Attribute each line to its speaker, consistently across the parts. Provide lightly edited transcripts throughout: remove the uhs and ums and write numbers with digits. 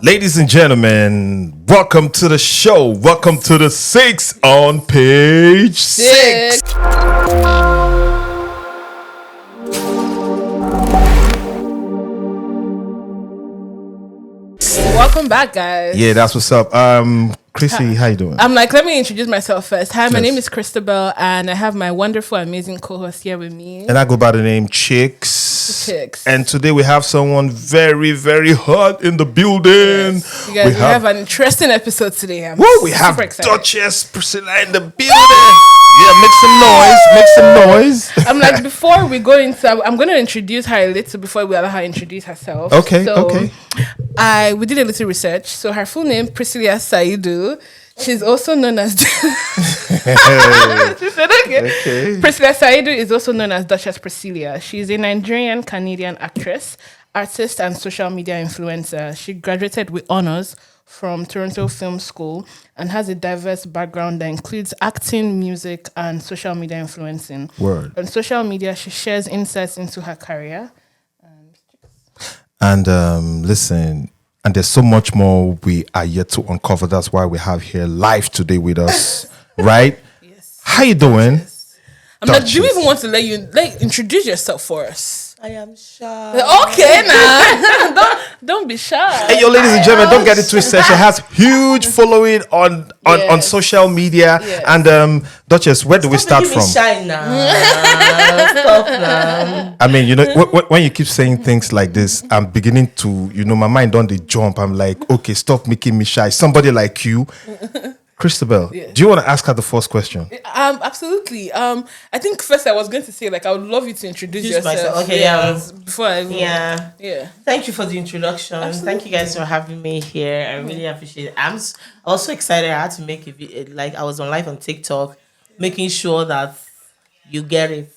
Speaker 1: Ladies and gentlemen, welcome to the show. Welcome to the 6 on page 6.
Speaker 2: Welcome back, guys.
Speaker 1: Yeah, that's what's up. Chrissy, how you doing?
Speaker 2: I'm like, let me introduce myself first. Hi, my name is Christabel, and I have my wonderful, amazing co-host here with me.
Speaker 1: And I go by the name Chicks. And today we have someone very, very hot in the building.
Speaker 2: Yes. You guys, we have an interesting episode today.
Speaker 1: We have Duchess Priscilla in the building. Yeah, make some noise.
Speaker 2: I'm like, before we go into, I'm going to introduce her a little before we allow her to introduce herself.
Speaker 1: Okay.
Speaker 2: We did a little research. So her full name, Priscilla Saidu. She's also known as... She said, okay. Priscilla Saidu is also known as Duchess Prisicilla. She's a Nigerian-Canadian actress, artist, and social media influencer. She graduated with honors from Toronto Film School and has a diverse background that includes acting, music, and social media influencing.
Speaker 1: Word.
Speaker 2: On social media, she shares insights into her career.
Speaker 1: And listen, and there's so much more we are yet to uncover. That's why we have here live today with us, right?
Speaker 2: Yes.
Speaker 1: How you doing?
Speaker 2: Yes. I'm like, do you even want to let you introduce yourself for us?
Speaker 3: I am shy.
Speaker 2: Okay, now don't be shy.
Speaker 1: Hey, yo, ladies and gentlemen, don't get it twisted. She has huge following on social media. Yes. And Duchess, where do we start from?
Speaker 3: Shy now. Stop now.
Speaker 1: I mean, when you keep saying things like this, I'm beginning to, my mind on the jump. I'm like, okay, stop making me shy. Somebody like you. Christabel, do you want to ask her the first question?
Speaker 2: Absolutely. I think first I was going to say, I would love you to introduce yourself.
Speaker 3: Okay,
Speaker 2: before I
Speaker 3: yeah. Thank you for the introduction. Absolutely. Thank you guys for having me here. I really appreciate it. I'm also excited. I had to make a video. I was on live on TikTok, making sure that you get it.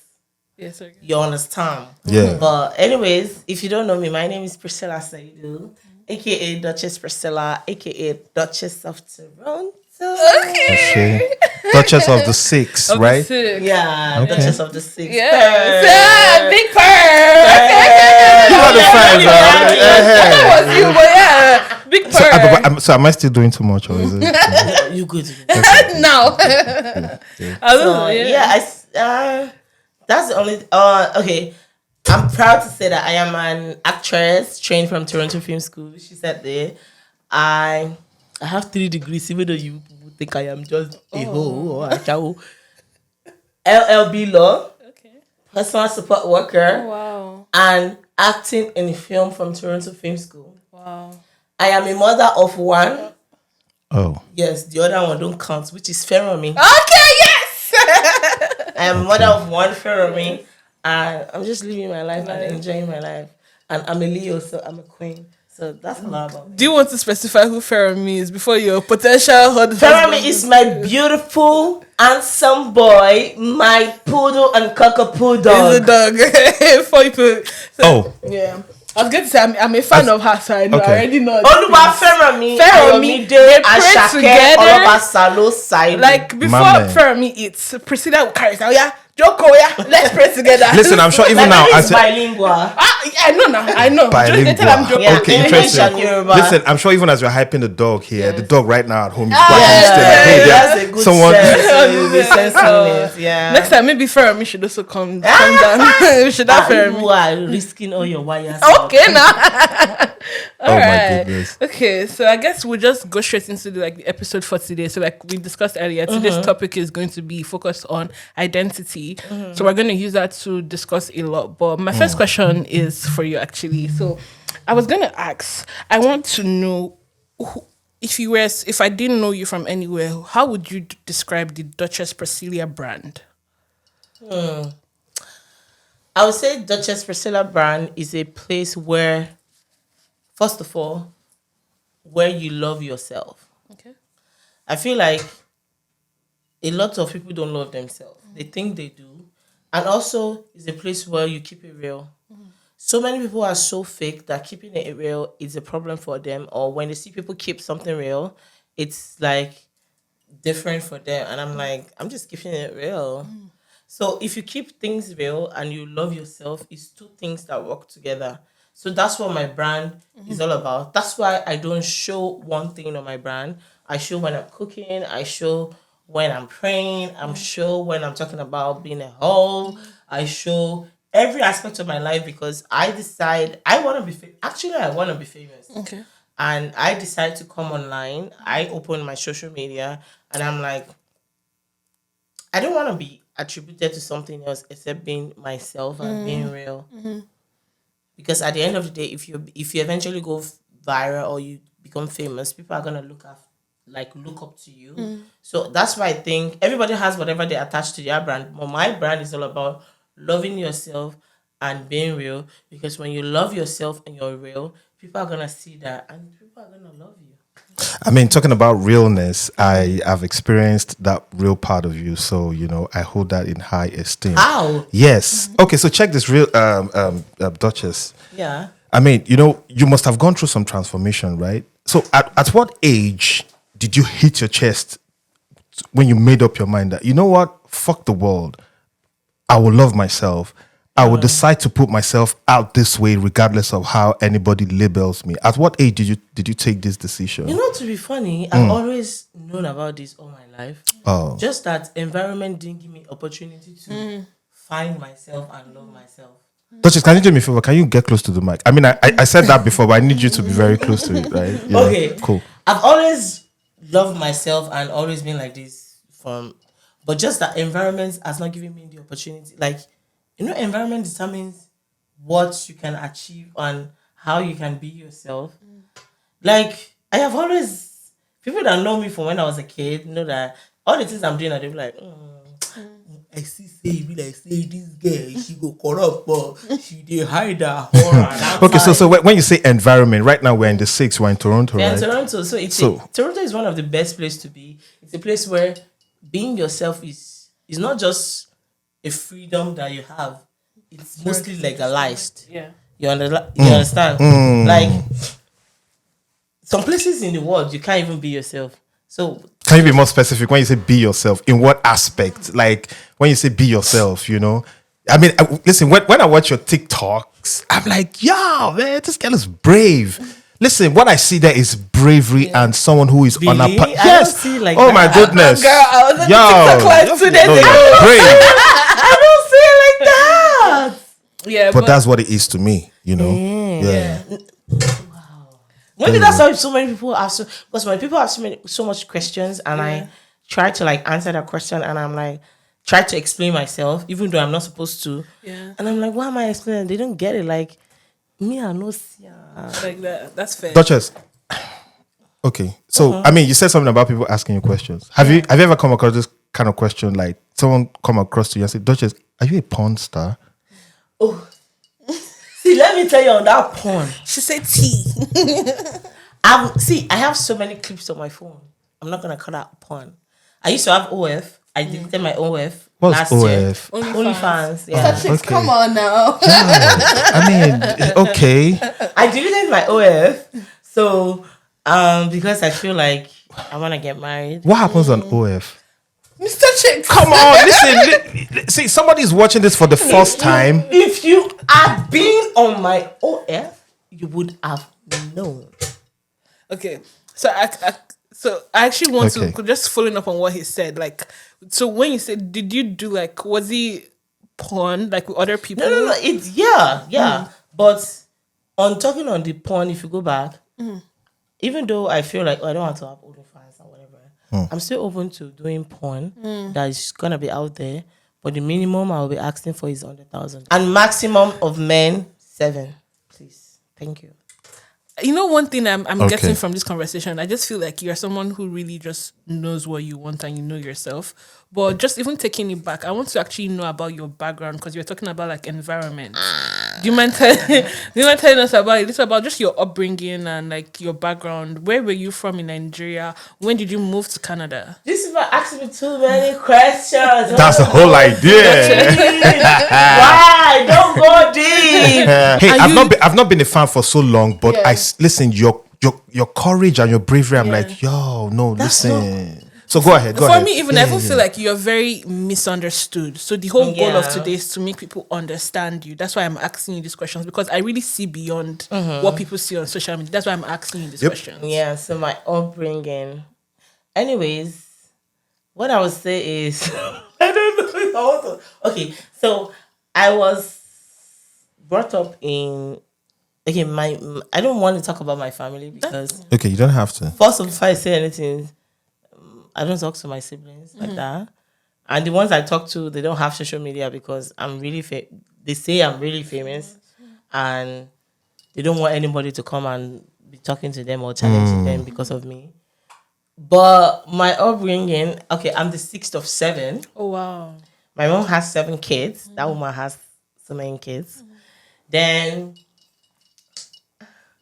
Speaker 2: Yes, sir.
Speaker 3: You understand.
Speaker 1: Yeah.
Speaker 3: But anyways, if you don't know me, my name is Priscilla Saidu, aka Duchess Priscilla, aka Duchess of Toronto.
Speaker 1: Okay. Duchess of the 6, right?
Speaker 3: Yeah, okay. Duchess of the 6.
Speaker 2: Yeah, big purr.
Speaker 1: You are the fans,
Speaker 2: That was you, but yeah, big purr.
Speaker 1: So am I still doing too much, or is it?
Speaker 3: You good?
Speaker 2: No.
Speaker 3: That's the only. Okay. I'm proud to say that I am an actress trained from Toronto Film School. She said there. I have 3 degrees, even though you think I am just a hoe or a chow. LLB law, personal support worker, and acting in film from Toronto Film School.
Speaker 2: Wow.
Speaker 3: I am a mother of 1.
Speaker 1: Oh.
Speaker 3: Yes, the other one don't count, which is Feromi.
Speaker 2: Okay, yes!
Speaker 3: I am a mother of 1, Feromi, and I'm just living my life and enjoying my life. And I'm a Leo, so I'm a queen. So that's a lot about me.
Speaker 2: Do you want to specify who Feromi is before your potential husband?
Speaker 3: Feromi is my beautiful, handsome boy, my poodle and cockapoo dog.
Speaker 2: He's a dog. Yeah. I was going to say, I'm a fan of her, so I already know.
Speaker 3: Oluwa Feromi,
Speaker 2: they pray together.
Speaker 3: Oluwa Salo side.
Speaker 2: Before Feromi eats, Priscilla will carry out, Joko, let's pray together.
Speaker 1: Listen, I'm sure even now.
Speaker 3: As bilingual.
Speaker 2: I know.
Speaker 1: Bilingual.
Speaker 2: I'm joking.
Speaker 3: Yeah,
Speaker 1: okay, interesting. Listen, I'm sure even as we're hyping the dog here, the dog right now at home is
Speaker 3: that's a good
Speaker 1: someone.
Speaker 2: Next time, maybe Feromi should also come down. We should have Feromi.
Speaker 3: You are risking all your wires.
Speaker 2: Okay, now. All right.
Speaker 1: My goodness.
Speaker 2: Okay, so I guess we'll just go straight into the episode for today. So we discussed earlier, today's topic is going to be focused on identity. So we're going to use that to discuss a lot. But my first question is for you, actually. So I was going to ask, I want to know, if I didn't know you from anywhere, how would you describe the Duchess Priscilla brand?
Speaker 3: I would say Duchess Priscilla brand is a place where, first of all, where you love yourself.
Speaker 2: Okay.
Speaker 3: I feel like a lot of people don't love themselves. They think they do. And also, it's a place where you keep it real. So many people are so fake that keeping it real is a problem for them. Or when they see people keep something real, it's different for them. And I'm like, I'm just keeping it real. So if you keep things real and you love yourself, it's 2 things that work together. So that's what my brand is all about. That's why I don't show one thing on my brand. I show when I'm cooking. I show when I'm praying. I'm show when I'm talking about being a hoe. I show every aspect of my life because I decide I want to be actually I want to be famous.
Speaker 2: Okay.
Speaker 3: And I decide to come online. I open my social media and I'm like, I don't want to be attributed to something else except being myself and being real. Because at the end of the day, if you eventually go viral or you become famous, people are gonna look up to you. So that's why I think everybody has whatever they attach to their brand. But my brand is all about loving yourself and being real. Because when you love yourself and you're real, people are gonna see that and people are gonna love you.
Speaker 1: I mean, talking about realness, I have experienced that real part of you. So, I hold that in high esteem.
Speaker 3: How?
Speaker 1: Yes. Okay, so check this real Duchess.
Speaker 3: Yeah.
Speaker 1: I mean, you must have gone through some transformation, right? So at what age did you hit your chest when you made up your mind that, you know what, fuck the world, I will love myself. I will decide to put myself out this way regardless of how anybody labels me. At what age did you take this decision?
Speaker 3: To be funny, I've always known about this all my life.
Speaker 1: Oh.
Speaker 3: Just that environment didn't give me opportunity to find myself and love myself.
Speaker 1: Duchess, can you do me a favor? Can you get close to the mic? I mean, I said that before, but I need you to be very close to it, right? Yeah.
Speaker 3: Okay.
Speaker 1: Cool.
Speaker 3: I've always loved myself and always been like this but just that environment has not given me the opportunity. Like, environment determines what you can achieve and how you can be yourself. Like, I have always, people that know me from when I was a kid know that all the things I'm doing, they'll be like, I see say be like say this girl she go corrupt but she dey hide her horror.
Speaker 1: Okay, so when you say environment, right now we're in the 6th, we're in Toronto,
Speaker 3: Yeah,
Speaker 1: right?
Speaker 3: Toronto. Toronto is one of the best places to be. It's a place where being yourself is not just a freedom that you have. It's mostly legalized.
Speaker 2: Yeah.
Speaker 3: You understand? Like some places in the world you can't even be yourself. So
Speaker 1: can you be more specific when you say be yourself? In what aspect? Like when you say be yourself, I mean, listen, when I watch your TikToks, I'm like, yo, man, this girl is brave. Listen, what I see there is bravery and someone who is on a path.
Speaker 3: I
Speaker 1: Yes.
Speaker 3: don't see like
Speaker 1: oh
Speaker 3: that.
Speaker 1: my goodness.
Speaker 2: Girl, I was on TikTok live 2 days
Speaker 1: no,
Speaker 2: ago.
Speaker 1: you're brave.
Speaker 3: I don't see it like that.
Speaker 2: Yeah,
Speaker 1: But that's what it is to me, Yeah.
Speaker 3: Maybe that's why so many people ask. Because when people ask me so much questions, and I try to answer that question, and I'm like, try to explain myself, even though I'm not supposed to.
Speaker 2: Yeah.
Speaker 3: And I'm like, why am I explaining? They don't get it. Like me, I know.
Speaker 2: like that. That's fair.
Speaker 1: Duchess. Okay. So, I mean, you said something about people asking you questions. Have you ever come across this kind of question? Like someone come across to you and say, Duchess, are you a porn star?
Speaker 3: Oh. See, let me tell you on that porn.
Speaker 2: She said T.
Speaker 3: I have so many clips on my phone. I'm not gonna call that porn. I used to have OF. I deleted my OF
Speaker 1: What's
Speaker 3: last year.
Speaker 1: OF?
Speaker 3: OnlyFans. Yeah.
Speaker 1: Okay.
Speaker 2: Come on now.
Speaker 1: I mean, okay.
Speaker 3: I deleted my OF. So, because I feel like I want to get married.
Speaker 1: What happens on OF?
Speaker 2: Mr. Chicks.
Speaker 1: Come on, listen. See, somebody's watching this for the first time.
Speaker 3: If you had been on my OF, you would have known.
Speaker 2: Okay. So I actually want to just following up on what he said. Like, so when you said, did you do was he porn with other people?
Speaker 3: No. It's yeah. But on talking on the porn, if you go back, even though I feel like I don't want to have OnlyFans or whatever, I'm still open to doing porn that is gonna be out there. But the minimum I will be asking for is 100,000, and maximum of men 7. Please, thank you.
Speaker 2: One thing I'm getting from this conversation, I just feel like you're someone who really just knows what you want and you know yourself. But just even taking it back, I want to actually know about your background because you're talking about environment. Do you mind telling us about it? It's about just your upbringing and your background. Where were you from in Nigeria? When did you move to Canada?
Speaker 3: This is about asking me too many questions.
Speaker 1: That's the whole idea.
Speaker 3: Why? Don't go deep.
Speaker 1: Hey, I've not been a fan for so long, but listen, your courage and your bravery. I'm like, yo, no, listen. So go ahead. Go
Speaker 2: For
Speaker 1: ahead.
Speaker 2: me, even I even feel like you're very misunderstood. So the whole goal of today is to make people understand you. That's why I'm asking you these questions, because I really see beyond what people see on social media. That's why I'm asking you these questions.
Speaker 3: Yeah, so my upbringing. Anyways, what I would say is I don't know if I want to. Okay, so I was brought up in. Okay, I don't want to talk about my family because
Speaker 1: Okay, you don't have to.
Speaker 3: first of all, if I say anything, I don't talk to my siblings like that. And the ones I talk to, they don't have social media because I'm really they say I'm really famous, and they don't want anybody to come and be talking to them or challenging them because of me. But my upbringing, okay, I'm the sixth of seven.
Speaker 2: Oh wow.
Speaker 3: My mom has 7 kids. That woman has so many kids. Then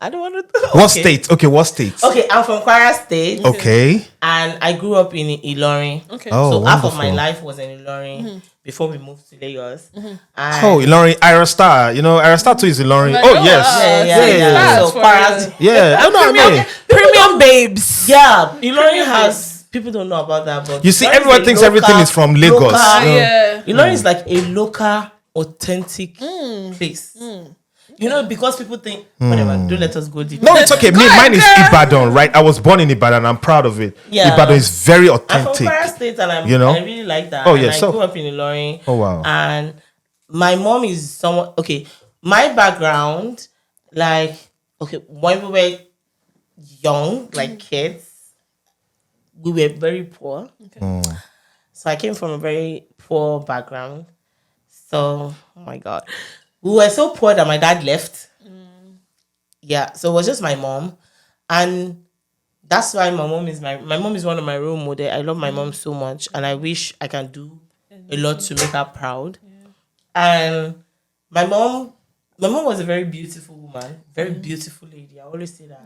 Speaker 3: I don't want to.
Speaker 1: What state? Okay, what state?
Speaker 3: Okay, I'm from Kwara State.
Speaker 1: Okay.
Speaker 3: And I grew up in Ilorin.
Speaker 2: Okay.
Speaker 1: Oh,
Speaker 3: So half of my
Speaker 1: wonderful.
Speaker 3: life was in Ilorin before we moved to Lagos. And
Speaker 1: Oh, Ilorin, Ira Star. You know, Ira Star too is Ilorin.
Speaker 2: Like,
Speaker 1: Oh,
Speaker 2: oh,
Speaker 1: yes.
Speaker 2: wow.
Speaker 1: Yeah.
Speaker 3: So
Speaker 2: For
Speaker 3: Kwara,
Speaker 1: Yeah. I know what I mean.
Speaker 2: Premium babes.
Speaker 3: yeah, Ilorin has people don't know about that, but
Speaker 1: You see,
Speaker 3: Ilorin is
Speaker 1: everyone
Speaker 3: a
Speaker 1: thinks everything is from Lagos.
Speaker 3: local-
Speaker 2: Yeah.
Speaker 3: Ilorin is like a local, authentic place. You know, because people think whatever. Don't let us go deep.
Speaker 1: No, it's okay. Me, mine is
Speaker 2: girl.
Speaker 1: Ibadan, right? I was born in Ibadan. I'm proud of it.
Speaker 3: Yeah.
Speaker 1: Ibadan is very
Speaker 3: I'm from
Speaker 1: authentic.
Speaker 3: Kwara State, and
Speaker 1: You know?
Speaker 3: I really like that.
Speaker 1: Oh,
Speaker 3: And
Speaker 1: yeah,
Speaker 3: I
Speaker 1: so-
Speaker 3: grew up in Ilorin.
Speaker 1: Oh, wow.
Speaker 3: And my mom is someone. Okay, my background, like, okay, when we were young, like kids, we were very poor. So I came from a very poor background. So, oh my God, we were so poor that my dad left. Yeah, so it was just my mom, and that's why my mom is one of my role models. I love my mom so much, and I wish I can do a lot to make her proud. And my mom was a very beautiful woman, very beautiful lady. I always say that.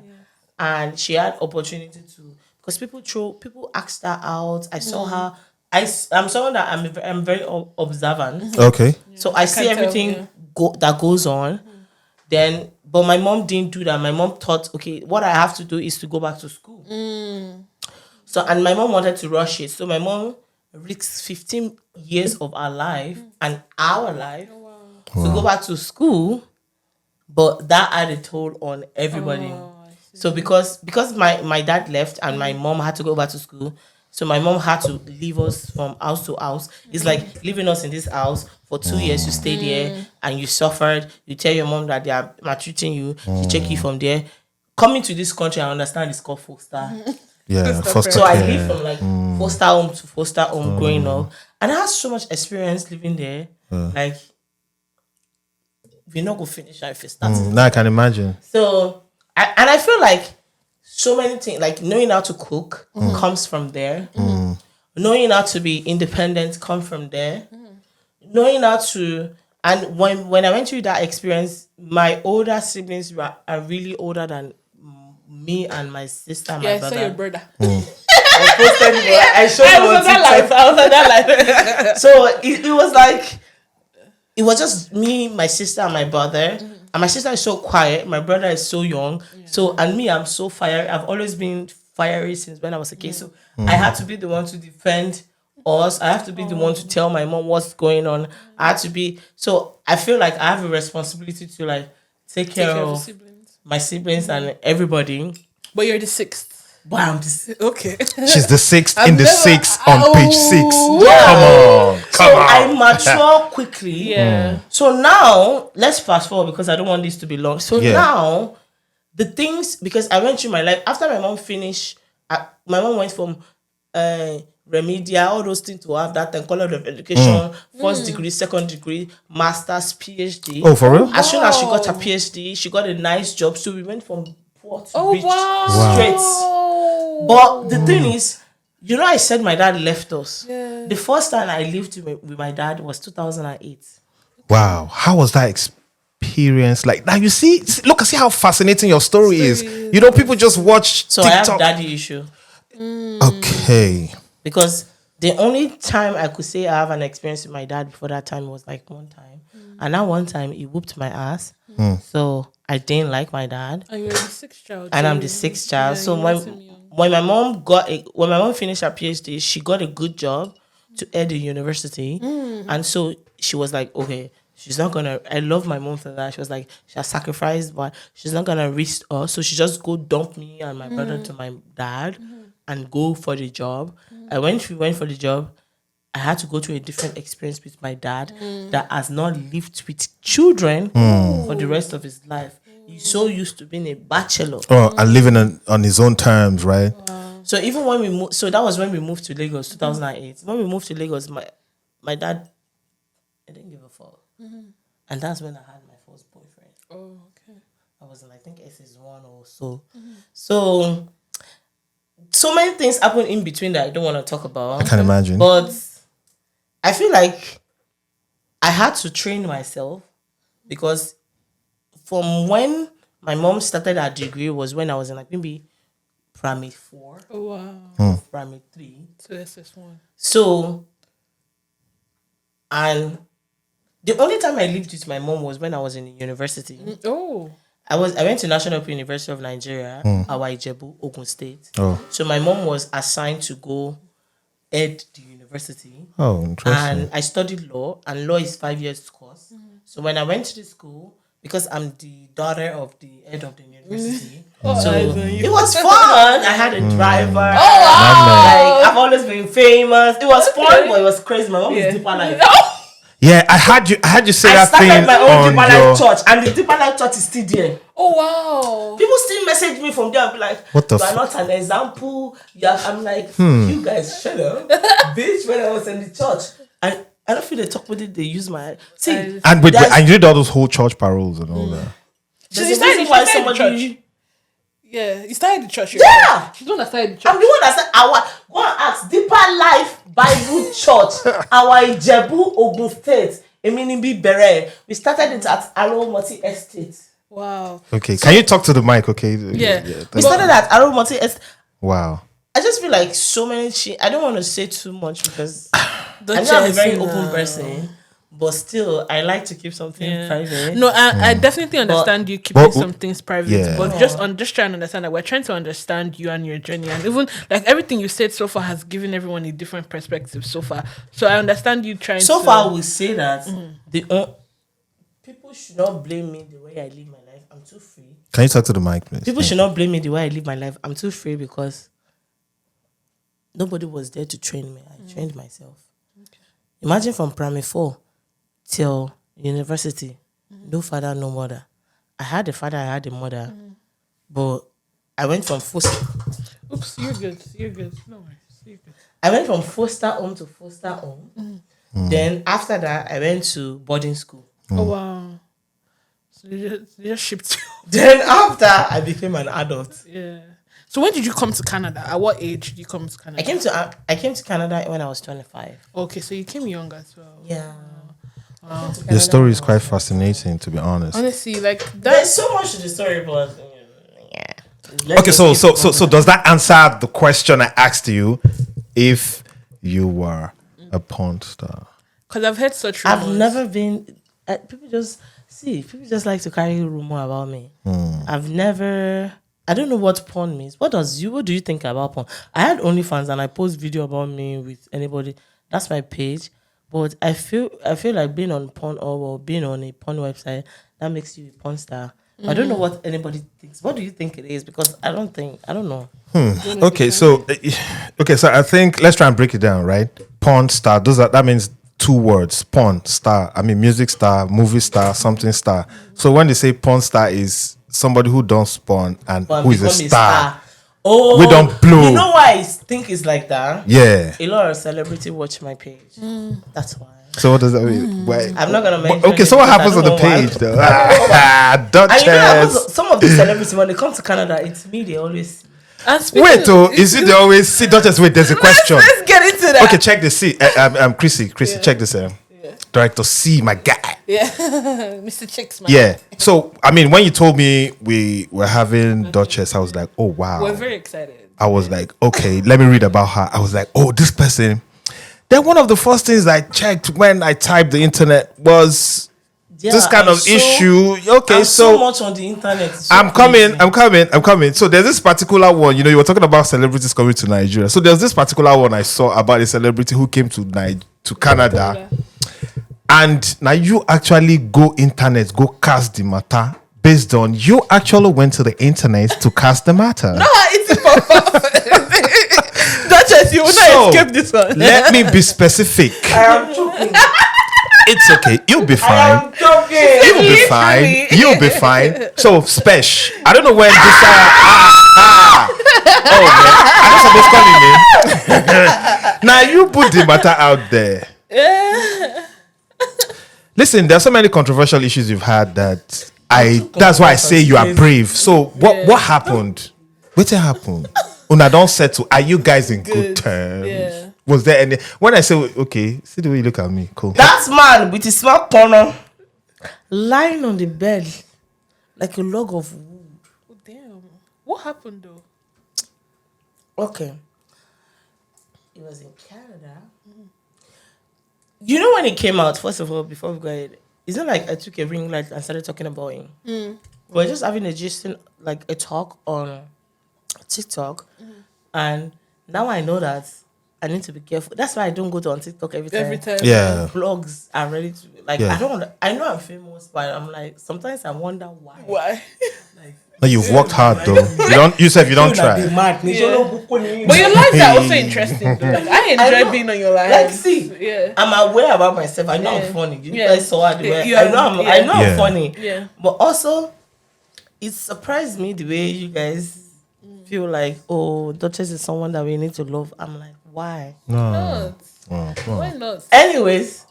Speaker 3: And she had opportunity to, because people asked her out. I saw her. I'm someone that I'm very observant.
Speaker 1: Okay.
Speaker 3: So I see
Speaker 2: can tell,
Speaker 3: everything that goes on. Then, but my mom didn't do that. My mom thought, okay, what I have to do is to go back to school. So, and my mom wanted to rush it. So my mom risked 15 years of our life and our life to go back to school. But that had a toll on everybody. So because my dad left and my mom had to go back to school, so my mom had to leave us from house to house. It's like leaving us in this house for 2 years. You stayed there and you suffered. You tell your mom that they are maltreating you. She check you from there. Coming to this country, I understand it's called foster.
Speaker 1: Yeah. Foster
Speaker 3: So I
Speaker 1: care.
Speaker 3: lived from like foster home to foster home growing up. And I had so much experience living there. Like, we're not going to finish if it starts.
Speaker 1: Now I can imagine.
Speaker 3: So, I feel like so many things, like knowing how to cook comes from there. Knowing how to be independent comes from there. Knowing how to, and when I went through that experience, my older siblings are really older than me and my sister and my
Speaker 2: Yeah,
Speaker 3: brother.
Speaker 2: so your brother.
Speaker 3: I posted it, I showed
Speaker 2: I
Speaker 3: you
Speaker 2: was
Speaker 3: on
Speaker 2: on that
Speaker 3: TikTok. I was on that life. So it was like, it was just me, my sister, and my brother. And my sister is so quiet. My brother is so young. So, and me, I'm so fiery. I've always been fiery since when I was a kid. So I had to be the one to defend us. I have to be the one to tell my mom what's going on. I had to be. So I feel like I have a responsibility to like take care
Speaker 2: Your
Speaker 3: of
Speaker 2: siblings.
Speaker 3: my siblings and everybody.
Speaker 2: But you're the sixth.
Speaker 3: But I'm just,
Speaker 2: Okay.
Speaker 1: She's the sixth
Speaker 2: I've
Speaker 1: in the
Speaker 2: never-
Speaker 1: sixth on page 6.
Speaker 3: Yeah.
Speaker 1: Come on. Come
Speaker 3: so
Speaker 1: on.
Speaker 3: I mature quickly.
Speaker 2: Yeah.
Speaker 3: So now, let's fast forward because I don't want this to be long. So
Speaker 1: Yeah.
Speaker 3: now, the things, because I went through my life, after my mom finished, my mom went from remedial, all those things to have that and color of education, first degree, second degree, master's, PhD.
Speaker 1: Oh, for real?
Speaker 3: As soon as she got her PhD, she got a nice job. So we went from poor to rich
Speaker 2: wow.
Speaker 3: straight. But the thing is, you know, I said my dad left us.
Speaker 2: Yeah.
Speaker 3: The first time I lived with my dad was 2008.
Speaker 1: Wow. How was that experience? Like, now you see how fascinating your story is. You know, people just watch
Speaker 3: So I have
Speaker 1: TikTok.
Speaker 3: daddy issue.
Speaker 1: Okay.
Speaker 3: Because the only time I could say I have an experience with my dad before that time was like one time. And that one time, he whooped my ass. So I didn't like my dad.
Speaker 2: And you're the sixth child.
Speaker 3: And
Speaker 2: so
Speaker 3: I'm the sixth child.
Speaker 2: yeah,
Speaker 3: So
Speaker 2: you wasn't young.
Speaker 3: when my mom finished her PhD, she got a good job to head the university, and so she was like, okay, she's not gonna. I love my mom for that. She was like, she has sacrificed, but she's not gonna risk us. So she just go dump me and my brother to my dad, and go for the job. We went for the job. I had to go through a different experience with my dad that has not lived with children for the rest of his life. He's so used to being a bachelor.
Speaker 1: Oh, and living on his own terms, right?
Speaker 3: So even when we moved, so that was when we moved to Lagos, 2008. When we moved to Lagos, my dad, I didn't give a fuck. And that's when I had my first boyfriend.
Speaker 2: Oh, okay.
Speaker 3: I was in, I think, SS1 or so. So many things happened in between that I don't want to talk about.
Speaker 1: I can imagine.
Speaker 3: But I feel like I had to train myself, because from when my mom started her degree was when I was in like maybe primary 4.
Speaker 2: Oh, wow.
Speaker 3: Primary 3.
Speaker 2: So SS1.
Speaker 3: So, and the only time I lived with my mom was when I was in university.
Speaker 2: Oh.
Speaker 3: I went to National Open University of Nigeria, Awa Ijebu, Ogun State.
Speaker 1: Oh.
Speaker 3: So my mom was assigned to go head the university.
Speaker 1: Oh, interesting.
Speaker 3: And I studied law, and law is 5 years course. So when I went to the school, because I'm the daughter of the head of the university, so it was fun. I had a driver. Oh wow! Like, I've always been famous. It was fun, but it was crazy. My mom is deeper life.
Speaker 1: Yeah, I had you say
Speaker 3: I
Speaker 1: that thing
Speaker 3: started my own
Speaker 1: on
Speaker 3: Deeper
Speaker 1: your...
Speaker 3: Life church, and the Deeper Life church is still there.
Speaker 2: Oh wow!
Speaker 3: People still message me from there and be like,
Speaker 1: What the
Speaker 3: you are not an example. I'm like, you guys shut up. Bitch, when I was in the church. And I don't feel they talk with it, they use my... See,
Speaker 1: And wait, and you did all those whole church paroles and all that.
Speaker 3: there's a reason why somebody...
Speaker 2: Yeah, you started the church.
Speaker 3: Yeah!
Speaker 2: She's the one that started the church.
Speaker 3: I'm the one that said, go and ask, Deeper Life Bible Church, our Ijebu, Ogun State, Eminibi Bere. We started it at Arrow Multi Estate.
Speaker 2: Wow.
Speaker 1: Okay, can you talk to the mic, okay?
Speaker 2: Yeah.
Speaker 3: We started at Arrow Multi Estate.
Speaker 1: Wow.
Speaker 3: I just feel like so many shit. I don't want to say too much because I know I'm a very open person, but still, I like to keep something private.
Speaker 2: No, I definitely understand you keeping some things private,
Speaker 1: Yeah.
Speaker 2: but just trying to understand that we're trying to understand you and your journey, and even like everything you said so far has given everyone a different perspective so far. So I understand you trying.
Speaker 3: So far, we say that people should not blame me the way I live my life. I'm too free.
Speaker 1: Can you talk to the mic, please?
Speaker 3: People should not blame me the way I live my life. I'm too free because nobody was there to train me. I trained myself. Okay. Imagine from primary 4 till university, no father, no mother. I had a father, I had a mother, but I went from foster.
Speaker 2: Oops, you're good. You're good. No worries. You're good.
Speaker 3: I went from foster home to foster home. Then after that, I went to boarding school.
Speaker 2: Oh wow! So they just shipped you.
Speaker 3: Then after, I became an adult.
Speaker 2: Yeah. So when did you come to Canada? At what age did you come to Canada?
Speaker 3: I came to Canada when I was 25.
Speaker 2: Okay, so you came young as well.
Speaker 3: Yeah.
Speaker 2: Wow.
Speaker 1: Your story is quite fascinating, to be honest.
Speaker 2: Honestly, like
Speaker 3: There's so much to the story, but yeah.
Speaker 1: Okay, so does that answer the question I asked you? If you were a porn star,
Speaker 2: because I've heard such rumors.
Speaker 3: I've never been. People just like to carry rumor about me. I've never. I don't know what porn means. What do you think about porn? I had OnlyFans and I post video about me with anybody. That's my page. But I feel like being on porn or being on a porn website, that makes you a porn star. I don't know what anybody thinks. What do you think it is? Because I don't know.
Speaker 1: Okay, so I think let's try and break it down, right? Porn star. That means 2 words. Porn star. I mean, music star, movie star, something star. So when they say porn star is somebody who don't spawn and who is a star.
Speaker 3: Oh,
Speaker 1: we don't blow.
Speaker 3: You know why I think it's like that?
Speaker 1: Yeah.
Speaker 3: A lot of celebrity watch my page. That's why.
Speaker 1: So what does that mean? Why?
Speaker 3: I'm not gonna mention.
Speaker 1: Okay, so what happens on the page though? Duchess.
Speaker 3: And you know, some of these celebrities when they come to Canada, it's me they always.
Speaker 1: Wait, is it they always see Duchess? Wait, there's a question.
Speaker 2: Let's get into that.
Speaker 1: Okay, check this. See, Chrissy, check this. Director C, my guy.
Speaker 2: Yeah, Mr. Chicks, man.
Speaker 1: Yeah. So I mean, when you told me we were having Duchess, I was like, oh wow.
Speaker 2: We're very excited.
Speaker 1: I was like, okay, let me read about her. I was like, oh, this person. Then one of the first things I checked when I typed the internet was this kind of issue. Okay,
Speaker 3: I'm
Speaker 1: so
Speaker 3: much on the internet.
Speaker 1: I'm coming. So there's this particular one, you were talking about celebrities coming to Nigeria. So there's this particular one I saw about a celebrity who came to Canada. And now you actually go cast the matter based on you actually went to the internet to cast the matter.
Speaker 2: No, it's Duchess, you will not escape this one.
Speaker 1: Let me be specific.
Speaker 3: I am joking.
Speaker 1: It's okay. You'll be
Speaker 3: I
Speaker 1: fine.
Speaker 3: am joking.
Speaker 1: You'll be fine. So, Spesh, I don't know when this. Oh, man. I know somebody's calling me. Now, you put the matter out there. Listen, there are so many controversial issues you've had that that's why I say you are brave. So, what happened? What happened? Una don't settle. Are you guys in good terms?
Speaker 2: Yeah.
Speaker 1: Was there any? When I say okay, see the way you look at me. Cool.
Speaker 3: That man with his small corner lying on the bed like a log of wood.
Speaker 2: Oh, damn. What happened though?
Speaker 3: Okay. It was in Canada. You know when it came out, first of all, before we go ahead, it's not like I took a ring light and started talking about him. We're just having a talk on TikTok, and now I know that I need to be careful. That's why I don't go to on TikTok every time.
Speaker 1: Yeah.
Speaker 3: Blogs are ready to I know I'm famous, but I'm like sometimes I wonder why.
Speaker 2: Why?
Speaker 1: No, you've worked hard though. You said you don't try.
Speaker 3: But
Speaker 2: But your lives are also interesting though. Like, I enjoy being on your life.
Speaker 3: Like, see,
Speaker 2: Yeah.
Speaker 3: I'm aware about myself. I know I'm funny. You guys saw it.
Speaker 2: Yeah.
Speaker 3: I know I'm funny.
Speaker 2: Yeah.
Speaker 3: But also, it surprised me the way you guys feel like, oh, Duchess is someone that we need to love. I'm like, why?
Speaker 1: No.
Speaker 2: Why not?
Speaker 3: Anyways,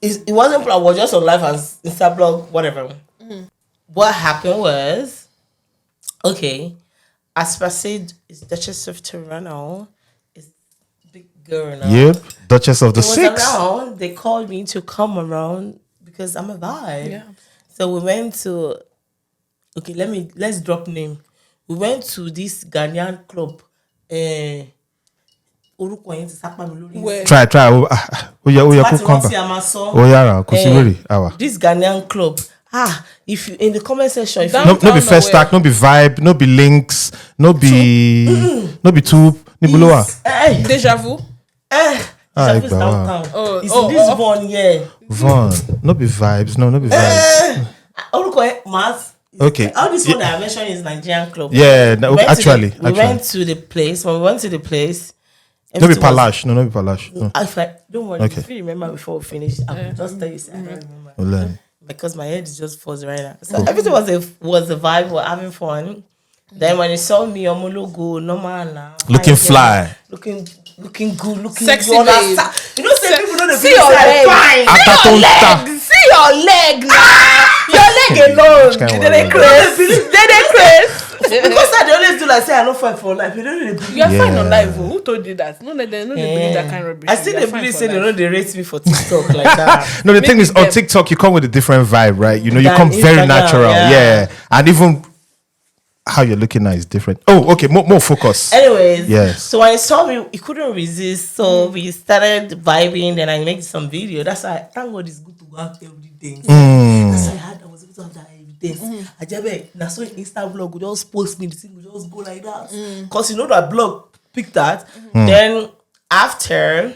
Speaker 3: it wasn't plan. It was just on live and Insta blog, whatever. What happened was, okay, as per said, it's Duchess of Toronto. It's big girl now.
Speaker 1: Yep, Duchess of the
Speaker 3: It was
Speaker 1: Six.
Speaker 3: around. They called me to come around because I'm a vibe.
Speaker 2: Yeah.
Speaker 3: So we went to. Okay, let's drop name. We went to this Ghanaian club.
Speaker 2: Where?
Speaker 1: Try. Oh yeah, come back. Oh yeah,
Speaker 3: This Ghanaian club. If you in the comment section, if
Speaker 1: no be first stack, no be vibe, no be links, no be tube, no be lower.
Speaker 2: Deja vu.
Speaker 3: It's downtown. It's in this one, yeah.
Speaker 1: Von, no be vibes, no be vibes.
Speaker 3: Mass.
Speaker 1: Okay.
Speaker 3: All this one that I mentioned is Nigerian club.
Speaker 1: Yeah, no,
Speaker 3: We
Speaker 1: actually.
Speaker 3: went to the place. When we went to the place,
Speaker 1: No be Palash. No be Palash. No.
Speaker 3: Don't worry.
Speaker 1: Okay.
Speaker 3: If you remember before we finish, I will just tell you. I don't remember.
Speaker 1: We'll learn.
Speaker 3: Because my head is just fuzzy right now. So everything was a vibe. We're having fun. Then when you saw me, I'm logo, normal now.
Speaker 1: Looking fly.
Speaker 3: Looking good, looking
Speaker 2: Sexy
Speaker 3: you
Speaker 2: babe.
Speaker 3: understand? You know, say people don't
Speaker 2: See your leg.
Speaker 3: fine.
Speaker 2: See your leg now.
Speaker 3: Your leg alone.
Speaker 1: Which kind of
Speaker 3: They
Speaker 1: leg?
Speaker 3: craze. Because I always do like say I don't fight for life. You don't really believe.
Speaker 2: You are fine on
Speaker 1: Yeah.
Speaker 2: live. Who told you that? No, they believe that kind of rubbish.
Speaker 3: I still
Speaker 2: You are
Speaker 3: they
Speaker 2: fine
Speaker 3: believe
Speaker 2: for
Speaker 3: say they
Speaker 2: life.
Speaker 3: know they rate me for TikTok like that.
Speaker 1: No, the thing
Speaker 2: Maybe
Speaker 1: is, on
Speaker 2: them.
Speaker 1: TikTok, you come with a different vibe, right? You
Speaker 3: Than
Speaker 1: come very
Speaker 3: Instagram,
Speaker 1: natural.
Speaker 3: yeah.
Speaker 1: Yeah. And even how you're looking now is different. Oh, okay. More focus.
Speaker 3: Anyways,
Speaker 1: Yes.
Speaker 3: so when he saw me, he couldn't resist. So we started vibing. Then I made some video. That's why thank God it's good to go out every day. That's why I was able to have that evidence. I just now so Insta blog would just post me. The thing would just go like that. Cause you know that blog picked that. Then after,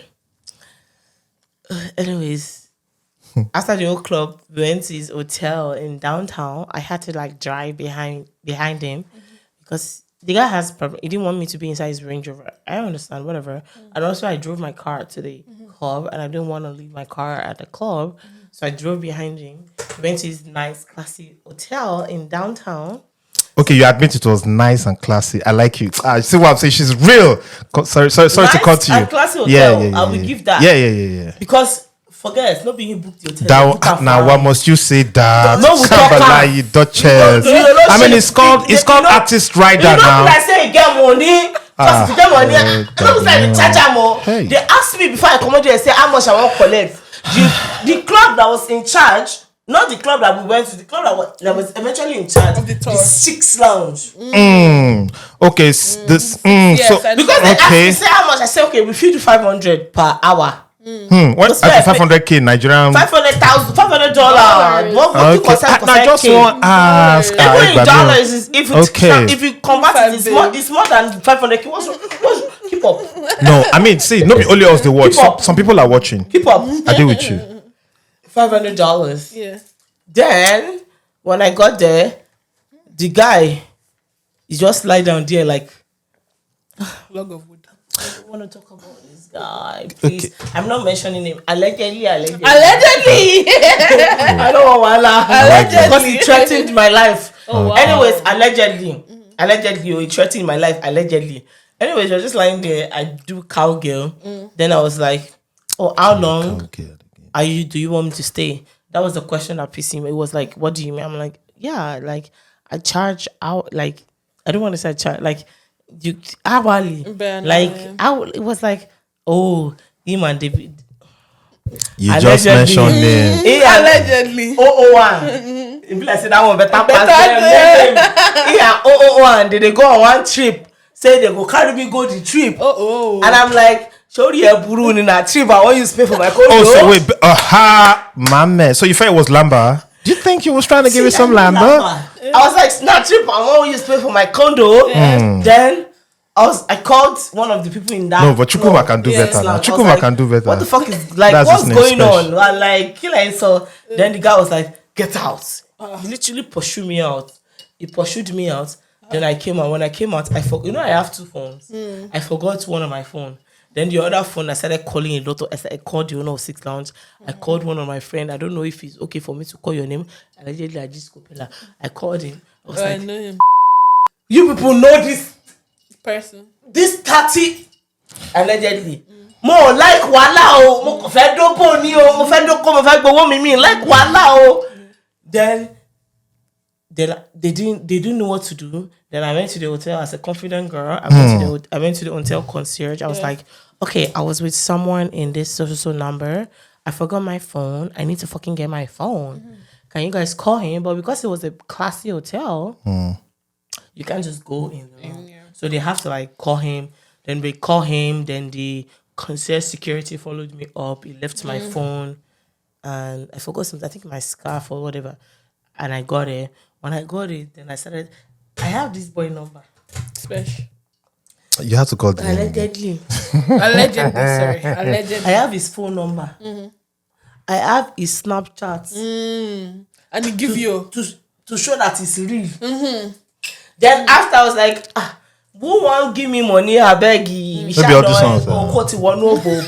Speaker 3: anyways. After the whole club, we went to his hotel in downtown. I had to like drive behind him because the guy has problem. He didn't want me to be inside his Range Rover. I understand, whatever. And also, I drove my car to the club, and I didn't want to leave my car at the club, so I drove behind him. We went to his nice, classy hotel in downtown.
Speaker 1: Okay, you admit it was nice and classy. I like you. See what I'm saying? She's real. Sorry to
Speaker 3: Nice
Speaker 1: cut you.
Speaker 3: and classy hotel.
Speaker 1: Yeah.
Speaker 3: I will give that.
Speaker 1: Yeah.
Speaker 3: Because forget, not being booked the hotel.
Speaker 1: Now, what must you say that?
Speaker 3: No, we talk
Speaker 1: Sambalai, Duchess. I mean, it's called artist rider
Speaker 3: you know,
Speaker 1: now.
Speaker 3: I say you get money. Because if you get money, I don't say the charge more.
Speaker 1: Hey.
Speaker 3: They asked me before I come out there and say how much I want to collect. The club that was in charge, not the club that we went to, the club that was eventually in charge
Speaker 2: Of the tour.
Speaker 3: the Six Lounge.
Speaker 1: Okay, this.
Speaker 2: Yes,
Speaker 1: So
Speaker 2: I know.
Speaker 3: Because they asked me
Speaker 1: okay.
Speaker 3: say how much, I say okay, we feel 500 per hour.
Speaker 1: What? At 500K Nigerian.
Speaker 3: $500,000, $500. What
Speaker 1: Okay. I just want to ask.
Speaker 3: Even in dollars, is if you convert it, it's more than 500K. What's keep up?
Speaker 1: No, I mean, see, not only us they watch. Some people are watching.
Speaker 3: Keep up.
Speaker 1: I deal with you.
Speaker 3: $500.
Speaker 2: Yeah.
Speaker 3: Then when I got there, the guy, he just lie down there like
Speaker 2: Log of wood.
Speaker 3: I don't want to talk about this guy, please. Okay. I'm not mentioning him. Allegedly.
Speaker 2: I
Speaker 3: don't want wala.
Speaker 2: Allegedly.
Speaker 3: Because he threatened my life.
Speaker 2: Oh, wow.
Speaker 3: Anyways, allegedly, he threatened my life. Allegedly. Anyways, you're just lying there. I do cowgirl. Then I was like, "Oh, how long do you want me to stay?" That was the question that pissed him. It was like, "What do you mean?" I'm like, "Yeah, like I charge out. Like I don't want to say charge. Like." You hourly, like it was like, oh, him and David.
Speaker 1: You just mentioned him.
Speaker 2: Allegedly.
Speaker 3: 001. If I say that one better pass them. Yeah, 001. They go on one trip. Say they go carry me go the trip. And I'm like, show you a burun in that trip. I want you to pay for my condo.
Speaker 1: Oh, so wait, my man. So you felt it was Lamba? Do you think he was trying to give you some Lamba?
Speaker 3: I was like, not trip. I want you to pay for my condo. Then I called one of the people in that.
Speaker 1: No, but Chukuma can do better. Chukuma can do better.
Speaker 3: What the fuck is like? What's going on? Like, so then the guy was like, "Get out!" He literally pursued me out. He pursued me out. Then I came out. When I came out, I have two phones. I forgot one of my phone. Then the other phone, I started calling a lot. I called the owner of 6 Lounge. I called one of my friends. I don't know if it's okay for me to call your name. Allegedly, I just I called him. I was like,
Speaker 2: I know him.
Speaker 3: You people know this
Speaker 2: person.
Speaker 3: This 30 allegedly. More like wala o. Mo fẹ́ dóko ni o. Mo fẹ́ dóko. Mo fẹ́ gbowó mi like wala o. Then they didn't know what to do. Then I went to the hotel as a confident girl. I went to the hotel concierge. I was like, okay, I was with someone in this social number. I forgot my phone. I need to fucking get my phone. Can you guys call him? But because it was a classy hotel, you can't just go in the room. So they have to like call him. Then we call him. Then the concierge security followed me up. He left my phone. And I forgot something. I think my scarf or whatever. And I got it. When I got it, then I have this boy number.
Speaker 2: Special.
Speaker 1: You have to call the
Speaker 3: Allegedly.
Speaker 2: Allegedly.
Speaker 3: I have his phone number. I have his Snapchat.
Speaker 2: And he give you
Speaker 3: to show that it's real. Then after I was like, who won't give me money? I beg you.
Speaker 1: Maybe all this sounds.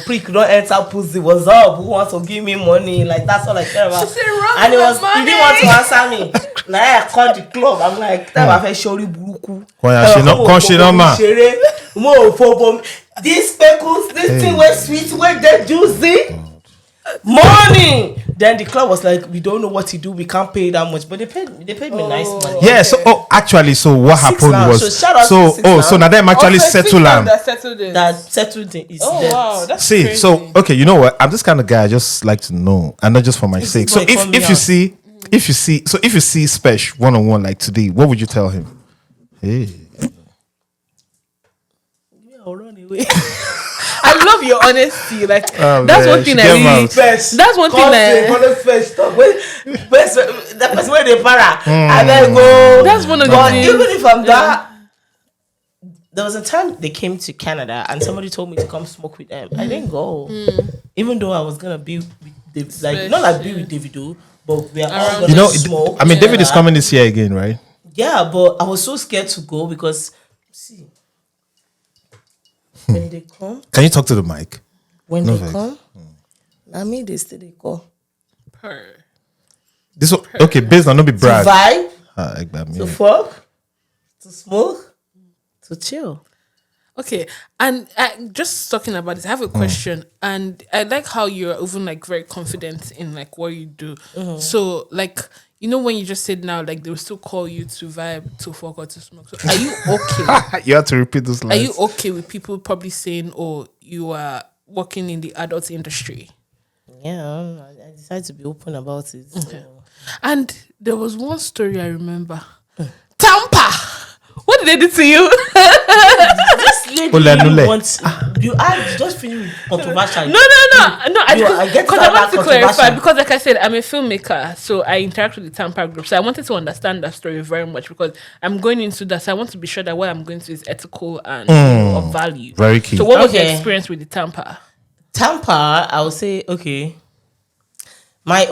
Speaker 3: Prick don't enter pussy. What's up? Who wants to give me money? Like that's all I care about.
Speaker 2: He
Speaker 3: didn't want to answer me. Now I called the club. I'm like, that was shori buruku. This pickles, this thing was sweet, where they juicy. Money. Then the club was like, we don't know what to do. We can't pay that much, but they paid me nice money.
Speaker 1: Yeah. So actually, so what happened was so now them actually settled them.
Speaker 2: That
Speaker 3: settled it.
Speaker 2: Oh wow, that's
Speaker 1: see.
Speaker 2: crazy.
Speaker 1: So okay, you know what? I'm this kind of guy. I just like to know, and not just for my sake. So if you see Spesh one-on-one like today, what would you tell him? Hey.
Speaker 3: I'll run away.
Speaker 2: I love your honesty. Like that's one thing I really. That's one thing that.
Speaker 3: That's where they para. And then go.
Speaker 2: That's one of the things.
Speaker 3: Even if I'm that. There was a time they came to Canada and somebody told me to come smoke with them. I didn't go, even though I was gonna be with be with Davido, but we are all gonna smoke.
Speaker 1: I mean, David is coming this year again, right?
Speaker 3: Yeah, but I was so scared to go because see. When they come,
Speaker 1: can you talk to the mic?
Speaker 3: When they come, I mean they still they call.
Speaker 1: This okay, based on no be brag.
Speaker 3: To vibe, to fuck, to smoke, to chill.
Speaker 2: Okay, and just talking about this, I have a question, and I like how you're even like very confident in like what you do. So like, you know, when you just said now, like they will still call you to vibe, to fuck, or to smoke. So are you okay?
Speaker 1: You have to repeat those lines.
Speaker 2: Are you okay with people probably saying, "Oh, you are working in the adult industry"?
Speaker 3: Yeah, I decided to be open about it.
Speaker 2: Okay. So. And there was one story I remember. Tampa. What did they do to you?
Speaker 3: Just
Speaker 1: Nule.
Speaker 3: want you are just feeling controversial.
Speaker 2: No. I
Speaker 3: get
Speaker 2: because I want to clarify
Speaker 3: controversial.
Speaker 2: because, like I said, I'm a filmmaker, so I interact with the Tampa group. So I wanted to understand that story very much because I'm going into that. So I want to be sure that what I'm going to is ethical and of value.
Speaker 1: Very key.
Speaker 2: So what was your
Speaker 3: Okay.
Speaker 2: experience with the Tampa?
Speaker 3: Tampa, I would say, okay. My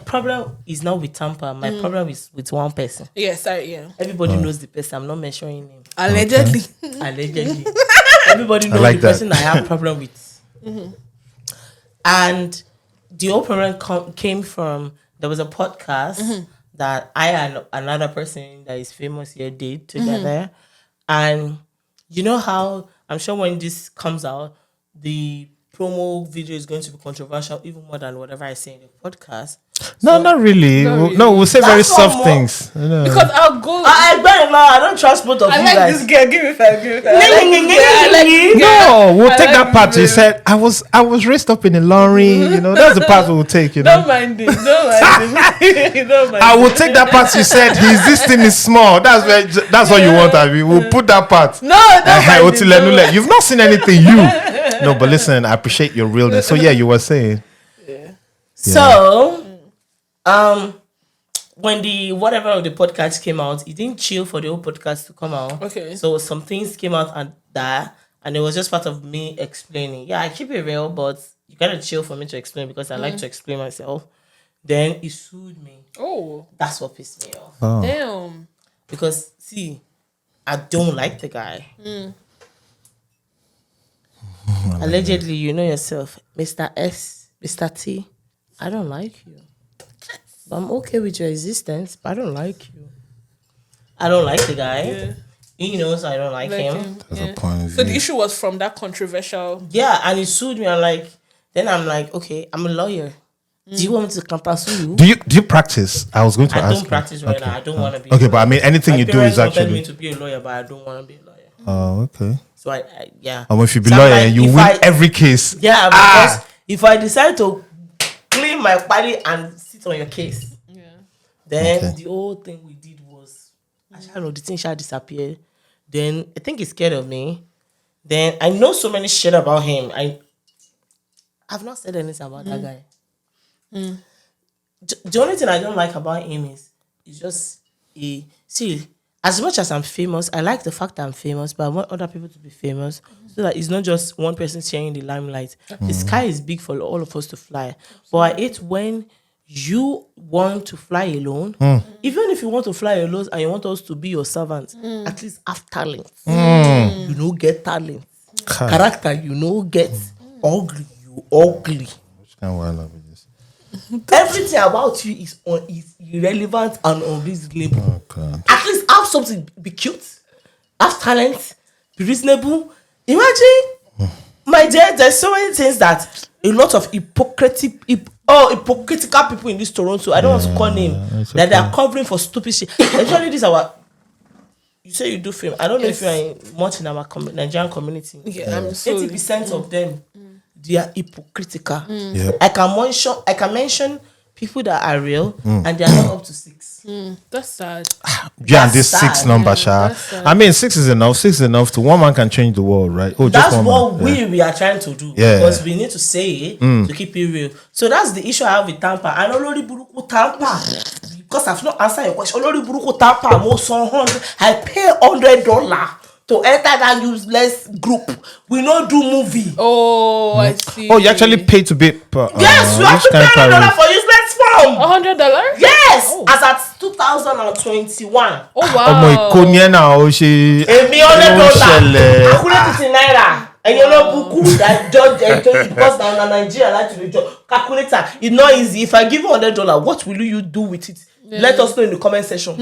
Speaker 3: problem is not with Tampa. My problem is with one person.
Speaker 2: Yes, yeah.
Speaker 3: Everybody knows the person. I'm not mentioning him.
Speaker 2: Allegedly.
Speaker 3: Allegedly. Everybody knows
Speaker 1: like
Speaker 3: the
Speaker 1: that.
Speaker 3: person I have problem with. And the whole problem came from, there was a podcast that I and another person that is famous here did together. And you know how, I'm sure when this comes out, the promo video is going to be controversial even more than whatever I say in the podcast.
Speaker 1: No, not really.
Speaker 2: Not really.
Speaker 1: No, we'll say very
Speaker 3: That's not
Speaker 1: soft
Speaker 3: more-
Speaker 1: things. No.
Speaker 2: Because our goal.
Speaker 3: I don't trust both of
Speaker 2: I
Speaker 3: you
Speaker 2: like
Speaker 3: guys.
Speaker 2: this girl. Give me five. I
Speaker 1: No, we'll
Speaker 2: I
Speaker 1: take
Speaker 2: like
Speaker 1: that part.
Speaker 2: you,
Speaker 1: You
Speaker 2: babe.
Speaker 1: said I was raised up in a lorry. That's the part we'll take.
Speaker 2: Don't mind it. Don't mind
Speaker 1: I will take that part. You said this thing is small. That's what you want, Abby. We'll put that part.
Speaker 2: No, don't mind it. Don't mind.
Speaker 1: You've not seen anything. No, but listen, I appreciate your realness. So yeah, you were saying.
Speaker 3: So, when the whatever of the podcast came out, it didn't chill for the whole podcast to come out.
Speaker 2: Okay.
Speaker 3: So some things came out and it was just part of me explaining. Yeah, I keep it real, but you gotta chill for me to explain because I like to explain myself. Then he sued me.
Speaker 2: Oh,
Speaker 3: That's what pissed me off.
Speaker 1: Oh.
Speaker 2: damn.
Speaker 3: Because see, I don't like the guy. Allegedly, you know yourself, Mr. S, Mr. T. I don't like you. But I'm okay with your existence, but I don't like you. I don't like the guy.
Speaker 2: Yeah.
Speaker 3: He knows I don't like him.
Speaker 1: That's a point of
Speaker 2: So the
Speaker 1: view.
Speaker 2: issue was from that controversial.
Speaker 3: Yeah, and he sued me. I'm like, okay, I'm a lawyer. Do you want me to counter sue you?
Speaker 1: Do you practice? I was going to
Speaker 3: I
Speaker 1: ask.
Speaker 3: don't practice right now. I don't want to be.
Speaker 1: Okay, but I mean, anything
Speaker 3: my
Speaker 1: you do
Speaker 3: parents
Speaker 1: is
Speaker 3: wanted
Speaker 1: actually.
Speaker 3: me to be a lawyer, but I don't want to be a lawyer.
Speaker 1: Oh, okay.
Speaker 3: So I yeah.
Speaker 1: If you be
Speaker 3: So I'm
Speaker 1: lawyer,
Speaker 3: like,
Speaker 1: you
Speaker 3: if
Speaker 1: win every case.
Speaker 3: Yeah, because if I decide to clean my body and sit on your case, then
Speaker 1: Okay.
Speaker 3: the whole thing we did was, I don't know, the thing shall disappear. Then I think he's scared of me. Then I know so many shit about him. I've not said anything about that guy. The only thing I don't like about him is just see, as much as I'm famous, I like the fact that I'm famous, but I want other people to be famous so that it's not just one person sharing the limelight. The sky is big for all of us to fly. But I hate when you want to fly alone. Even if you want to fly alone and you want us to be your servants, at least have talent. You know, get talent. Character, you know, get ugly. You ugly.
Speaker 1: Which kind of wild love is this?
Speaker 3: Everything about you is irrelevant and unreasonable.
Speaker 1: Oh God.
Speaker 3: At least have something, be cute, have talent, be reasonable. Imagine, my dear, there's so many things that a lot of hypocritical people in this Toronto, I don't want to call names, that they are covering for stupid shit. Actually, this is our. You say you do film. I don't know if you are much in our Nigerian community.
Speaker 2: Yeah, I'm so
Speaker 3: 80% of them, they are hypocritical.
Speaker 1: Yep.
Speaker 3: I can mention people that are real and they are not up to 6.
Speaker 2: That's sad.
Speaker 1: Yeah, and
Speaker 3: That's
Speaker 1: this
Speaker 3: sad.
Speaker 1: 6 number, Sha.
Speaker 2: that's sad.
Speaker 1: I mean, 6 is enough. 6 is enough to one man can change the world, right? Oh, just
Speaker 3: That's
Speaker 1: one
Speaker 3: what
Speaker 1: man.
Speaker 3: we are trying to do.
Speaker 1: Yeah.
Speaker 3: Because we need to say it to keep it real. So that's the issue I have with Tampa. I know Lori Buruku Tampa. Because I've not answered your question. Lori Buruku Tampa, most 100. I pay $100 to enter that useless group. We don't do movie.
Speaker 2: Oh, I see.
Speaker 1: Oh, you actually paid to be.
Speaker 3: Yes, you have to pay $100 for useless form.
Speaker 2: $100?
Speaker 3: Yes, as at 2021.
Speaker 2: Oh
Speaker 1: ọmọ
Speaker 2: wow.
Speaker 1: Èkó ni ẹ náà ó ṣe.
Speaker 3: Èmi
Speaker 1: Ó ṣẹlẹ̀.
Speaker 3: $100. Calculate it in naira. And you know, buku that judge because now in Nigeria like to do calculator. It's not easy. If I give you $100, what will you do with it? Let us know in the comment section.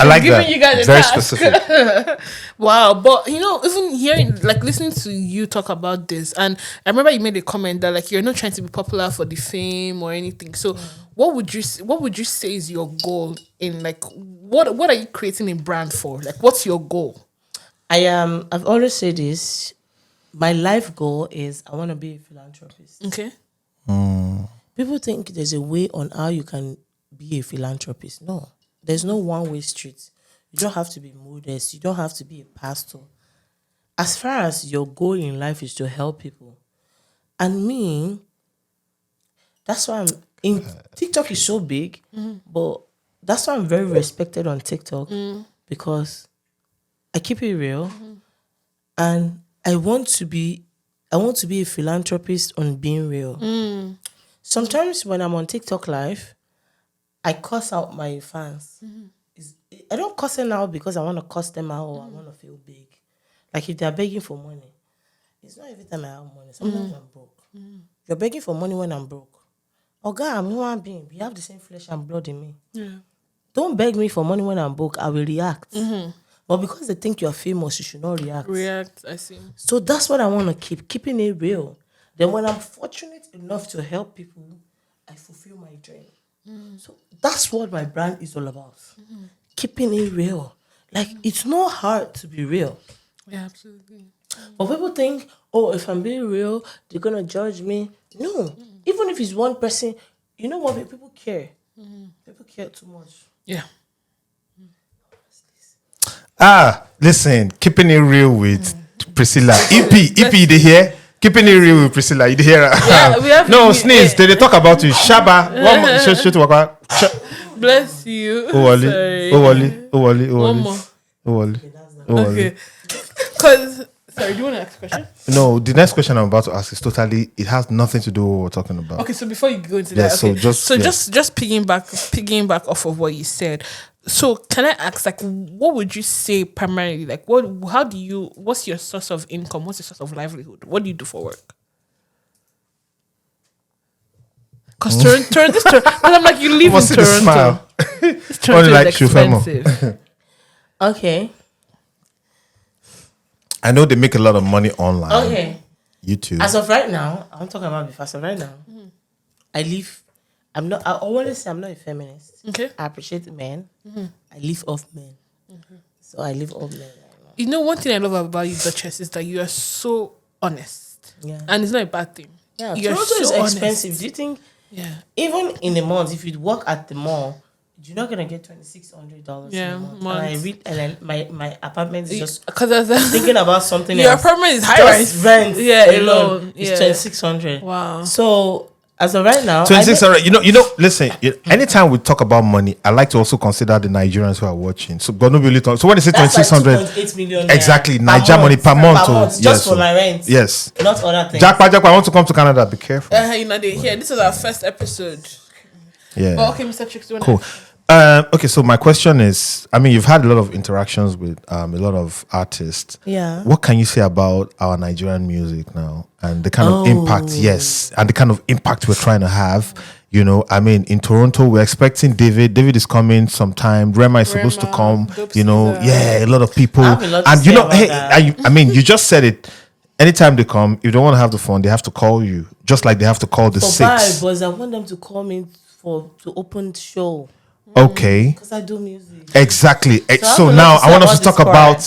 Speaker 1: I like
Speaker 2: giving
Speaker 1: that.
Speaker 2: you guys a
Speaker 1: Very
Speaker 2: task.
Speaker 1: specific.
Speaker 2: Wow, but even hearing, like listening to you talk about this, and I remember you made a comment that like you're not trying to be popular for the fame or anything. So, what would you say is your goal in like what are you creating a brand for? Like, what's your goal?
Speaker 3: I've always said this. My life goal is I want to be a philanthropist.
Speaker 2: Okay.
Speaker 3: People think there's a way on how you can be a philanthropist. No, there's no one-way street. You don't have to be modest. You don't have to be a pastor. as far as your goal in life is to help people, and me, that's why I'm in TikTok is so big, but that's why I'm very respected on TikTok because I keep it real, and I want to be a philanthropist on being real. Sometimes when I'm on TikTok live, I cuss out my fans. I don't cuss them out because I want to cuss them out or I want to feel big. Like if they're begging for money, it's not every time I have money. Sometimes I'm broke. You're begging for money when I'm broke. Oh God, I'm a human being. You have the same flesh and blood in me.
Speaker 2: Yeah.
Speaker 3: Don't beg me for money when I'm broke. I will react. But because they think you're famous, you should not react.
Speaker 2: I see.
Speaker 3: So that's what I want to keeping it real. Then when I'm fortunate enough to help people, I fulfill my dream. So that's what my brand is all about. Keeping it real. Like, it's not hard to be real.
Speaker 2: Yeah, absolutely.
Speaker 3: But people think, oh, if I'm being real, they're going to judge me. No. Even if it's one person, you know what? People care. People care too much.
Speaker 2: Yeah.
Speaker 1: Listen, keeping it real with Priscilla. EP, they hear? Keeping it real with Priscilla. You hear?
Speaker 2: Yeah, we have
Speaker 1: no, sneeze. They talk about you. Shaba.
Speaker 2: Bless you.
Speaker 1: Owali.
Speaker 2: One more. Okay. Because, sorry, do you want to ask a question?
Speaker 1: No, the next question I'm about to ask is it has nothing to do with what we're talking about.
Speaker 2: Okay, so before you go into that, okay. Just piggyback off of what you said. So can I ask, like, what would you say primarily? Like, what's your source of income? What's your source of livelihood? What do you do for work? Because I'm like, you live in Toronto. Toronto is expensive.
Speaker 3: Okay.
Speaker 2: I
Speaker 1: know they make a lot of money online.
Speaker 3: Okay.
Speaker 1: YouTube.
Speaker 3: As of right now, I'm talking about before. As of right now, I always say I'm not a feminist.
Speaker 2: Okay.
Speaker 3: I appreciate men. I live off men. So I live off men right now.
Speaker 2: You know, one thing I love about you, Duchess, is that you are so honest.
Speaker 3: Yeah.
Speaker 2: And it's not a bad thing.
Speaker 3: Yeah.
Speaker 2: You're
Speaker 3: Toronto is
Speaker 2: so
Speaker 3: expensive.
Speaker 2: honest.
Speaker 3: Do you think?
Speaker 2: Yeah.
Speaker 3: Even in a month, if you work at the mall, you're not gonna get $2,600 in a month. And my apartment is just because thinking about something else.
Speaker 2: Your apartment is high
Speaker 3: just rent.
Speaker 2: Yeah, alone.
Speaker 3: It's $2,600.
Speaker 2: Wow.
Speaker 3: So as of right now,
Speaker 1: 2,600. You know. Listen. Anytime we talk about money, I like to also consider the Nigerians who are watching. So, but nobody talk. So when they say 2,600,
Speaker 3: like 2.8 million.
Speaker 1: Exactly, Niger money per month.
Speaker 3: Just for my rent.
Speaker 1: Yes.
Speaker 3: Not other things.
Speaker 1: Jack, I want to come to Canada. Be careful.
Speaker 2: This is our first episode.
Speaker 1: Yeah.
Speaker 2: But okay, Mr. Chicks,
Speaker 1: cool. Okay, so my question is, you've had a lot of interactions with a lot of artists.
Speaker 3: Yeah.
Speaker 1: What can you say about our Nigerian music now and the kind of impact, and the kind of impact we're trying to have? You know, in Toronto, we're expecting David. David is coming sometime. Rema is supposed to come. A lot of people. And you just said it. Anytime they come, if they want to have the phone, they have to call you. Just like they have to call the six.
Speaker 3: But I want them to call me to open the show.
Speaker 1: Okay.
Speaker 3: Because I do music.
Speaker 1: Exactly. So now I want us to talk about,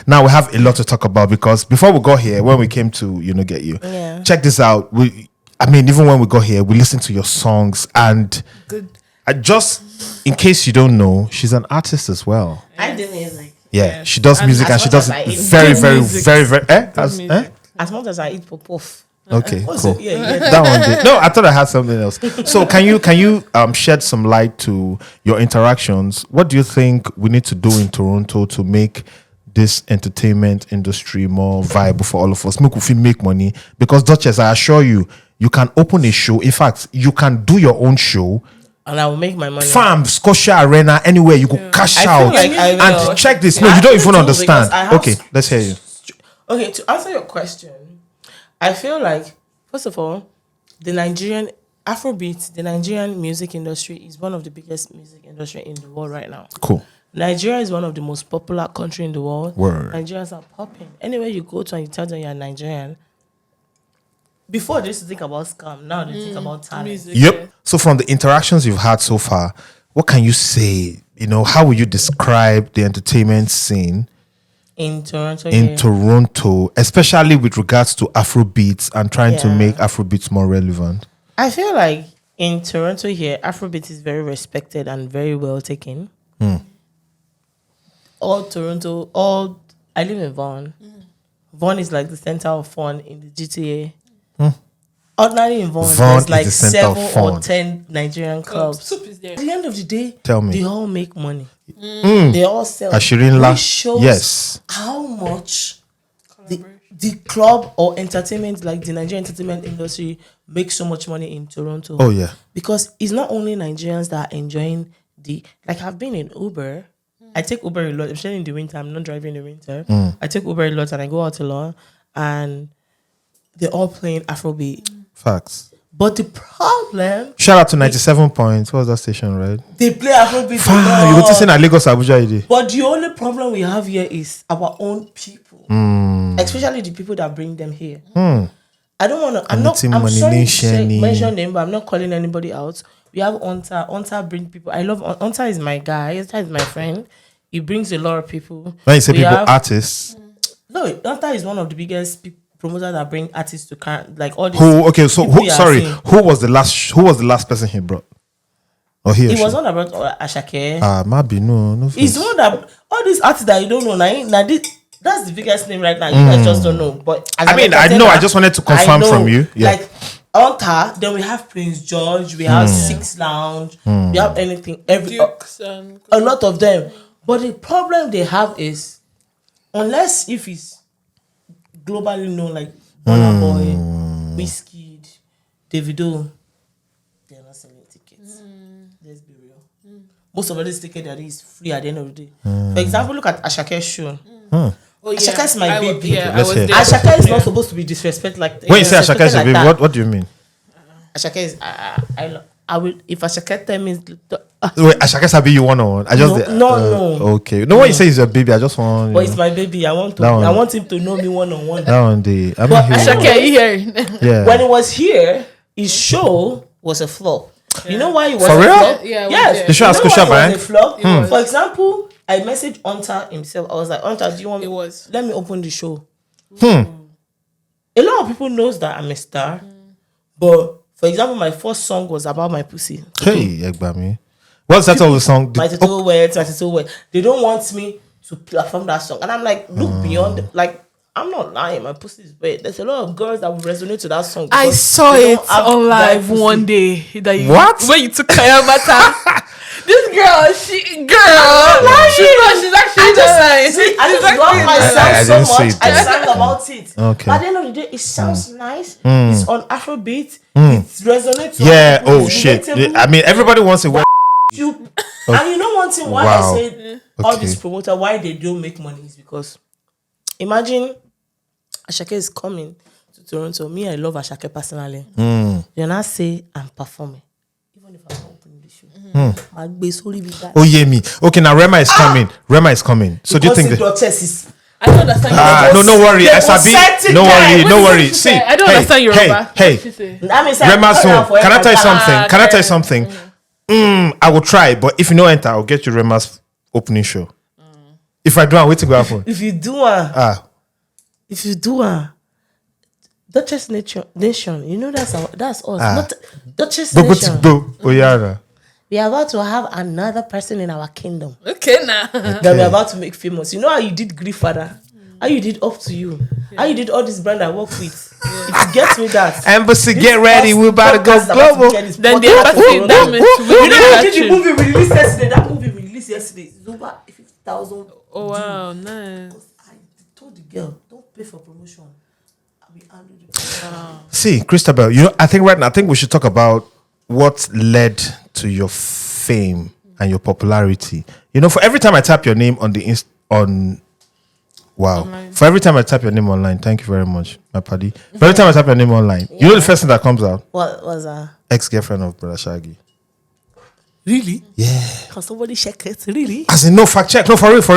Speaker 1: now we have a lot to talk about because before we got here, when we came to, get you, check this out. Even when we got here, we listened to your songs and just in case you don't know, she's an artist as well.
Speaker 3: I do music.
Speaker 1: Yeah, she does music and she does very, very, very, very,
Speaker 3: as much as I eat pop-off.
Speaker 1: Okay, cool.
Speaker 3: Yeah.
Speaker 1: That one did. No, I thought I had something else. So can you shed some light to your interactions? What do you think we need to do in Toronto to make this entertainment industry more viable for all of us? Make money because Duchess, I assure you, you can open a show. In fact, you can do your own show.
Speaker 3: And I will make my money.
Speaker 1: Farm, Scotia Arena, anywhere you go cash out. And check this. No, you don't even understand. Okay, let's hear you.
Speaker 3: Okay, to answer your question, I feel like, first of all, the Nigerian Afrobeats, the Nigerian music industry is one of the biggest music industry in the world right now.
Speaker 1: Cool.
Speaker 3: Nigeria is one of the most popular country in the world.
Speaker 1: Word.
Speaker 3: Nigerians are popping. Anywhere you go to and you tell them you're Nigerian, before they used to think about scam, now they think about talent.
Speaker 2: Music,
Speaker 1: yep.
Speaker 2: Yeah.
Speaker 1: So from the interactions you've had so far, what can you say? How would you describe the entertainment scene
Speaker 3: in Toronto?
Speaker 1: Toronto, especially with regards to Afrobeats and trying to make Afrobeats more relevant?
Speaker 3: I feel like in Toronto here, Afrobeats is very respected and very well taken. I live in Vaughan. Vaughan is like the center of fun in the GTA. Ordinarily in Vaughan,
Speaker 1: Vaughan
Speaker 3: there's
Speaker 1: is
Speaker 3: like
Speaker 1: the center of
Speaker 3: 7
Speaker 1: fun.
Speaker 3: or 10 Nigerian clubs.
Speaker 2: Soup is there.
Speaker 3: At the end of the day,
Speaker 1: Tell me.
Speaker 3: they all make money. They all sell.
Speaker 1: Ashirinla.
Speaker 3: Which shows
Speaker 1: Yes.
Speaker 3: how much the club or entertainment, like the Nigerian entertainment industry, makes so much money in Toronto.
Speaker 1: Oh yeah.
Speaker 3: Because it's not only Nigerians that are enjoying like I've been in Uber. I take Uber a lot, especially in the winter. I'm not driving in the winter. I take Uber a lot and I go out a lot, and they're all playing Afrobeat.
Speaker 1: Facts.
Speaker 3: But the problem,
Speaker 1: Shout out to 97 points. What was that station, right?
Speaker 3: they play Afrobeat.
Speaker 1: Fine. You go to say na Lagos Abuja ID.
Speaker 3: But the only problem we have here is our own people, especially the people that bring them here. I don't want to. I'm sorry to mention them, but I'm not calling anybody out. We have Onta. Onta bring people. I love Onta. Is my guy. Onta is my friend. He brings a lot of people.
Speaker 1: When you say people, artists.
Speaker 3: No, Onta is one of the biggest promoters that bring artists to like all these.
Speaker 1: Who was the last person he brought? Or he?
Speaker 3: He was one that brought Ashake.
Speaker 1: Maybe no.
Speaker 3: He's the one that all these artists that you don't know now. That's the biggest name right now. You guys just don't know. But as
Speaker 1: I know. I just wanted to confirm from you. Yeah.
Speaker 3: Like Onta, then we have Prince George, we have Six Lounge, we have anything, a lot of them. But the problem they have is, unless if it's globally known like Burna Boy, Wizkid, Davido, they're not selling tickets. Let's be real. Most of these tickets is free at the end of the day. For example, look at Ashake's show. Ashake is my baby. Ashake is not supposed to be disrespected like.
Speaker 1: When you say Ashake is your baby, what do you mean?
Speaker 3: Ashake is I will if Ashake tell me.
Speaker 1: Wait, Ashake Sabi you one-on-one?
Speaker 3: No.
Speaker 1: Okay. No, when you say he's your baby, I just want.
Speaker 3: But it's my baby. I want him to know me one-on-one.
Speaker 1: That one day.
Speaker 2: Ashake, are you hearing?
Speaker 1: Yeah.
Speaker 3: When it was here, his show was a flop. Yeah. You know why it was
Speaker 1: for
Speaker 3: a
Speaker 1: real?
Speaker 3: flop?
Speaker 2: Yeah.
Speaker 3: Yes.
Speaker 1: The show has Kusha Bank.
Speaker 3: Was a flop? For example, I messaged Onta himself. I was like, Onta, do you want me? Let me open the show. A lot of people knows that I'm a star, but for example, my first song was about my pussy.
Speaker 1: Hey, Egbami. What's that of the song?
Speaker 3: My Tattoo Wet. They don't want me to perform that song. And I'm like, look beyond, like, I'm not lying. My pussy is wet. There's a lot of girls that will resonate to that song.
Speaker 2: I saw it on live one day.
Speaker 1: What?
Speaker 2: When you took Kayamata. This girl, she's actually nice.
Speaker 3: I just love myself so much. I sang about it.
Speaker 1: Okay.
Speaker 3: At the end of the day, it sounds nice. It's on Afrobeat. It resonates.
Speaker 1: Yeah. Oh shit. I mean, everybody wants it.
Speaker 3: And you know one thing why I say all these promoters why they don't make money is because imagine Ashake is coming to Toronto. Me, I love Ashake personally. You now say I'm performing, even if I'm not opening the show.
Speaker 1: Oh yeah, me. Okay, now Rema is coming. Rema is coming. So do you think
Speaker 3: the Duchess is?
Speaker 2: I don't understand.
Speaker 1: No worry. No worry. See,
Speaker 2: I don't understand Yoruba.
Speaker 1: Hey. Rema's home. Can I tell you something? I will try, but if you don't enter, I'll get you Rema's opening show. If I do, I'm waiting to go happen.
Speaker 3: If you do Duchess Nation, you know that's us. Not Duchess Nation. We are about to have another person in our kingdom.
Speaker 2: Okay, now.
Speaker 3: That we're about to make famous. You know how you did Grief Father? How you did Up to You? How you did all this brand I work with? If you get me that.
Speaker 1: Embassy, get ready. We're about to go global.
Speaker 2: Then the embassy,
Speaker 3: you know the movie we released yesterday. That movie we released yesterday is over 50,000.
Speaker 2: Oh wow, nice.
Speaker 3: I told the girl, don't pay for promotion.
Speaker 1: See, Christabel, I think we should talk about what led to your fame and your popularity. For every time I tap your name on the online. For every time I tap your name online, thank you very much, my buddy. For every time I tap your name online, you know the first thing that comes out?
Speaker 3: What was that?
Speaker 1: Ex-girlfriend of Brother Shaggy.
Speaker 3: Really?
Speaker 1: Yeah.
Speaker 3: Can somebody check it? Really?
Speaker 1: As in, no, fact check. No, for real. I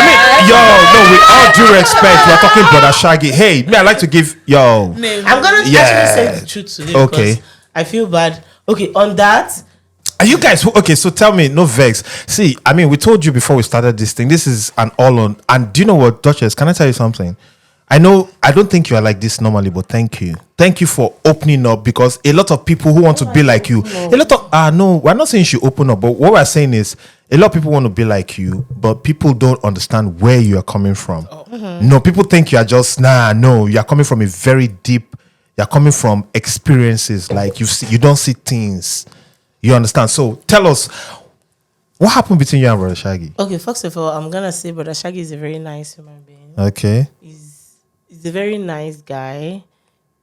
Speaker 1: mean, with all due respect, we're talking Brother Shaggy. Hey, I like to give,
Speaker 3: I'm going to actually say the truth today. Okay. I feel bad. Okay, on that.
Speaker 1: Are you guys, so tell me, no vex. See, I mean, we told you before we started this thing, this is an all-on. And do you know what, Duchess, can I tell you something? I know I don't think you are like this normally, but thank you. Thank you for opening up, because a lot of people who want to be like you, a lot of no, we're not saying you should open up, but what we're saying is a lot of people want to be like you, but people don't understand where you are coming from. No, people think you are just no, you are coming from a very deep, you're coming from experiences, like you don't see things. You understand? So tell us, what happened between you and Brother Shaggy?
Speaker 3: Okay, first of all, I'm gonna say Brother Shaggy is a very nice human being.
Speaker 1: Okay.
Speaker 3: He's a very nice guy.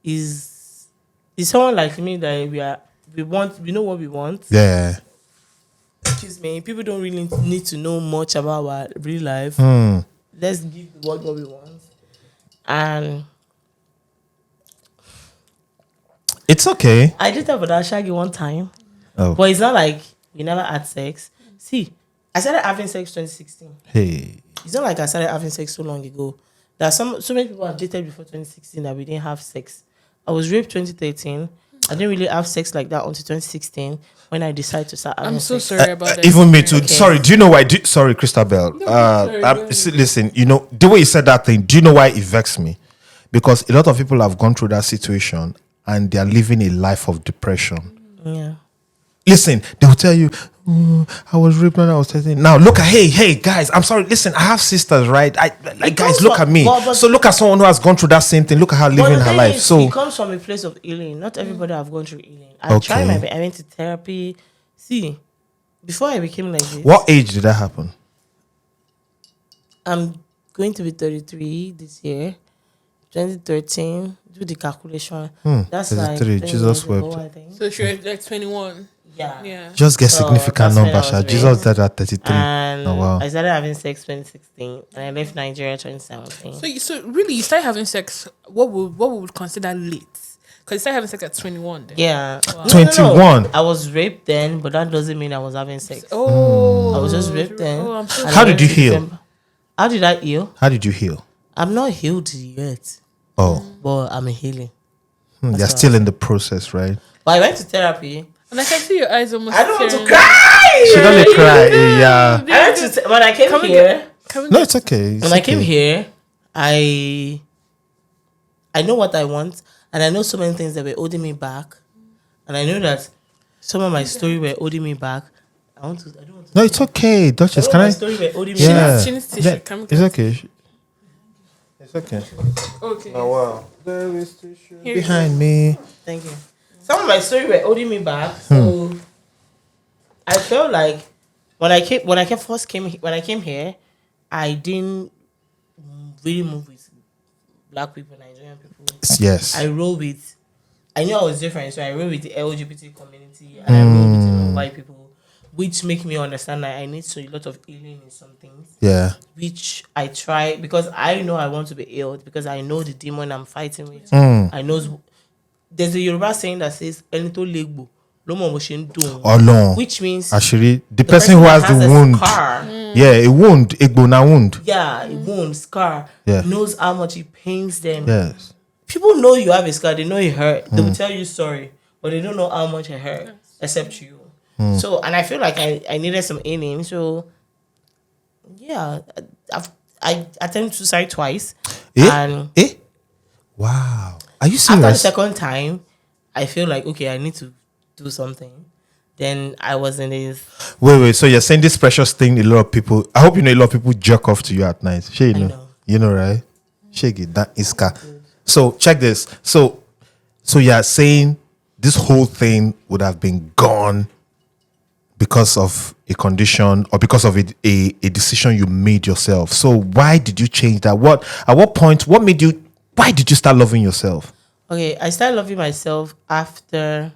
Speaker 3: He's someone like me that we know what we want.
Speaker 1: Yeah.
Speaker 3: Excuse me. People don't really need to know much about our real life. Let's give the world what we want. And
Speaker 1: It's okay.
Speaker 3: I did that with that Shaggy one time.
Speaker 1: Oh.
Speaker 3: But it's not like we never had sex. See, I started having sex 2016.
Speaker 1: Hey.
Speaker 3: It's not like I started having sex so long ago. There are so many people have dated before 2016 that we didn't have sex. I was raped 2013. I didn't really have sex like that until 2016 when I decided to start having
Speaker 2: I'm so
Speaker 3: sex.
Speaker 2: sorry about that.
Speaker 1: Even me too.
Speaker 3: Okay.
Speaker 1: Sorry, do you know why? Sorry, Christabel. Listen, you know, the way you said that thing, do you know why it vexed me? Because a lot of people have gone through that situation and they are living a life of depression.
Speaker 3: Yeah.
Speaker 1: Listen, they will tell you, I was raped when I was 13. Now look at, hey guys, I'm sorry. Listen, I have sisters, right? Guys, look at me. So look at someone who has gone through that same thing. Look at her living her life. So
Speaker 3: it comes from a place of healing. Not everybody have gone through healing. I tried my best. I went to therapy. See, before I became like this.
Speaker 1: What age did that happen?
Speaker 3: I'm going to be 33 this year. 2013. Do the calculation. That's
Speaker 1: 33.
Speaker 3: like
Speaker 1: Jesus
Speaker 3: ago,
Speaker 1: wept.
Speaker 3: I think.
Speaker 2: So she was like 21.
Speaker 3: Yeah.
Speaker 1: Just get
Speaker 3: So
Speaker 1: significant
Speaker 3: that's when
Speaker 1: number,
Speaker 3: I was
Speaker 1: Sha.
Speaker 3: raised.
Speaker 1: Jesus died at 33.
Speaker 3: And
Speaker 1: Oh, wow.
Speaker 3: I started having sex 2016, and I left Nigeria 2017.
Speaker 2: So really, you started having sex. What we would consider late? Because you started having sex at 21. Then.
Speaker 3: Yeah,
Speaker 2: Wow.
Speaker 1: 21.
Speaker 3: I was raped then, but that doesn't mean I was having sex.
Speaker 2: Oh,
Speaker 3: I was just raped then.
Speaker 2: Oh, I'm so
Speaker 3: And
Speaker 1: How
Speaker 3: I
Speaker 1: did
Speaker 3: went
Speaker 1: you
Speaker 3: to
Speaker 1: heal?
Speaker 3: December. How did I heal?
Speaker 1: How did you heal?
Speaker 3: I'm not healed yet,
Speaker 1: Oh,
Speaker 3: but I'm healing.
Speaker 1: you're still in the process, right?
Speaker 3: But I went to therapy.
Speaker 2: And I can see your eyes almost.
Speaker 3: I don't want to
Speaker 2: tearing.
Speaker 3: cry.
Speaker 1: She doesn't cry. Yeah.
Speaker 3: I went to when I came
Speaker 2: Can we
Speaker 3: here.
Speaker 2: Can we
Speaker 1: No, it's okay. It's
Speaker 3: When I came
Speaker 1: okay.
Speaker 3: here, I know what I want, and I know so many things that were holding me back, and I know that some of my story were holding me back. I don't want to.
Speaker 1: No, it's okay. Duchess,
Speaker 3: Some
Speaker 1: can
Speaker 3: of my
Speaker 1: I?
Speaker 3: story were holding me
Speaker 1: Yeah.
Speaker 3: back.
Speaker 2: She needs tissue. Can we
Speaker 1: It's okay. It's okay.
Speaker 2: Okay.
Speaker 1: Oh, wow. There is tissue
Speaker 2: Here you
Speaker 1: behind me.
Speaker 3: Thank you. Some of my story were holding me back, so I felt like when I came here, I didn't really move with black people, Nigerian people.
Speaker 1: Yes.
Speaker 3: I roll with. I knew I was different, so I roll with the LGBT community and I roll with white people, which make me understand that I need a lot of healing in some things.
Speaker 1: Yeah.
Speaker 3: Which I try because I know I want to be healed because I know the demon I'm fighting with. I know there's a Yoruba saying that says "Ẹni tó légbò ló mọ bó ṣe ń dùn."
Speaker 1: Alone.
Speaker 3: Which means
Speaker 1: Actually, the person who
Speaker 3: that
Speaker 1: has the
Speaker 3: a
Speaker 1: wound.
Speaker 3: scar,
Speaker 1: Yeah, a wound. A wound.
Speaker 3: yeah, a wound, scar,
Speaker 1: Yeah.
Speaker 3: knows how much it pains them.
Speaker 1: Yes.
Speaker 3: People know you have a scar, they know it hurt. They will tell you sorry, but they don't know how much it hurt, except you. So, and I feel like I needed some healing. So, yeah, I attempted suicide twice. And
Speaker 1: Wow. Are you
Speaker 3: after the
Speaker 1: serious?
Speaker 3: second time, I feel like, okay, I need to do something. Then I was in this.
Speaker 1: Wait. So you're saying this precious thing? A lot of people. I hope you know a lot of people jerk off to you at night. Sure, you know.
Speaker 3: know.
Speaker 1: You know, right? Shake it. That is car. So check this. So you're saying this whole thing would have been gone because of a condition or because of a decision you made yourself. So why did you change that? At what point? What made you? Why did you start loving yourself?
Speaker 3: Okay, I started loving myself after.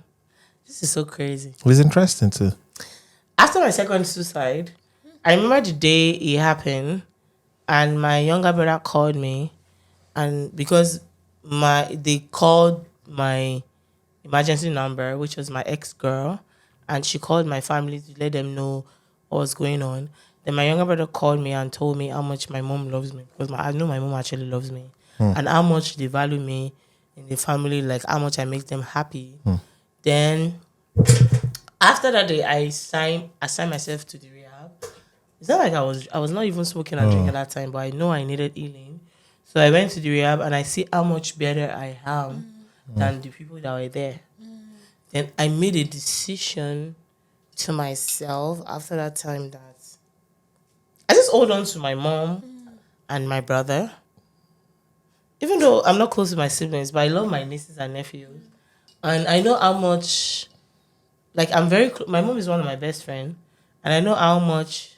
Speaker 3: This is so crazy.
Speaker 1: It was interesting too.
Speaker 3: After my second suicide, I remember the day it happened, and my younger brother called me, and because they called my emergency number, which was my ex-girl, and she called my family to let them know what was going on. Then my younger brother called me and told me how much my mom loves me, because I know my mom actually loves me, and how much they value me in the family, like how much I make them happy. Then after that day, I signed myself to the rehab. It's not like I was not even smoking and drinking at that time, but I know I needed healing. So I went to the rehab and I see how much better I am than the people that were there. Then I made a decision to myself after that time that I just hold on to my mom and my brother. Even though I'm not close to my siblings, but I love my nieces and nephews. And I know how much, like, I'm very my mom is one of my best friends. And I know how much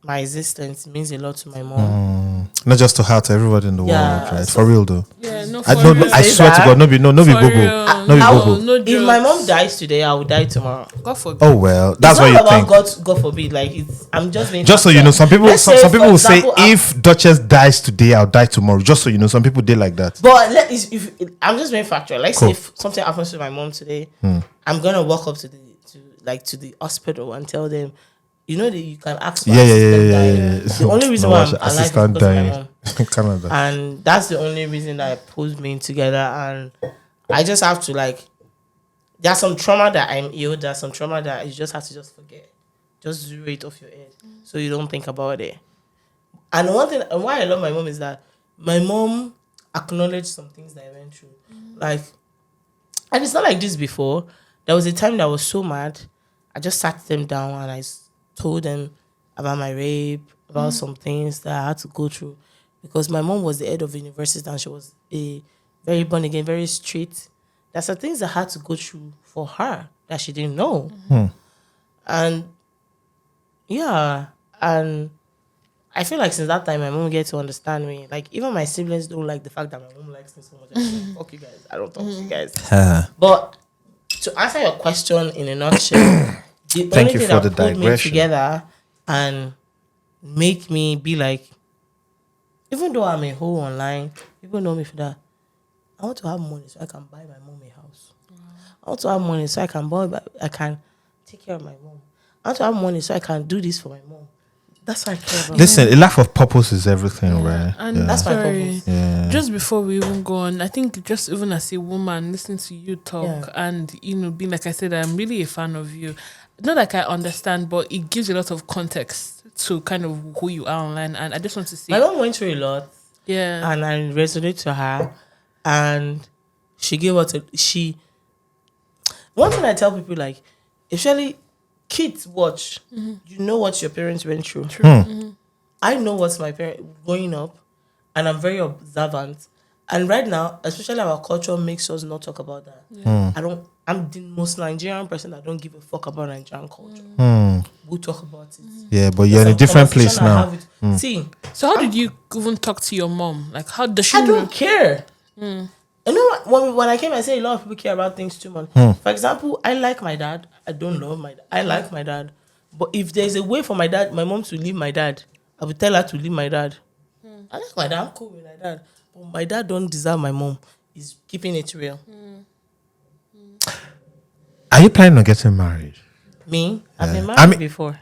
Speaker 3: my existence means a lot to my mom.
Speaker 1: Not just to her, to everybody in the
Speaker 3: Yeah,
Speaker 1: world, right?
Speaker 3: so-
Speaker 1: For real though.
Speaker 2: Yeah, no,
Speaker 1: I
Speaker 2: for
Speaker 1: no,
Speaker 2: real.
Speaker 1: I swear to God, no be
Speaker 2: For
Speaker 1: bobo,
Speaker 2: real.
Speaker 1: no be
Speaker 3: I
Speaker 1: bobo.
Speaker 2: No
Speaker 3: If my mom
Speaker 2: jokes.
Speaker 3: dies today, I will die tomorrow.
Speaker 2: God forbid.
Speaker 1: Oh well, that's
Speaker 3: It's
Speaker 1: what
Speaker 3: not
Speaker 1: you
Speaker 3: about
Speaker 1: think.
Speaker 3: God forbid. Like I'm just being
Speaker 1: Just so you
Speaker 3: factual.
Speaker 1: know, some people,
Speaker 3: Let's
Speaker 1: some
Speaker 3: say,
Speaker 1: people
Speaker 3: for
Speaker 1: will say,
Speaker 3: example,
Speaker 1: if Duchess dies today, I'll die tomorrow. Just so you know, some people did like that.
Speaker 3: But if I'm just being factual. Let's
Speaker 1: Cool.
Speaker 3: say if something happens to my mom today, I'm gonna walk up to the hospital and tell them, you know that you can ask for assistant dying. The only reason why I'm alive is because of my mom.
Speaker 1: Canada.
Speaker 3: And that's the only reason that pulls me together. And I just have to there's some trauma that I'm ill. There's some trauma that you just have to just forget. Just zero it off your head so you don't think about it. And one thing, and why I love my mom is that my mom acknowledged some things that I went through. And it's not like this before. There was a time that I was so mad. I just sat them down and I told them about my rape, about some things that I had to go through. Because my mom was the head of the university and she was a very born again, very straight. There's some things I had to go through for her that she didn't know. And yeah, and I feel like since that time my mom gets to understand me. Like even my siblings don't like the fact that my mom likes me so much. I'm like, fuck you guys. I don't talk to you guys. But to answer your question in a nutshell, the
Speaker 1: Thank
Speaker 3: only
Speaker 1: you
Speaker 3: thing
Speaker 1: for
Speaker 3: that
Speaker 1: the
Speaker 3: pulled me
Speaker 1: digression.
Speaker 3: together and make me be like, even though I'm a hoe online, people know me for that. I want to have money so I can buy my mom a house. I want to have money so I can take care of my mom. I want to have money so I can do this for my mom. That's what I care about.
Speaker 1: Listen, a lack of purpose is everything, right?
Speaker 2: And
Speaker 1: Yeah.
Speaker 3: That's my
Speaker 2: sorry,
Speaker 3: purpose.
Speaker 2: just before we even go on, I think just even as a woman, listening to you talk and being like I said, I'm really a fan of you. Not like I understand, but it gives a lot of context to kind of who you are online. And I just want to say,
Speaker 3: My mom went through a lot.
Speaker 2: yeah,
Speaker 3: And I resonate to her. And she gave us one thing I tell people, like, especially kids watch, you know what your parents went through. I know what's my parents growing up, and I'm very observant. And right now, especially our culture makes us not talk about that. I'm the most Nigerian person that don't give a fuck about Nigerian culture. We'll talk about it.
Speaker 1: Yeah, but you're in a
Speaker 3: Some
Speaker 1: different place
Speaker 3: conversation I
Speaker 1: now.
Speaker 3: have See,
Speaker 2: so how did you even talk to your mom? Like, how does she
Speaker 3: I
Speaker 2: know?
Speaker 3: don't care. You know what? When I came, I said a lot of people care about things too much. For example, I like my dad. I don't love my dad. I like my dad. But if there's a way for my mom to leave my dad, I would tell her to leave my dad. I like my dad. I'm cool with my dad. But my dad don't deserve my mom. He's keeping it real.
Speaker 1: Are you planning on getting married?
Speaker 3: Me, I've been married before.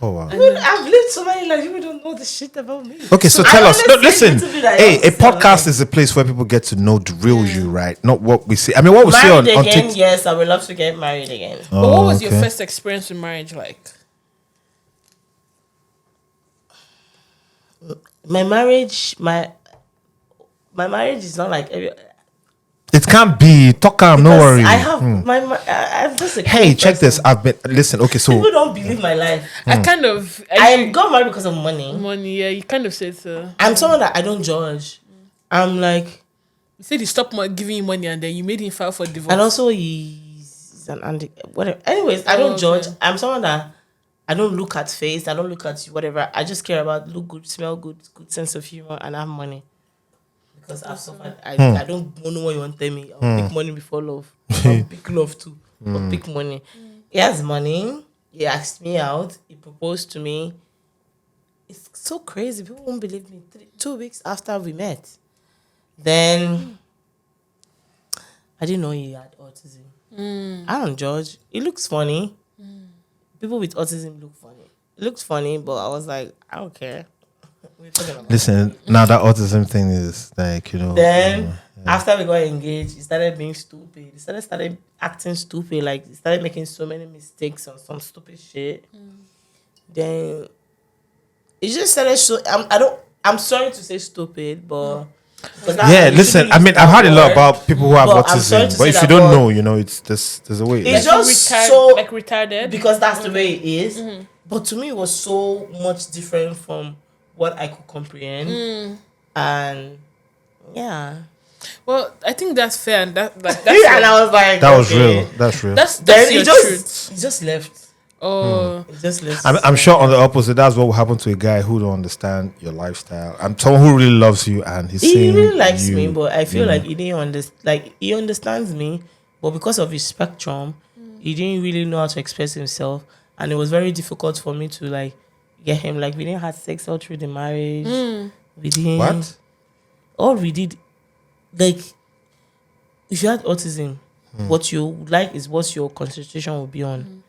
Speaker 1: Oh wow.
Speaker 3: I've lived so many lives. People don't know the shit about me.
Speaker 1: Okay, so
Speaker 3: I
Speaker 1: tell us.
Speaker 3: always
Speaker 1: No,
Speaker 3: say
Speaker 1: listen.
Speaker 3: little bit I
Speaker 1: Hey,
Speaker 3: always
Speaker 1: a
Speaker 3: say
Speaker 1: podcast
Speaker 3: online.
Speaker 1: is a place where people get to know the real you, right? Not what we see. I mean, what we see
Speaker 3: Married
Speaker 1: on
Speaker 3: again,
Speaker 1: TikTok.
Speaker 3: yes, I would love to get married again.
Speaker 2: But what was
Speaker 1: okay.
Speaker 2: your first experience with marriage like?
Speaker 3: My marriage is not like
Speaker 1: It can't be. Talk calm. No
Speaker 3: because
Speaker 1: worry.
Speaker 3: I have I'm just a
Speaker 1: Hey,
Speaker 3: cool
Speaker 1: check this.
Speaker 3: person.
Speaker 1: I've been. Listen. Okay, so
Speaker 3: People don't believe my life.
Speaker 2: I kind of
Speaker 3: I got married because of money.
Speaker 2: money. Yeah, you kind of said so.
Speaker 3: I'm someone that I don't judge. I'm like,
Speaker 2: You said he stopped giving you money and then you made him file for divorce.
Speaker 3: and also he's an whatever. Anyways, I don't judge. I'm someone that I don't look at face. I don't look at whatever. I just care about look good, smell good, good sense of humor, and have money. Because I've suffered. I don't know what you want to tell me. I'll pick money before love. I'll pick love too. I'll pick money. He has money. He asked me out. He proposed to me. It's so crazy. People won't believe me. 2 weeks after we met. Then I didn't know he had autism. I don't judge. It looks funny. People with autism look funny. It looks funny, but I was like, I don't care. We're talking about
Speaker 1: listen. Now that autism thing is like,
Speaker 3: Then after we got engaged, he started being stupid. He started acting stupid. Like he started making so many mistakes on some stupid shit. Then it just started. I'm sorry to say stupid, but
Speaker 1: Yeah, listen. I mean, I've heard a lot about people who have
Speaker 3: But I'm sorry
Speaker 1: autism,
Speaker 3: to
Speaker 1: but
Speaker 3: say
Speaker 1: if
Speaker 3: that,
Speaker 1: you don't
Speaker 3: but
Speaker 1: know, you know, it's there's a way.
Speaker 3: it's
Speaker 1: Like,
Speaker 3: just so
Speaker 2: retarded
Speaker 3: because that's the way it is. But to me, it was so much different from what I could comprehend, and yeah.
Speaker 2: Well, I think that's fair, and that's
Speaker 3: And I was like,
Speaker 1: that was
Speaker 3: okay.
Speaker 1: real. That's real.
Speaker 2: that's
Speaker 3: Then
Speaker 2: your
Speaker 3: he
Speaker 2: truth.
Speaker 3: just left.
Speaker 2: Oh,
Speaker 3: He just left.
Speaker 1: I'm sure on the opposite, that's what will happen to a guy who don't understand your lifestyle. I'm someone who really loves you and he's
Speaker 3: He
Speaker 1: saying
Speaker 3: really likes
Speaker 1: you,
Speaker 3: me, but I feel
Speaker 1: you know.
Speaker 3: like he didn't understand. Like he understands me, but because of his spectrum, he didn't really know how to express himself, and it was very difficult for me to like get him. Like we didn't have sex all through the marriage. We didn't.
Speaker 1: What?
Speaker 3: All we did, like, if you had autism, what you like is what your concentration will be on.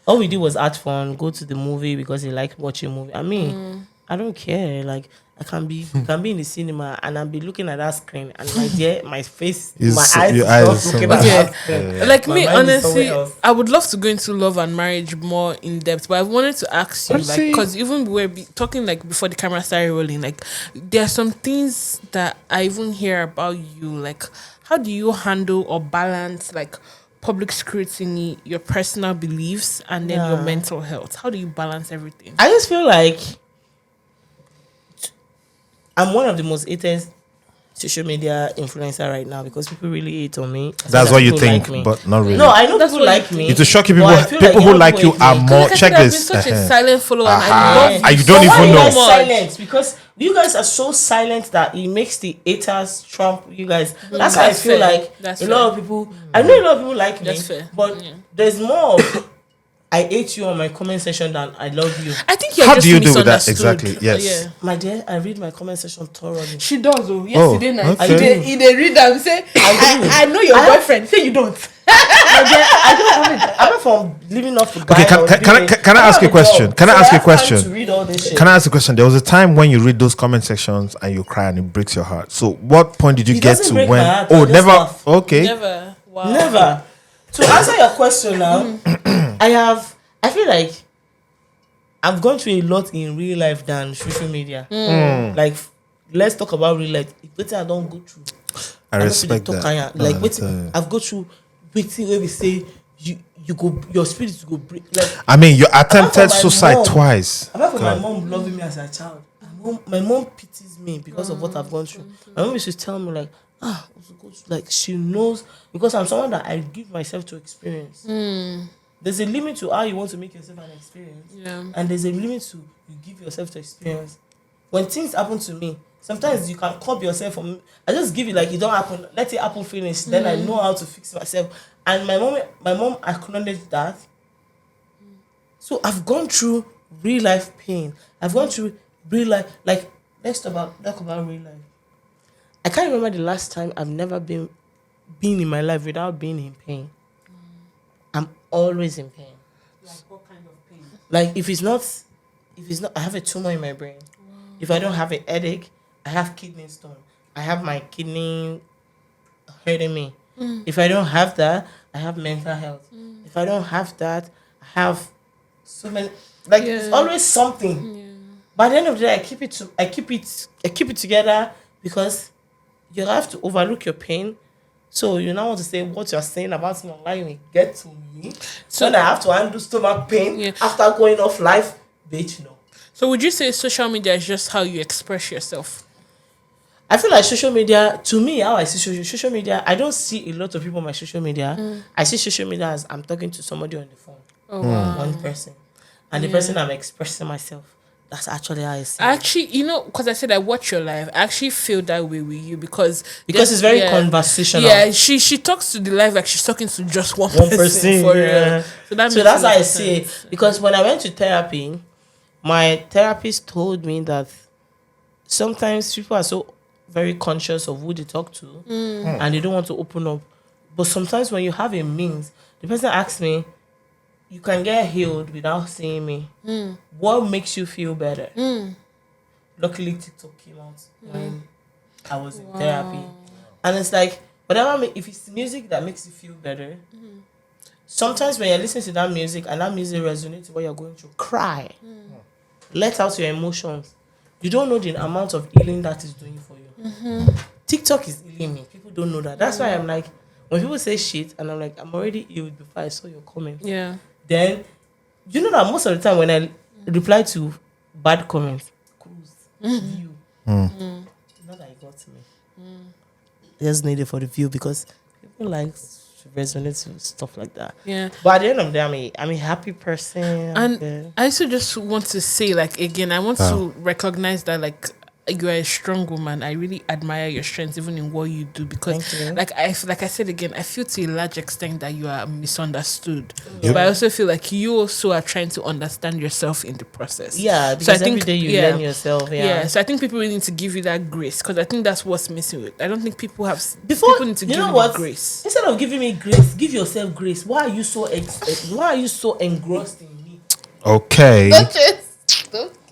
Speaker 3: All we did was have fun, go to the movie because he liked watching movie. I mean, I don't care. Like I can be in the cinema and I'll be looking at that screen and my dear, my face, my eyes,
Speaker 1: your
Speaker 3: is
Speaker 1: eyes
Speaker 3: not
Speaker 1: is
Speaker 3: looking
Speaker 1: somewhere
Speaker 3: at
Speaker 2: else.
Speaker 3: that screen.
Speaker 2: like
Speaker 3: My
Speaker 2: me,
Speaker 3: mind is somewhere
Speaker 2: honestly,
Speaker 3: else.
Speaker 2: I would love to go into love and marriage more in depth, but I wanted to ask you,
Speaker 1: Let's
Speaker 2: like,
Speaker 1: see.
Speaker 2: because even we were talking like before the camera started rolling, like, there are some things that I even hear about you, like, how do you handle or balance like public scrutiny, your personal beliefs, and then your
Speaker 3: Yeah.
Speaker 2: mental health? How do you balance everything?
Speaker 3: I just feel like I'm one of the most hated social media influencer right now because people really hate on me.
Speaker 1: That's what you
Speaker 3: People
Speaker 1: think,
Speaker 3: like me.
Speaker 1: but not really.
Speaker 3: No, I know
Speaker 2: That's
Speaker 3: people
Speaker 2: what you
Speaker 3: like me.
Speaker 1: It's to shock you,
Speaker 3: but
Speaker 1: people.
Speaker 3: I feel
Speaker 1: People who
Speaker 3: young
Speaker 1: like
Speaker 3: people
Speaker 1: you
Speaker 3: hate
Speaker 1: are
Speaker 3: me.
Speaker 1: more.
Speaker 2: Like I
Speaker 1: Check
Speaker 2: said, I've
Speaker 1: this.
Speaker 2: been such a silent follower, and I
Speaker 1: Aha.
Speaker 2: love
Speaker 1: And you
Speaker 2: you
Speaker 1: don't
Speaker 3: So
Speaker 1: even
Speaker 3: why are you
Speaker 1: know.
Speaker 3: guys
Speaker 2: so much.
Speaker 3: silent? Because you guys are so silent that it makes the haters trump you guys. That's why I
Speaker 2: That's
Speaker 3: feel
Speaker 2: fair.
Speaker 3: like
Speaker 2: That's
Speaker 3: a
Speaker 2: fair.
Speaker 3: lot of people. I know a lot of people like me,
Speaker 2: That's fair.
Speaker 3: but
Speaker 2: Yeah.
Speaker 3: there's more of I hate you on my comment section than I love you.
Speaker 2: I think you're
Speaker 1: How
Speaker 2: just
Speaker 1: do you do with that?
Speaker 2: misunderstood.
Speaker 1: Exactly, yes.
Speaker 2: Yeah.
Speaker 3: My dear, I read my comment section thoroughly.
Speaker 2: She does. Oh, yesterday night.
Speaker 1: okay.
Speaker 2: He dey read them. Say, I know your boyfriend. Say you don't.
Speaker 3: My dear, I don't have it. Apart from living off the guy.
Speaker 1: Okay,
Speaker 3: or
Speaker 1: can I ask you a question? Can I ask you a
Speaker 3: To
Speaker 1: question?
Speaker 3: read all this shit.
Speaker 1: Can I ask a question? There was a time when you read those comment sections and you cry and it breaks your heart. So, what point did you
Speaker 3: It
Speaker 1: get
Speaker 3: doesn't
Speaker 1: to
Speaker 3: break
Speaker 1: when?
Speaker 3: my heart,
Speaker 1: Oh,
Speaker 3: I just
Speaker 1: never.
Speaker 3: laugh.
Speaker 1: Okay.
Speaker 2: Never. Wow.
Speaker 3: Never. To answer your question now, I feel like I've gone through a lot in real life than social media. Like, let's talk about real life. It's better I don't go through.
Speaker 1: I respect
Speaker 3: Talk
Speaker 1: that.
Speaker 3: like,
Speaker 1: No,
Speaker 3: waiting, I've go through waiting where we say you go, your spirit go break. Like,
Speaker 1: I mean, you
Speaker 3: apart
Speaker 1: attempted
Speaker 3: from my
Speaker 1: suicide
Speaker 3: mom,
Speaker 1: twice.
Speaker 3: Apart from my mom loving me as a child, my mom pities me because of what I've gone through. My mom used to tell me like, like she knows because I'm someone that I give myself to experience. There's a limit to how you want to make yourself an experience, and there's a limit to you give yourself to experience. When things happen to me, sometimes you can curb yourself from. I just give it like it don't happen. Let it happen, finish. Then I know how to fix myself. And my mom acknowledged that. So I've gone through real life pain. I've gone through real life. Like let's talk about real life. I can't remember the last time I've never been in my life without being in pain. I'm always in pain.
Speaker 2: Like what kind of pain?
Speaker 3: Like if it's not, I have a tumor in my brain. If I don't have a headache, I have kidney stone. I have my kidney hurting me. If I don't have that, I have mental health. If I don't have that, I have so many. Like it's always something. By the end of the day, I keep it together because you have to overlook your pain. So you now want to say what you're saying about me online will get to me. So when I have to handle stomach pain after going off life, bitch, no.
Speaker 2: So would you say social media is just how you express yourself?
Speaker 3: I feel like social media, to me, how I see social media, I don't see a lot of people on my social media. I see social media as I'm talking to somebody on the phone.
Speaker 2: Oh, wow.
Speaker 3: One person. And the person I'm expressing myself. That's actually how I see it.
Speaker 2: Actually, because I said I watch your live, I actually feel that way with you because
Speaker 3: It's very conversational.
Speaker 2: Yeah, she talks to the live like she's talking to just one
Speaker 3: One
Speaker 2: person
Speaker 3: person,
Speaker 2: for
Speaker 3: yeah.
Speaker 2: real. So that's
Speaker 3: how I see it. Because when I went to therapy, my therapist told me that sometimes people are so very conscious of who they talk to and they don't want to open up. But sometimes when you have a means, the person asks me, you can get healed without seeing me. What makes you feel better? Luckily, TikTok came out when I was in therapy. And it's like, if it's music that makes you feel better, sometimes when you're listening to that music and that music resonates with what you're going through, cry. Let out your emotions. You don't know the amount of healing that is doing for you. TikTok is healing me. People don't know that. That's why I'm like, when people say shit, and I'm like, I'm already healed before I saw your comment.
Speaker 2: Yeah.
Speaker 3: Then, you know that most of the time when I reply to bad comments, view, not that it got to me. I just need it for the view because people like to resonate with stuff like that.
Speaker 2: Yeah.
Speaker 3: But at the end of the day, I'm a happy person.
Speaker 2: And I also just want to say, like, again, I want to recognize that, like, you are a strong woman. I really admire your strength, even in what you do, because,
Speaker 3: Thank you.
Speaker 2: like I said again, I feel to a large extent that you are misunderstood.
Speaker 1: Yep.
Speaker 2: But I also feel like you also are trying to understand yourself in the process.
Speaker 3: Yeah, because every day you learn yourself. Yeah.
Speaker 2: So I think people really need to give you that grace, because I think that's what's missing. With I don't think people have.
Speaker 3: Before,
Speaker 2: people need to
Speaker 3: you
Speaker 2: give
Speaker 3: know
Speaker 2: you
Speaker 3: what?
Speaker 2: the grace.
Speaker 3: Instead of giving me grace, give yourself grace. Why are you so engrossed in me?
Speaker 1: Okay.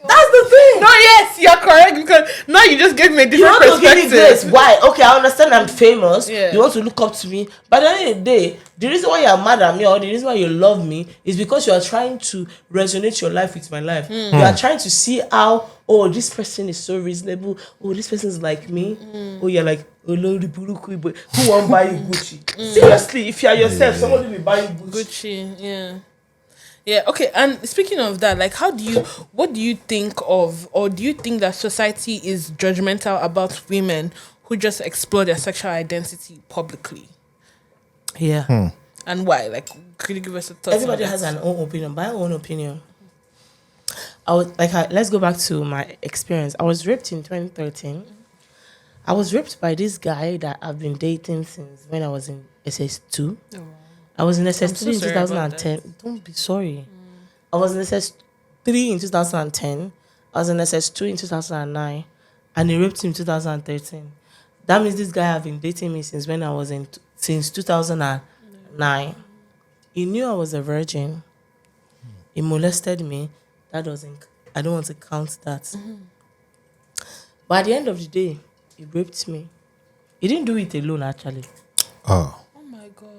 Speaker 3: That's the thing.
Speaker 2: No, yes, you're correct, because now you just gave me a
Speaker 3: You
Speaker 2: different
Speaker 3: want to give me
Speaker 2: perspective.
Speaker 3: grace. Why? Okay, I understand I'm famous.
Speaker 2: Yeah.
Speaker 3: You want to look up to me. But at the end of the day, the reason why you're mad at me or the reason why you love me is because you are trying to resonate your life with my life. You are trying to see how, oh, this person is so reasonable. Oh, this person is like me. Oh, you're like, oh, Lord, who won't buy you Gucci? Seriously, if you are yourself, somebody will buy you Gucci.
Speaker 2: Gucci, yeah. Yeah, okay. And speaking of that, like, what do you think of, or do you think that society is judgmental about women who just explore their sexual identity publicly?
Speaker 3: Yeah.
Speaker 2: And why? Like, could you give us a thought?
Speaker 3: Everybody has an own opinion. My own opinion, let's go back to my experience. I was raped in 2013. I was raped by this guy that I've been dating since when I was in SS2.
Speaker 2: Oh.
Speaker 3: I was in
Speaker 2: I'm
Speaker 3: SS3
Speaker 2: so
Speaker 3: in
Speaker 2: sorry about
Speaker 3: 2010. Don't be sorry. I was in SS3 in 2010. I was in SS2 in 2009. And he raped me in 2013. That means this guy have been dating me since when I was since 2009. He knew I was a virgin. He molested me. I don't want to count that. But at the end of the day, he raped me. He didn't do it alone, actually.
Speaker 1: Oh.
Speaker 2: Oh my God.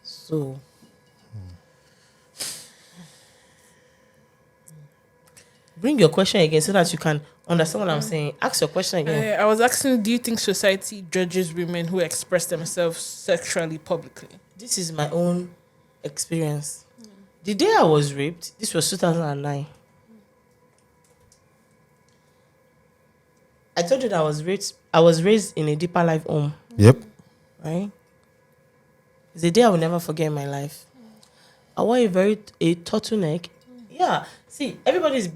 Speaker 3: So, bring your question again so that you can understand what I'm saying. Ask your question again.
Speaker 2: I was asking, do you think society judges women who express themselves sexually publicly?
Speaker 3: This is my own experience. The day I was raped, this was 2009. I told you that I was raised in a deeper life home.
Speaker 1: Yep.
Speaker 3: Right? It's a day I will never forget in my life. I wore a turtleneck. Yeah. See, everybody is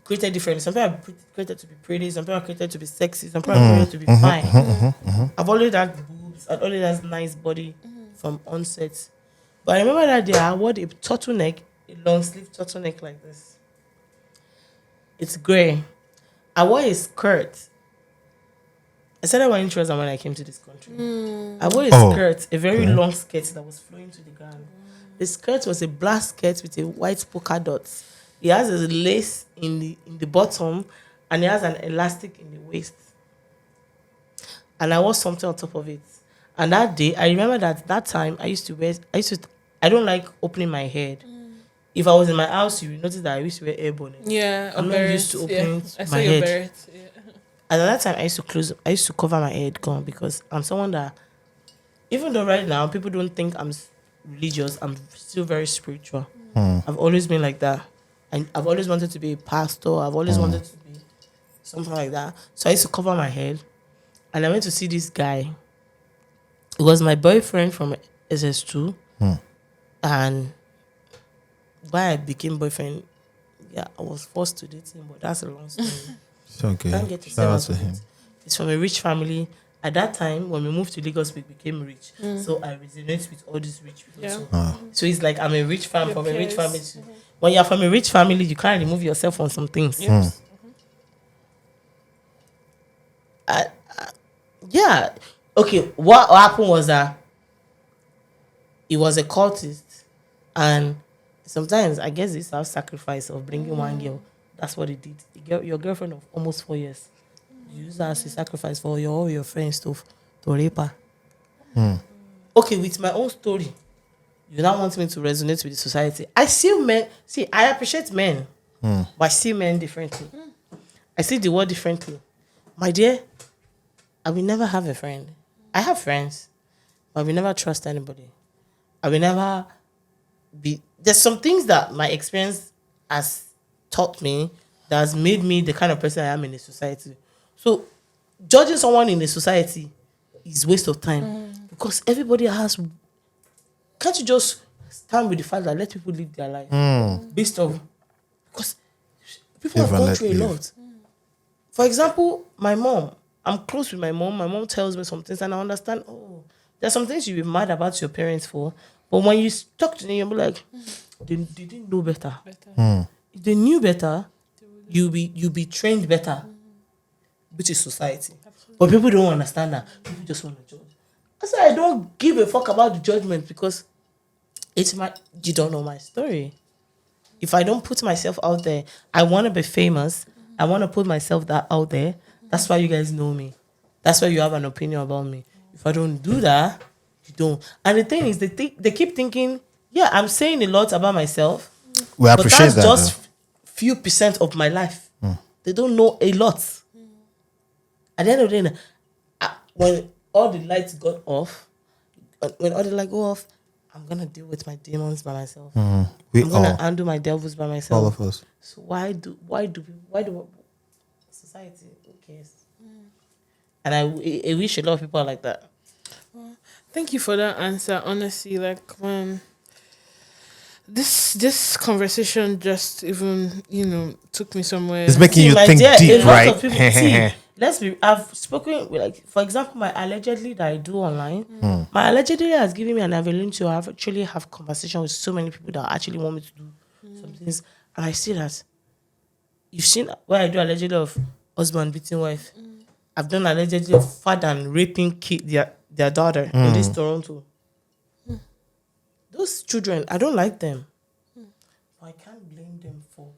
Speaker 3: created differently. Some people are created to be pretty. Some people are created to be sexy. Some people are created to be fine. I've always had boobs. I've always had nice body from onset. But I remember that day I wore a turtleneck, a long sleeve turtleneck like this. It's grey. I wore a skirt. I started wearing trousers when I came to this country. I wore a skirt, a very long skirt that was flowing to the ground. The skirt was a black skirt with a white polka dot. It has a lace in the bottom, and it has an elastic in the waist. And I wore something on top of it. And that day, I remember that time I don't like opening my head. If I was in my house, you would notice that I used to wear hair bonnet.
Speaker 2: Yeah,
Speaker 3: I'm not used to opening
Speaker 2: I saw
Speaker 3: my
Speaker 2: your
Speaker 3: head.
Speaker 2: beret. Yeah.
Speaker 3: And at that time, I used to cover my head gone because I'm someone that, even though right now people don't think I'm religious, I'm still very spiritual. I've always been like that. And I've always wanted to be a pastor. I've always wanted to be something like that. So I used to cover my head. And I went to see this guy. It was my boyfriend from SS2. And why I became boyfriend, yeah, I was forced to date him, but that's a long story.
Speaker 1: It's okay.
Speaker 3: Can't get to
Speaker 1: Shout out
Speaker 3: say
Speaker 1: to him.
Speaker 3: it. It's from a rich family. At that time, when we moved to Lagos, we became rich. So I resonate with all these rich people.
Speaker 2: Yeah.
Speaker 3: So it's like I'm a rich from a rich
Speaker 2: peers.
Speaker 3: family. When you're from a rich family, you can't remove yourself from some things. Yeah. Okay, what happened was that he was a cultist, and sometimes I guess it's our sacrifice of bringing one girl. That's what he did. Your girlfriend of almost 4 years. You use that as a sacrifice for all your friends to rape her. Okay, with my own story, You now want me to resonate with the society. I see men. See, I appreciate men, but I see men differently. I see the world differently. My dear, I will never have a friend. I have friends, but I will never trust anybody. I will never be. There's some things that my experience has taught me that has made me the kind of person I am in a society. So, judging someone in a society is waste of time because everybody has. Can't you just stand with the fact that let people live their life based on because people have gone through a lot. For example, my mom. I'm close with my mom. My mom tells me some things, and I understand. Oh, there's some things you'll be mad about your parents for, but when you talk to them, you'll be like, they didn't know better. If they knew better, you'll be trained better, which is society. Absolutely. But people don't understand that. People just want to judge. I said I don't give a fuck about the judgment because you don't know my story. If I don't put myself out there, I want to be famous. I want to put myself out there. That's why you guys know me. That's why you have an opinion about me. If I don't do that, you don't. And the thing is, they keep thinking, yeah, I'm saying a lot about myself.
Speaker 1: We appreciate that.
Speaker 3: But that's just few percent of my life. They don't know a lot. At the end of the day, when all the lights got off, I'm gonna deal with my demons by myself. I'm gonna undo my devils by myself.
Speaker 1: All of us.
Speaker 3: So why do society? Who cares? And I wish a lot of people are like that.
Speaker 2: Well, thank you for that answer. Honestly, like when this conversation just even took me somewhere.
Speaker 1: It's making you think deep, right?
Speaker 3: I've spoken with, like, for example, my allegedly that I do online. My allegedly has given me an avenue to actually have conversation with so many people that actually want me to do some things, and I see that. You've seen what I do allegedly of husband beating wife. I've done allegedly of father and raping their daughter in this Toronto. Those children, I don't like them. But I can't blame them for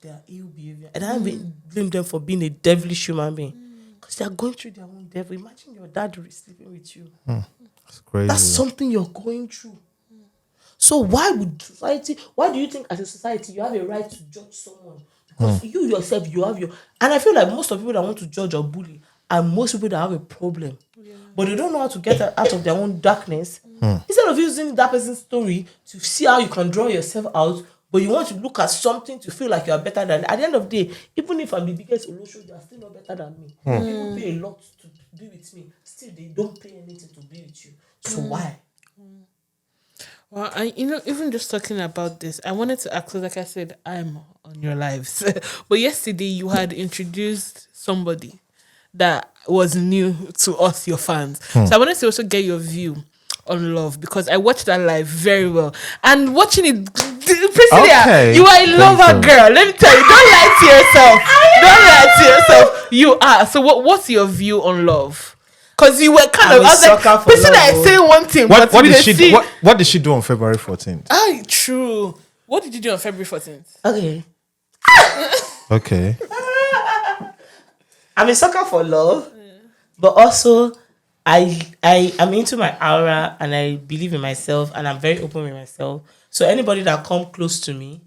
Speaker 3: their ill behavior. And I can't blame them for being a devilish human being. Because they are going through their own devil. Imagine your dad sleeping with you.
Speaker 1: That's crazy.
Speaker 3: That's something you're going through. So why do you think as a society you have a right to judge someone? Because you yourself, you have and I feel like most of the people that want to judge or bully are most people that have a problem. Yeah. But they don't know how to get out of their own darkness. Instead of using that person's story to see how you can draw yourself out, but you want to look at something to feel like you are better than. At the end of the day, even if I'm the biggest Olosho, they are still not better than me. People pay a lot to be with me. Still, they don't pay anything to be with you. So why?
Speaker 2: Well, even just talking about this, I wanted to ask, like I said, I'm on your lives. But yesterday you had introduced somebody that was new to us, your fans. So I wanted to also get your view on love because I watched that live very well. And watching it, Priscilla, you are a lover girl. Let me tell you, don't lie to yourself. Don't lie to yourself. You are. So what's your view on love? Because you were kind of, I was like, Priscilla is saying one thing,
Speaker 1: what did she do on February 14th?
Speaker 2: Ah, true. What did you do on February 14th?
Speaker 3: Okay.
Speaker 1: Okay.
Speaker 3: I'm a sucker for love, but also I'm into my aura and I believe in myself and I'm very open with myself. So anybody that come close to me,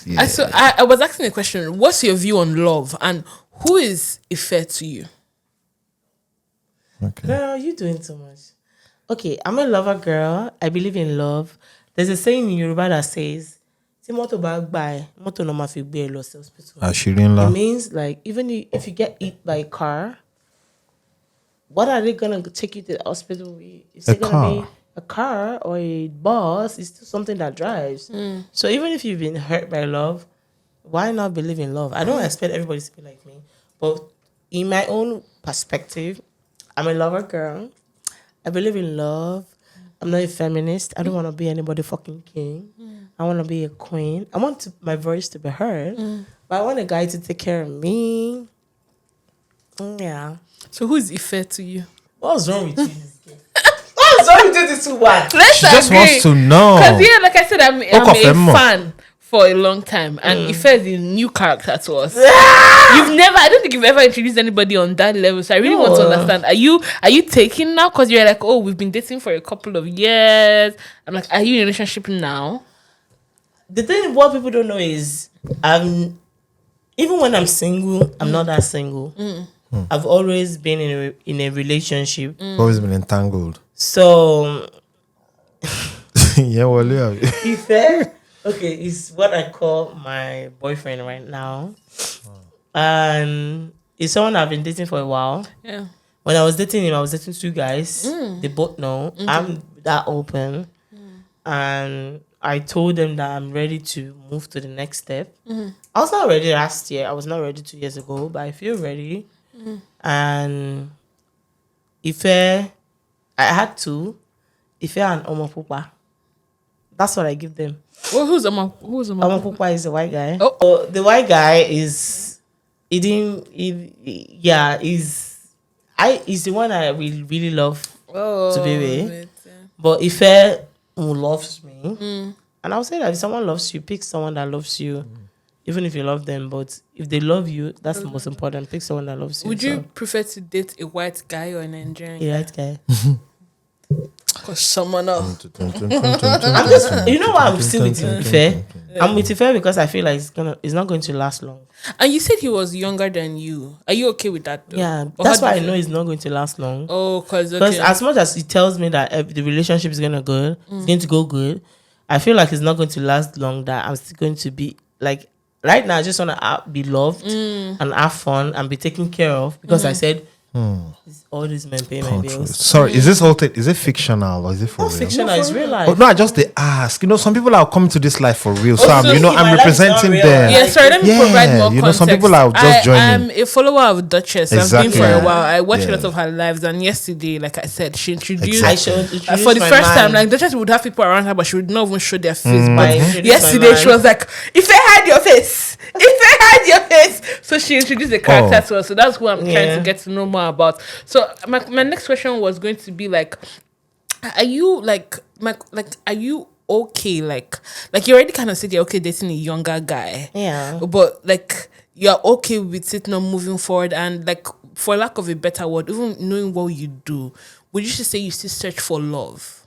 Speaker 2: Yeah. So I was asking a question. What's your view on love and who is Ife to you?
Speaker 3: Okay. Girl, you're doing too much. Okay, I'm a lover girl. I believe in love. There's a saying in Yoruba that says, "Moto bag by moto no ma fi gbe lo si hospital." It means like even if you get hit by a car, what are they gonna take you to the hospital with? Is it gonna be a car or a bus? It's still something that drives. So even if you've been hurt by love, why not believe in love? I don't expect everybody to be like me, but in my own perspective, I'm a lover girl. I believe in love. I'm not a feminist. I don't want to be anybody fucking king. I want to be a queen. I want my voice to be heard, but I want a guy to take care of me. Yeah.
Speaker 2: So who is Ife to you?
Speaker 3: What's wrong with you? What's wrong with you this one?
Speaker 2: She
Speaker 1: just wants to know.
Speaker 2: Because like I said, I'm a fan for a long time, and Ife is a new character to us. I don't think you've ever introduced anybody on that level. So I really want to understand. Are you taking now? Because you're like, oh, we've been dating for a couple of years. I'm like, are you in a relationship now?
Speaker 3: The thing what people don't know is even when I'm single, I'm not that single. I've always been in a relationship.
Speaker 1: Always been entangled.
Speaker 3: So
Speaker 1: yeah, well, yeah.
Speaker 3: Ife, okay, is what I call my boyfriend right now. And it's someone I've been dating for a while.
Speaker 2: Yeah.
Speaker 3: When I was dating him, I was dating 2 guys. They both know. I'm that open. And I told them that I'm ready to move to the next step. I was not ready last year. I was not ready 2 years ago, but I feel ready. And Ife, I had 2. Ife and Omopupa. That's what I give them.
Speaker 2: Well, who's Omopupa?
Speaker 3: Omopupa is the white guy.
Speaker 2: Oh.
Speaker 3: So the white guy is... he's the one I really love to be with. But Ife who loves me, and I'll say that if someone loves you, pick someone that loves you, even if you love them. But if they love you, that's the most important. Pick someone that loves you.
Speaker 2: Would you prefer to date a white guy or a Nigerian guy?
Speaker 3: A white guy.
Speaker 2: Because someone else.
Speaker 3: I'm just, you know why I'm still with Ife? I'm with Ife because I feel like it's not going to last long.
Speaker 2: And you said he was younger than you. Are you okay with that though?
Speaker 3: Yeah,
Speaker 2: Or
Speaker 3: that's
Speaker 2: how
Speaker 3: why
Speaker 2: do
Speaker 3: I
Speaker 2: you
Speaker 3: know
Speaker 2: feel?
Speaker 3: it's not going to last long.
Speaker 2: Oh, because
Speaker 3: As much as he tells me that the relationship is it's going to go good, I feel like it's not going to last long. That I'm still going to be like right now. I just want to be loved and have fun and be taken care of because I said all these men pay my bills.
Speaker 1: Sorry, is this is it fictional or is it for
Speaker 3: Not
Speaker 1: real?
Speaker 3: fictional, it's real life.
Speaker 1: Oh, no, I just they ask. You know, some people are coming to this life for real. So
Speaker 3: so
Speaker 1: I'm
Speaker 3: my
Speaker 1: I'm
Speaker 3: life is not
Speaker 1: representing
Speaker 3: real.
Speaker 1: them.
Speaker 2: Yeah, sorry, let me provide more context.
Speaker 1: You know, some people are just joining.
Speaker 2: I'm a follower of Duchess.
Speaker 1: Exactly.
Speaker 2: I've been for a
Speaker 1: Yeah.
Speaker 2: while. I watched a
Speaker 1: Yeah.
Speaker 2: lot of her lives, and yesterday, like I said, she introduced.
Speaker 3: I should introduce
Speaker 2: For the
Speaker 3: my
Speaker 2: first time,
Speaker 3: man.
Speaker 2: like Duchess would have people around her, but she would not even show their face.
Speaker 3: I
Speaker 2: But
Speaker 3: introduced
Speaker 2: yesterday,
Speaker 3: my
Speaker 2: she
Speaker 3: man.
Speaker 2: was like, "If I had your face, if I had your face," so she introduced the character to us. So that's who I'm trying to get to know more about. So my next question was going to be like, are you are you okay? Like you already kind of said you're okay dating a younger guy.
Speaker 3: Yeah.
Speaker 2: But like you're okay with it not moving forward, and like for lack of a better word, even knowing what you do, would you just say you still search for love?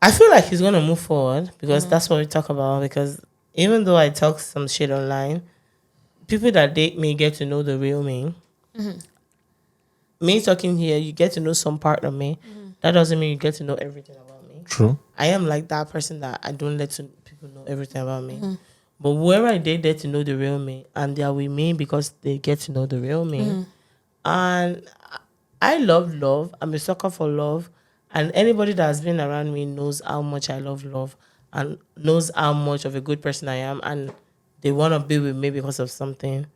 Speaker 3: I feel like he's gonna move forward because that's what we talk about. Because even though I talk some shit online, people that date me get to know the real me. Me talking here, you get to know some part of me. That doesn't mean you get to know everything about me.
Speaker 1: True.
Speaker 3: I am like that person that I don't let people know everything about me. But whoever I date get to know the real me, and they are with me because they get to know the real me. And I love love. I'm a sucker for love. And anybody that has been around me knows how much I love love and knows how much of a good person I am. And they want to be with me because of something.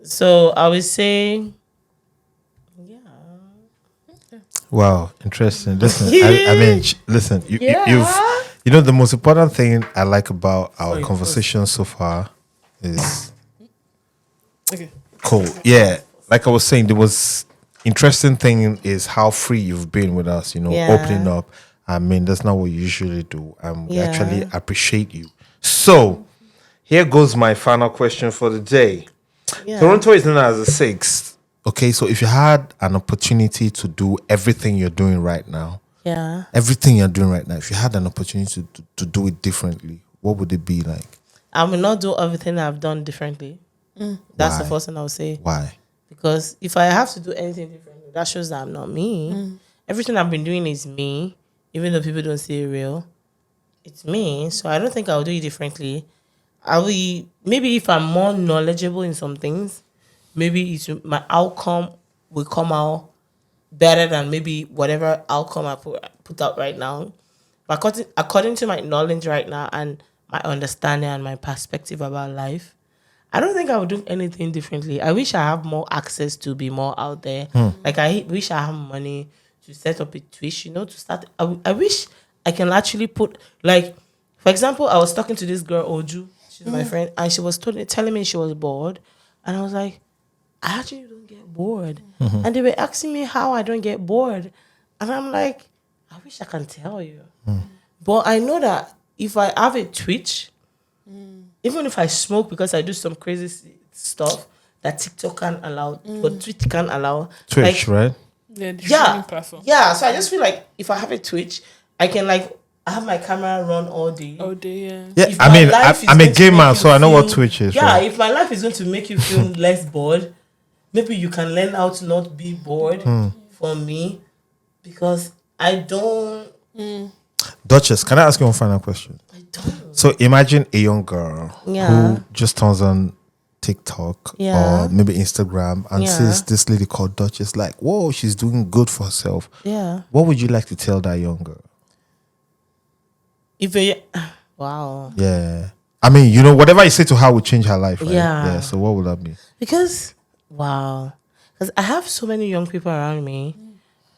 Speaker 3: So I would say,
Speaker 1: Wow, interesting. Listen, I mean, listen, you've, you know, the most important thing I like about our conversation so far is cool. Yeah, like I was saying, there was interesting thing is how free you've been with us. You know, opening up. I mean, that's not what you usually do. We actually appreciate you. So, here goes my final question for the day. Toronto is known as the 6th. Okay, so if you had an opportunity to do everything you're doing right now, everything you're doing right now, if you had an opportunity to do it differently, what would it be like?
Speaker 3: I will not do everything I've done differently. That's the first thing I would say.
Speaker 1: Why?
Speaker 3: Because if I have to do anything differently, that shows that I'm not me. Everything I've been doing is me, even though people don't say it real. It's me, so I don't think I'll do it differently. I will, maybe if I'm more knowledgeable in some things, maybe my outcome will come out better than maybe whatever outcome I put out right now. But according to my knowledge right now and my understanding and my perspective about life, I don't think I would do anything differently. I wish I have more access to be more out there. Like I wish I have money to set up a Twitch, to start. I wish I can actually put, like, for example, I was talking to this girl, Oju. She's my friend. And she was telling me she was bored. And I was like, I actually don't get bored. And they were asking me how I don't get bored. And I'm like, I wish I can tell you. But I know that if I have a Twitch, Even if I smoke because I do some crazy stuff that TikTok can't allow, but Twitch can't allow.
Speaker 1: Twitch, right?
Speaker 2: Yeah, the
Speaker 3: Yeah,
Speaker 2: streaming platform.
Speaker 3: yeah. So I just feel like if I have a Twitch, I can I have my camera run all day.
Speaker 2: Oh, yeah.
Speaker 1: Yeah,
Speaker 3: If
Speaker 1: I
Speaker 3: my
Speaker 1: mean,
Speaker 3: life is
Speaker 1: I'm a
Speaker 3: going to
Speaker 1: gamer,
Speaker 3: make
Speaker 1: so
Speaker 3: you
Speaker 1: I know what
Speaker 3: feel-
Speaker 1: Twitch is.
Speaker 3: Yeah,
Speaker 1: right?
Speaker 3: if my life is going to make you feel less bored, maybe you can learn how to not be bored for me, because I don't.
Speaker 1: Duchess, can I ask you one final question?
Speaker 3: I don't.
Speaker 1: So imagine a young girl
Speaker 3: Yeah.
Speaker 1: who just turns on TikTok
Speaker 3: Yeah.
Speaker 1: or maybe Instagram and
Speaker 3: Yeah.
Speaker 1: sees this lady called Duchess, like, whoa, she's doing good for herself.
Speaker 3: Yeah.
Speaker 1: What would you like to tell that young girl?
Speaker 3: If you, wow.
Speaker 1: Yeah. I mean, you know, whatever you say to her will change her life, right?
Speaker 3: Yeah.
Speaker 1: So what would that be?
Speaker 3: Because I have so many young people around me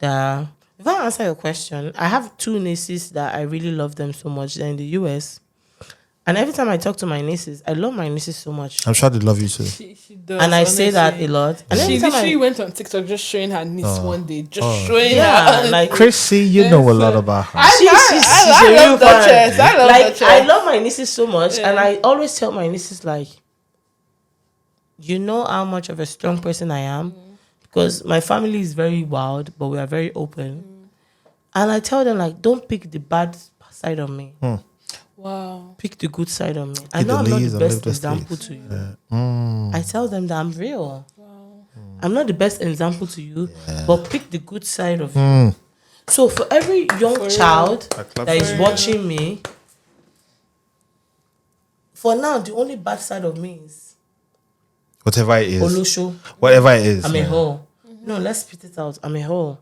Speaker 3: that, if I answer your question, I have 2 nieces that I really love them so much. They're in the US. And every time I talk to my nieces, I love my nieces so much.
Speaker 1: I'm sure they love you too.
Speaker 2: She does,
Speaker 3: And I say that
Speaker 2: honestly.
Speaker 3: a lot. And every
Speaker 2: She
Speaker 3: time
Speaker 2: literally went on TikTok just showing her niece one day, just showing
Speaker 3: yeah,
Speaker 2: her.
Speaker 3: like
Speaker 1: Chrissy, you know a lot about her.
Speaker 3: she's a
Speaker 2: I
Speaker 3: real
Speaker 2: love
Speaker 3: fan.
Speaker 2: Duchess. I love
Speaker 3: Like
Speaker 2: Duchess.
Speaker 3: I love my nieces so much,
Speaker 2: Yeah.
Speaker 3: and I always tell my nieces, like, you know how much of a strong person I am, because my family is very wild, but we are very open. And I tell them, like, don't pick the bad side of me.
Speaker 2: Wow.
Speaker 3: Pick the good side of me. I
Speaker 1: Eat
Speaker 3: know
Speaker 1: the
Speaker 3: I'm not
Speaker 1: leaves
Speaker 3: the
Speaker 1: and
Speaker 3: best
Speaker 1: live the
Speaker 3: example
Speaker 1: stakes.
Speaker 3: to you. I tell them that I'm real. I'm not the best example to you, but pick the good side of you. So for every young child
Speaker 1: clap
Speaker 3: that
Speaker 1: for
Speaker 3: is
Speaker 1: you.
Speaker 3: watching me, for now, the only bad side of me is
Speaker 1: Whatever it is.
Speaker 3: Olosho.
Speaker 1: Whatever it is.
Speaker 3: I'm a
Speaker 1: yeah.
Speaker 3: hoe. No, let's spit it out. I'm a hoe.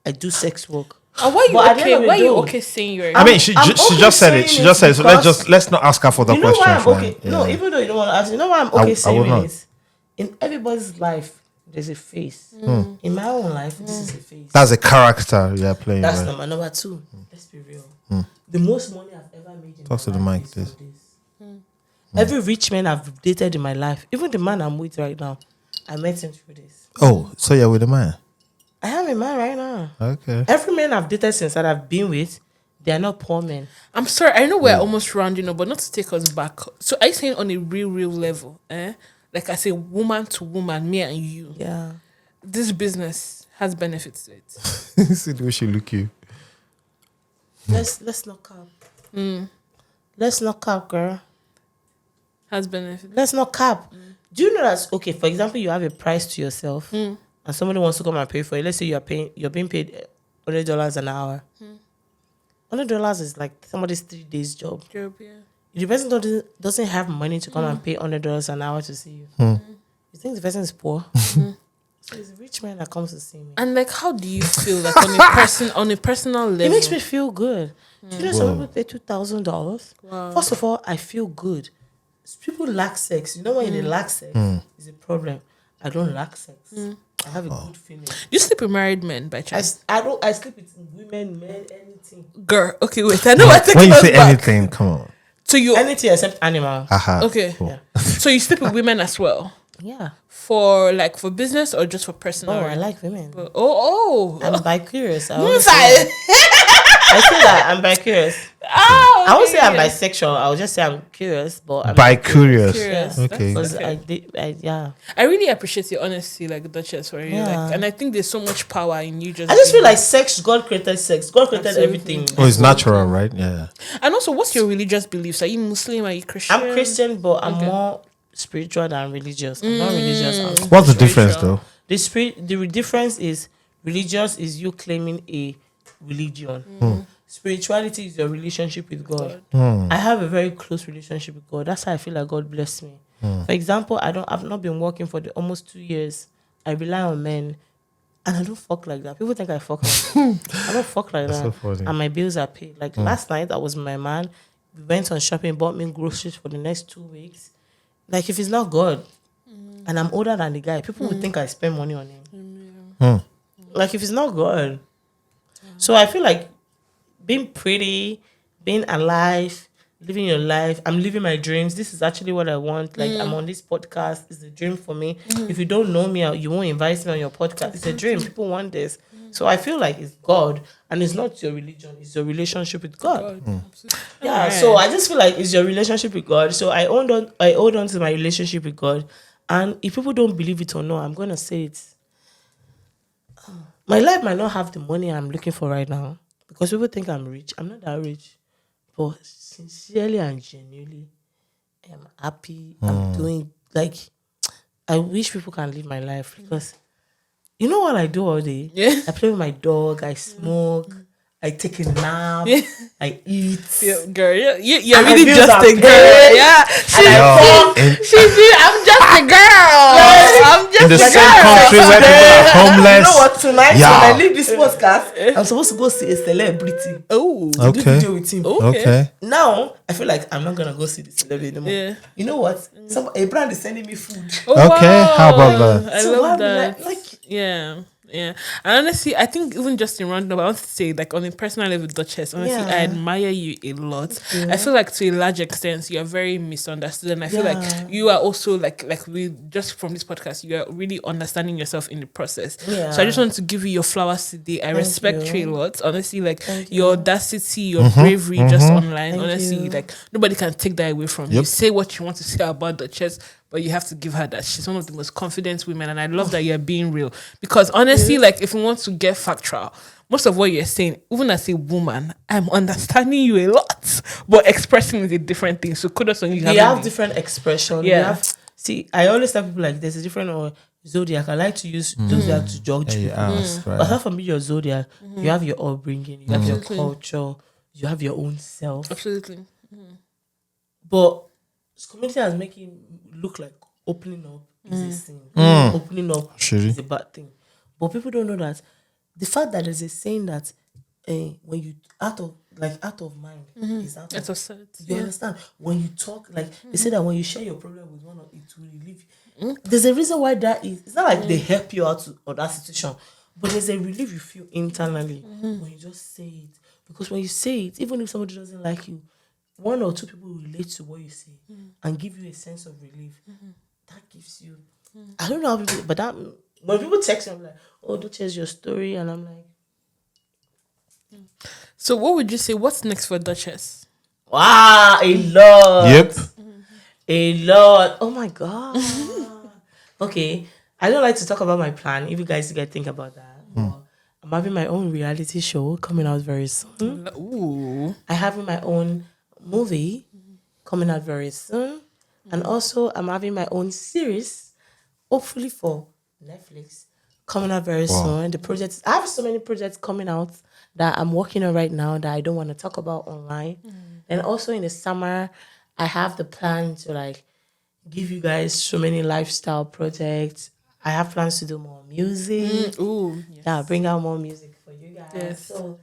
Speaker 3: I do sex work.
Speaker 2: And why
Speaker 3: But at
Speaker 2: you
Speaker 3: the end
Speaker 2: okay?
Speaker 3: of the
Speaker 2: Why you
Speaker 3: day-
Speaker 2: okay saying you're?
Speaker 1: I mean, she
Speaker 3: I'm
Speaker 1: she
Speaker 3: okay
Speaker 1: just said it.
Speaker 3: saying
Speaker 1: She
Speaker 3: it
Speaker 1: just said it. So
Speaker 3: because-
Speaker 1: let's not ask her for the
Speaker 3: You know
Speaker 1: question.
Speaker 3: why I'm okay?
Speaker 1: fine.
Speaker 3: No,
Speaker 1: Yeah.
Speaker 3: even though you don't want to ask, you know why I'm
Speaker 1: I
Speaker 3: okay saying
Speaker 1: would not.
Speaker 3: this? In everybody's life, there's a face. In my own life, this is a face.
Speaker 1: That's a character you're playing.
Speaker 3: That's
Speaker 1: right?
Speaker 3: number 2. Let's be real. The most money I've ever made in
Speaker 1: Talk to
Speaker 3: my
Speaker 1: the
Speaker 3: life
Speaker 1: mic,
Speaker 3: is from
Speaker 1: please.
Speaker 3: this. Every rich man I've dated in my life, even the man I'm with right now, I met him through this.
Speaker 1: Oh, so you're with a man?
Speaker 3: I have a man right now.
Speaker 1: Okay.
Speaker 3: Every man I've dated since that I've been with, they are not poor men.
Speaker 2: I'm sorry, I know we're almost rounding up, but not to take us back. So are you saying on a real level, like I say, woman to woman, me and you,
Speaker 3: Yeah.
Speaker 2: this business has benefits to it.
Speaker 1: See the way she look you.
Speaker 3: Let's not cap. Let's not cap, girl.
Speaker 2: Has benefits.
Speaker 3: Let's not cap. Do you know that, okay, for example, you have a price to yourself and somebody wants to come and pay for it. Let's say you're being paid $100 an hour. $100 is like somebody's 3 days job.
Speaker 2: Job, yeah.
Speaker 3: If the person doesn't have money to come and pay $100 an hour to see you, you think the person is poor? So it's a rich man that comes to see me.
Speaker 2: And like, how do you feel like on a personal level?
Speaker 3: It makes me feel good. Do you know some people pay $2,000?
Speaker 2: Wow.
Speaker 3: First of all, I feel good. People lack sex. You know when they lack sex, it's a problem. I don't lack sex. I have a good feeling.
Speaker 2: You sleep with married men by chance?
Speaker 3: I sleep with women, men, anything.
Speaker 2: Girl, okay, wait. I know what
Speaker 1: When you say anything, come on.
Speaker 2: So you
Speaker 3: Anything except animal.
Speaker 1: Aha.
Speaker 2: okay?
Speaker 1: Cool.
Speaker 3: Yeah.
Speaker 2: So you sleep with women as well
Speaker 3: Yeah.
Speaker 2: for business or just for personal?
Speaker 3: Oh, I like women.
Speaker 2: Oh.
Speaker 3: I'm bi-curious. I
Speaker 2: Yes,
Speaker 3: always say I say that I'm bi-curious.
Speaker 2: Oh,
Speaker 3: I won't say I'm
Speaker 2: okay.
Speaker 3: bisexual. I'll just say I'm curious. But I'm
Speaker 1: Bi-curious.
Speaker 2: Curious.
Speaker 1: Okay.
Speaker 3: Because
Speaker 2: Okay.
Speaker 3: yeah.
Speaker 2: I really appreciate your honesty, like Duchess, for you.
Speaker 3: Yeah.
Speaker 2: Like, and I think there's so much power in you. Just
Speaker 3: I just
Speaker 2: being-
Speaker 3: feel like sex, God created sex. God created
Speaker 2: Absolutely.
Speaker 3: everything.
Speaker 1: Oh, it's natural, right? Yeah.
Speaker 2: And also, what's your religious beliefs? Are you Muslim? Are you Christian?
Speaker 3: I'm Christian, but I'm
Speaker 2: Okay.
Speaker 3: more spiritual than religious. I'm not religious. I'm
Speaker 1: What's the
Speaker 3: spiritual.
Speaker 1: difference, though?
Speaker 3: The difference is religious is you claiming a religion. Spirituality is your relationship with God. I have a very close relationship with God. That's how I feel like God blessed me. For example, I've not been working for almost 2 years. I rely on men, and I don't fuck like that. People think I fuck like that. I don't fuck like
Speaker 1: That's
Speaker 3: that.
Speaker 1: so funny.
Speaker 3: And my bills are paid. Like last night, I was with my man. We went on shopping, bought me groceries for the next 2 weeks. Like if it's not God, and I'm older than the guy, people would think I spend money on him. Like if it's not God. So I feel like being pretty, being alive, living your life. I'm living my dreams. This is actually what I want. Like I'm on this podcast. It's a dream for me. If you don't know me, you won't invite me on your podcast. It's a dream. People want this. So I feel like it's God, and it's not your religion; it's your relationship with God. Yeah. So I just feel like it's your relationship with God. So I hold on to my relationship with God, and if people don't believe it or not, I'm gonna say it. My life might not have the money I'm looking for right now because people think I'm rich. I'm not that rich, but sincerely and genuinely, I'm happy. I'm doing like I wish people can live my life because you know what I do all day?
Speaker 2: Yeah.
Speaker 3: I play with my dog, I smoke, I take a nap, I eat.
Speaker 2: Yeah, girl, you're
Speaker 3: And my
Speaker 2: really
Speaker 3: bills
Speaker 2: just
Speaker 3: are
Speaker 2: a
Speaker 3: paid.
Speaker 2: girl. Yeah, I'm just a girl. I'm
Speaker 1: In
Speaker 2: just
Speaker 1: the
Speaker 2: a
Speaker 1: same
Speaker 2: girl.
Speaker 1: country where people are homeless.
Speaker 3: You know what? Tonight
Speaker 1: Yeah.
Speaker 3: when I leave this podcast, I'm supposed to go see a celebrity.
Speaker 2: Oh,
Speaker 3: To do video with him.
Speaker 1: Okay.
Speaker 3: Now I feel like I'm not gonna go see the celebrity anymore.
Speaker 2: Yeah.
Speaker 3: You know what? A brand is sending me food.
Speaker 2: Oh,
Speaker 1: Okay, how about
Speaker 2: wow.
Speaker 1: that?
Speaker 2: I
Speaker 3: So why
Speaker 2: love
Speaker 3: would
Speaker 2: that.
Speaker 3: like
Speaker 2: Yeah. And honestly, I think even just in roundup, I want to say, like on a personal level, Duchess, honestly,
Speaker 3: Yeah.
Speaker 2: I admire you a lot.
Speaker 3: you.
Speaker 2: I feel like to a large extent, you're very misunderstood, and I feel like
Speaker 3: Yeah.
Speaker 2: you are also like we just from this podcast, you are really understanding yourself in the process.
Speaker 3: Yeah.
Speaker 2: So I just want to give you your flowers today. I respect you a lot, honestly. Like your audacity, your bravery, just online. Honestly,
Speaker 3: you.
Speaker 2: like nobody can take that away from you.
Speaker 1: Yep.
Speaker 2: Say what you want to say about Duchess, but you have to give her that. She's one of the most confident women, and I love that you're being real. Because honestly, like if we want to get factual, most of what you're saying, even as a woman, I'm understanding you a lot, but expressing is a different thing. So kudos on you.
Speaker 3: We have different expression.
Speaker 2: Yeah.
Speaker 3: I always tell people like there's a different zodiac. I like to use zodiac to judge
Speaker 1: You
Speaker 3: people.
Speaker 1: asked,
Speaker 3: But
Speaker 1: right?
Speaker 3: apart from your zodiac, you have your upbringing, you have your culture, you have your own self.
Speaker 2: Absolutely.
Speaker 3: But this community has making look like opening up is a sin. Opening up
Speaker 1: Shitty.
Speaker 3: is a bad thing. But people don't know that the fact that there's a saying that when you out of mind is out
Speaker 2: That's
Speaker 3: of
Speaker 2: absurd.
Speaker 3: you understand? When you talk, like they say that when you share your problem with one, it will relieve you. There's a reason why that is. It's not like they help you out of that situation, but there's a relief you feel internally when you just say it. Because when you say it, even if somebody doesn't like you, one or two people will relate to what you say and give you a sense of relief. That gives you. I don't know how people, but that when people text me, I'm like, "Oh, don't change your story," and I'm like,
Speaker 2: So what would you say? What's next for Duchess?
Speaker 3: "Wow, a lot."
Speaker 1: Yep.
Speaker 3: A lot. Oh my god. Okay. I don't like to talk about my plan. If you guys get think about that. But I'm having my own reality show coming out very soon.
Speaker 2: Ooh.
Speaker 3: I having my own movie coming out very soon. And also I'm having my own series, hopefully for Netflix, coming out very soon. The projects I have so many projects coming out that I'm working on right now that I don't want to talk about online. And also in the summer, I have the plan to like give you guys so many lifestyle projects. I have plans to do more music.
Speaker 2: Ooh. Yes.
Speaker 3: Yeah, bring out more music for you guys.
Speaker 2: Yes.
Speaker 3: So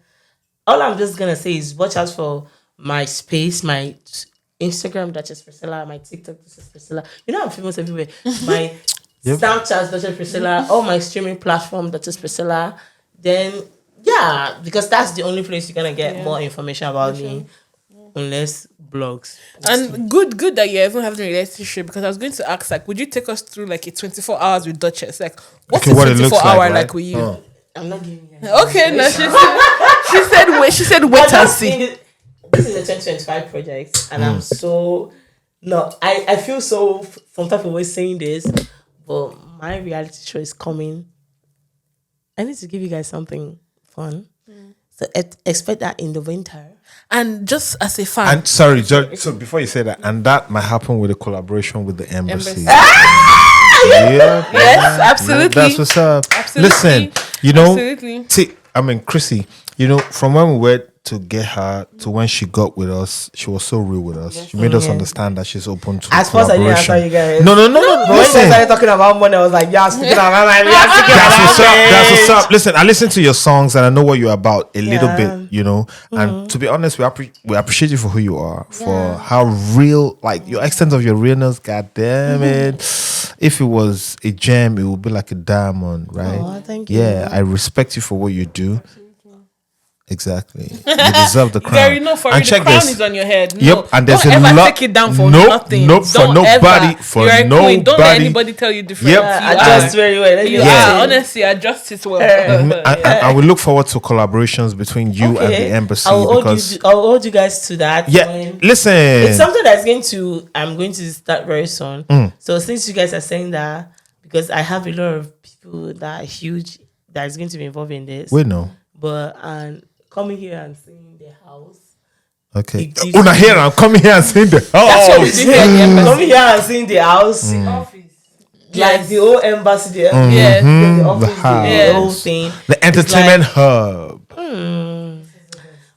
Speaker 3: all I'm just gonna say is watch out for my space, my Instagram, Duchess Priscilla, my TikTok, Duchess Priscilla. You know I'm famous everywhere. My Snapchat, Duchess Priscilla, all my streaming platform, Duchess Priscilla. Then yeah, because that's the only place you're gonna get more information about me. Unless blogs.
Speaker 2: And good that you're even having a relationship, because I was going to ask, like, would you take us through like a 24 hours with Duchess? Like, what's
Speaker 1: Okay,
Speaker 2: a
Speaker 1: what it
Speaker 2: 24
Speaker 1: looks
Speaker 2: hour
Speaker 1: like,
Speaker 2: like,
Speaker 1: right?
Speaker 2: with you?
Speaker 3: I'm not giving you
Speaker 2: Okay, no, she said wait and see.
Speaker 3: This is a 2025 project, and I'm so I feel so some type of way saying this, but my reality show is coming. I need to give you guys something fun, so expect that in the winter.
Speaker 2: And just as a fan,
Speaker 1: And sorry, so before you say that, and that might happen with a collaboration with the embassy. Yeah,
Speaker 2: yes, absolutely.
Speaker 1: that's what's up.
Speaker 2: Absolutely.
Speaker 1: Listen, you know,
Speaker 2: Absolutely.
Speaker 1: see, I mean, Chrissy, you know, from when we went to get her to when she got with us, she was so real with us. She made us understand that she's open to
Speaker 3: At first, I didn't answer you guys.
Speaker 1: No.
Speaker 3: But when you guys
Speaker 1: Listen,
Speaker 3: started talking about money, I was like, "Yeah, speaking about money,
Speaker 1: that's what's up. That's what's up. Listen, I listen to your songs and I know what you're about a little
Speaker 3: Yeah.
Speaker 1: bit, you know. And to be honest, we appreciate you for who you are, for how real, like your extent of your realness. God damn it! If it was a gem, it would be like a diamond, right?
Speaker 3: Aw, thank you.
Speaker 1: Yeah, I respect you for what you do. Exactly. You deserve the crown.
Speaker 2: Gary, no, for
Speaker 1: and
Speaker 2: you, the
Speaker 1: check
Speaker 2: crown
Speaker 1: this.
Speaker 2: is on your head. No,
Speaker 1: Yep, and there's
Speaker 2: don't
Speaker 1: a
Speaker 2: ever
Speaker 1: lot.
Speaker 2: take it down for
Speaker 1: Nope,
Speaker 2: nothing.
Speaker 1: nope, for
Speaker 2: Don't
Speaker 1: nobody.
Speaker 2: Ever.
Speaker 1: For
Speaker 2: You're a queen. Don't let
Speaker 1: nobody.
Speaker 2: anybody tell you different.
Speaker 1: Yep.
Speaker 2: You
Speaker 3: Adjust
Speaker 2: are.
Speaker 3: very well.
Speaker 2: You are. Honestly, adjust it well.
Speaker 1: And we look forward to collaborations between you and the embassy.
Speaker 3: I'll hold you guys to that.
Speaker 1: Yeah, listen.
Speaker 3: It's something that's I'm going to start very soon. So since you guys are saying that, because I have a lot of people that are huge that is going to be involved in this.
Speaker 1: We know.
Speaker 3: But coming here and seeing the house.
Speaker 1: Okay. Una here, I'm coming here and seeing the house.
Speaker 2: That's what we do here at the embassy.
Speaker 3: Coming here and seeing the house.
Speaker 2: The office.
Speaker 3: Like the whole embassy there.
Speaker 2: Yes.
Speaker 3: The office, the whole thing.
Speaker 1: The entertainment hub.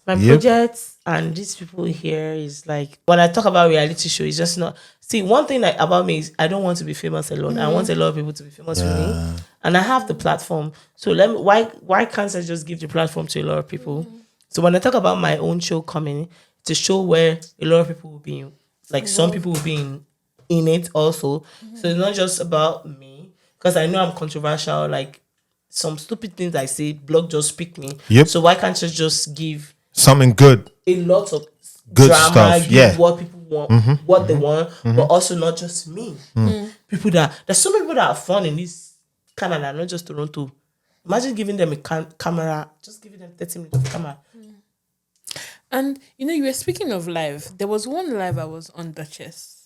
Speaker 3: My projects and these people here is like, when I talk about reality show, it's just not. See, one thing about me is I don't want to be famous alone. I want a lot of people to be famous with me, and I have the platform. So why can't I just give the platform to a lot of people? So when I talk about my own show coming, it's a show where a lot of people will be like some people will be in it also. So it's not just about me, because I know I'm controversial. Like some stupid things I say, blog just pick me.
Speaker 1: Yep.
Speaker 3: So why can't you just give
Speaker 1: something good?
Speaker 3: A lot of
Speaker 1: Good
Speaker 3: drama,
Speaker 1: stuff.
Speaker 3: give what people want, what they want, but also not just me. People there's so many people that are fun in this Canada, not just Toronto. Imagine giving them a camera, just giving them 30 minutes of camera.
Speaker 2: And you were speaking of live. There was one live I was on, Duchess.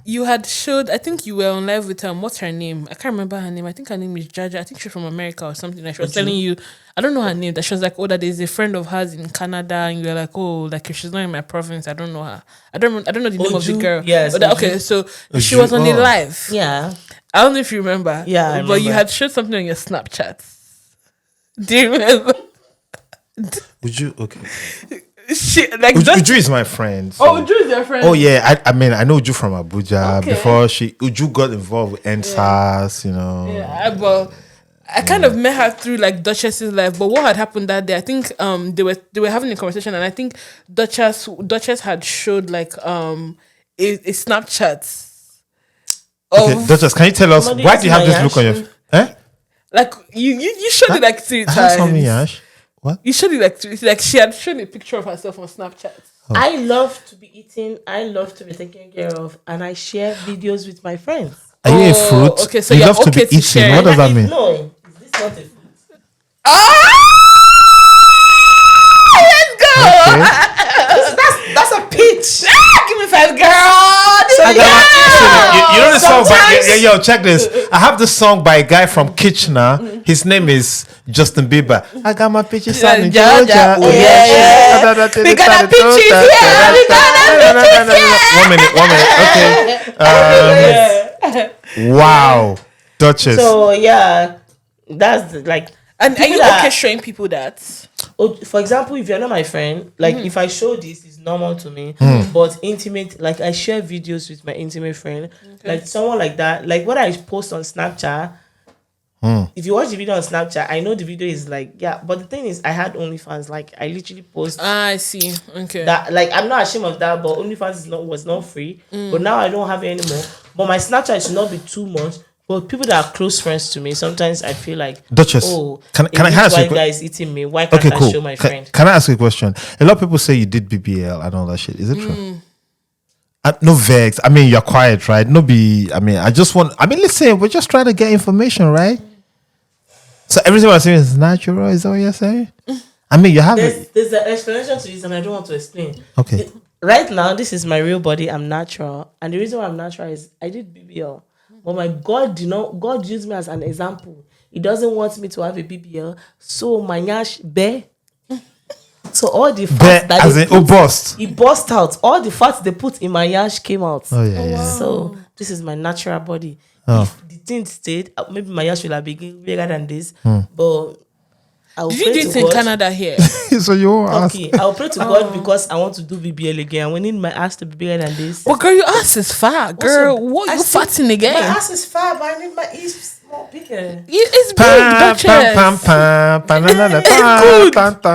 Speaker 2: You had showed, I think you were on live with what's her name? I can't remember her name. I think her name is Jaja. I think she's from America or something. Like she was telling you, I don't know her name. That she was like, that there's a friend of hers in Canada, and you were like, like if she's not in my province, I don't know her. I don't know the name of the girl.
Speaker 3: Yes.
Speaker 2: Okay, so she was on the live.
Speaker 3: Yeah.
Speaker 2: I don't know if you remember.
Speaker 3: Yeah, I
Speaker 2: but you
Speaker 3: remember.
Speaker 2: had showed something on your Snapchat. Do you remember?
Speaker 1: Would you? Okay.
Speaker 2: Uju
Speaker 1: is my friend. So.
Speaker 2: Uju is your friend.
Speaker 1: Oh yeah, I mean I know Uju from Abuja.
Speaker 2: Okay.
Speaker 1: Before Uju got involved with NSAS,
Speaker 2: Yeah, but I kind of met her through like Duchess's life. But what had happened that day? I think they were having a conversation, and I think Duchess had showed like a Snapchat.
Speaker 1: Okay, Duchess, can you tell us why do you have this look on your?
Speaker 2: Like you showed it like 3 times.
Speaker 1: That's me, Ash. What?
Speaker 2: You showed it like she had shown a picture of herself on Snapchat.
Speaker 3: Oh. I love to be eating. I love to be taken care of, and I share videos with my friends.
Speaker 1: Are you a fruit?
Speaker 2: Okay, so
Speaker 1: you
Speaker 2: you're
Speaker 1: love to be
Speaker 2: okay to
Speaker 1: eating.
Speaker 2: share.
Speaker 1: What does that mean?
Speaker 3: No, is this not a fruit?
Speaker 2: Let's go!
Speaker 1: Okay.
Speaker 3: That's a pitch.
Speaker 2: Give me 5, girl.
Speaker 1: You know the song by yo, check this. I have this song by a guy from Kitchener. His name is Justin Bieber. I got my peaches out in Georgia.
Speaker 3: Oh, yeah.
Speaker 2: We got our peaches here. We got our peaches here.
Speaker 1: 1 minute. Okay. Wow. Duchess.
Speaker 3: So yeah, that's like.
Speaker 2: And are you okay showing people that?
Speaker 3: For example, if you're not my friend, like if I show this, it's normal to me. But intimate, like I share videos with my intimate friend, like someone like that. Like what I post on Snapchat. If you watch the video on Snapchat, I know the video is like but the thing is, I had OnlyFans. Like I literally post.
Speaker 2: I see. Okay.
Speaker 3: That like I'm not ashamed of that, but OnlyFans was not free. But now I don't have it anymore. But my Snapchat should not be too much. But people that are close friends to me, sometimes I feel like,
Speaker 1: Duchess, can I ask you?
Speaker 3: White guy is eating me. Why can't I show my friend?
Speaker 1: Can I ask you a question? A lot of people say you did BBL and all that shit. Is it true? No vex. I mean, you're quiet, right? Listen, we're just trying to get information, right? So everything I'm saying is natural. Is that what you're saying? I mean, you have it.
Speaker 3: There's an explanation to this, and I don't want to explain.
Speaker 1: Okay.
Speaker 3: Right now, this is my real body. I'm natural, and the reason why I'm natural is I did BBL. But my God used me as an example. He doesn't want me to have a BBL. So my nyash bear. So all the fat that he burst out. All the fat they put in my nyash came out.
Speaker 1: Oh yeah. Wow.
Speaker 3: So this is my natural body. If the thing stayed, maybe my nyash will have been bigger than this. But
Speaker 2: did you do it in Canada here?
Speaker 1: So you're
Speaker 3: okay. I'll pray to God because I want to do BBL again. We need my ass to be bigger than this.
Speaker 2: Well, girl, your ass is fat, girl. What you fatting again?
Speaker 3: My ass is fat, but I need my ass more bigger.
Speaker 2: It's big, Duchess. It's good. Look at now.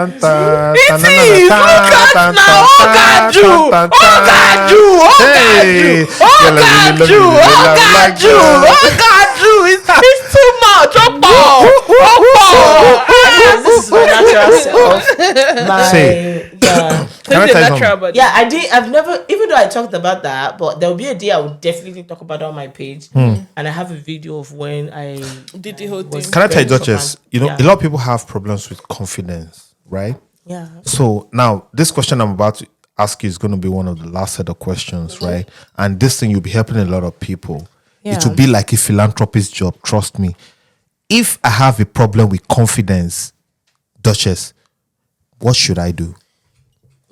Speaker 2: Oh God, you. It's too much.
Speaker 3: This is my natural self.
Speaker 1: Say.
Speaker 3: Yeah.
Speaker 1: Can I tell you something?
Speaker 2: natural body.
Speaker 3: Yeah, I did. I've never, even though I talked about that, but there will be a day I would definitely talk about it on my page, and I have a video of when I
Speaker 2: Did the whole thing.
Speaker 1: Can I tell you,
Speaker 3: very
Speaker 1: Duchess?
Speaker 3: traumatic.
Speaker 1: You know,
Speaker 3: Yeah.
Speaker 1: a lot of people have problems with confidence, right?
Speaker 3: Yeah.
Speaker 1: So now, this question I'm about to ask you is going to be one of the last set of questions, right? And this thing, you'll be helping a lot of people.
Speaker 3: Yeah.
Speaker 1: It will be like a philanthropist job, trust me. If I have a problem with confidence, Duchess, what should I do?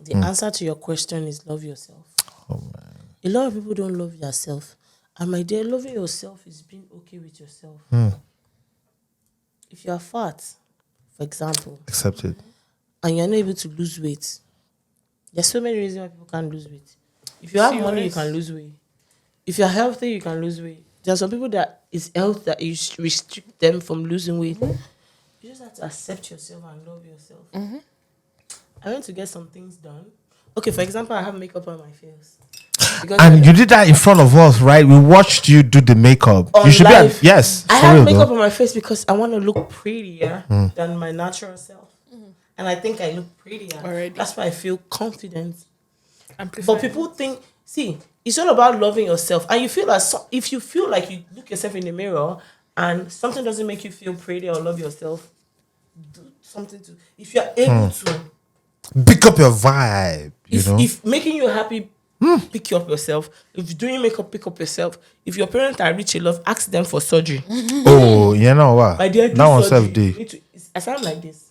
Speaker 3: The answer to your question is love yourself.
Speaker 1: Oh, man.
Speaker 3: A lot of people don't love yourself. And my dear, loving yourself is being okay with yourself. If you are fat, for example,
Speaker 1: Accept it.
Speaker 3: and you're not able to lose weight, there's so many reasons why people can't lose weight. If you have money, you can lose weight. If you're healthy, you can lose weight. There are some people that it's health that you restrict them from losing weight. You just have to accept yourself and love yourself. I went to get some things done. Okay, for example, I have makeup on my face. Because
Speaker 1: And you did that in front of us, right? We watched you do the makeup.
Speaker 3: On
Speaker 1: You should
Speaker 3: live.
Speaker 1: be yes.
Speaker 3: I
Speaker 1: for
Speaker 3: have
Speaker 1: real,
Speaker 3: makeup
Speaker 1: though.
Speaker 3: on my face because I want to look prettier than my natural self. And I think I look prettier.
Speaker 2: Already.
Speaker 3: That's why I feel confident.
Speaker 2: Amplified.
Speaker 3: But people think, see, it's all about loving yourself. And you feel that if you feel like you look yourself in the mirror and something doesn't make you feel pretty or love yourself, do something to, if you're able to,
Speaker 1: Pick up your vibe, you know?
Speaker 3: if making you happy, pick you up yourself. If doing makeup, pick up yourself. If your parents are rich enough, ask them for surgery.
Speaker 1: Oh, you know what?
Speaker 3: My dear, do
Speaker 1: That one
Speaker 3: surgery.
Speaker 1: self day.
Speaker 3: You need to- I sound like this.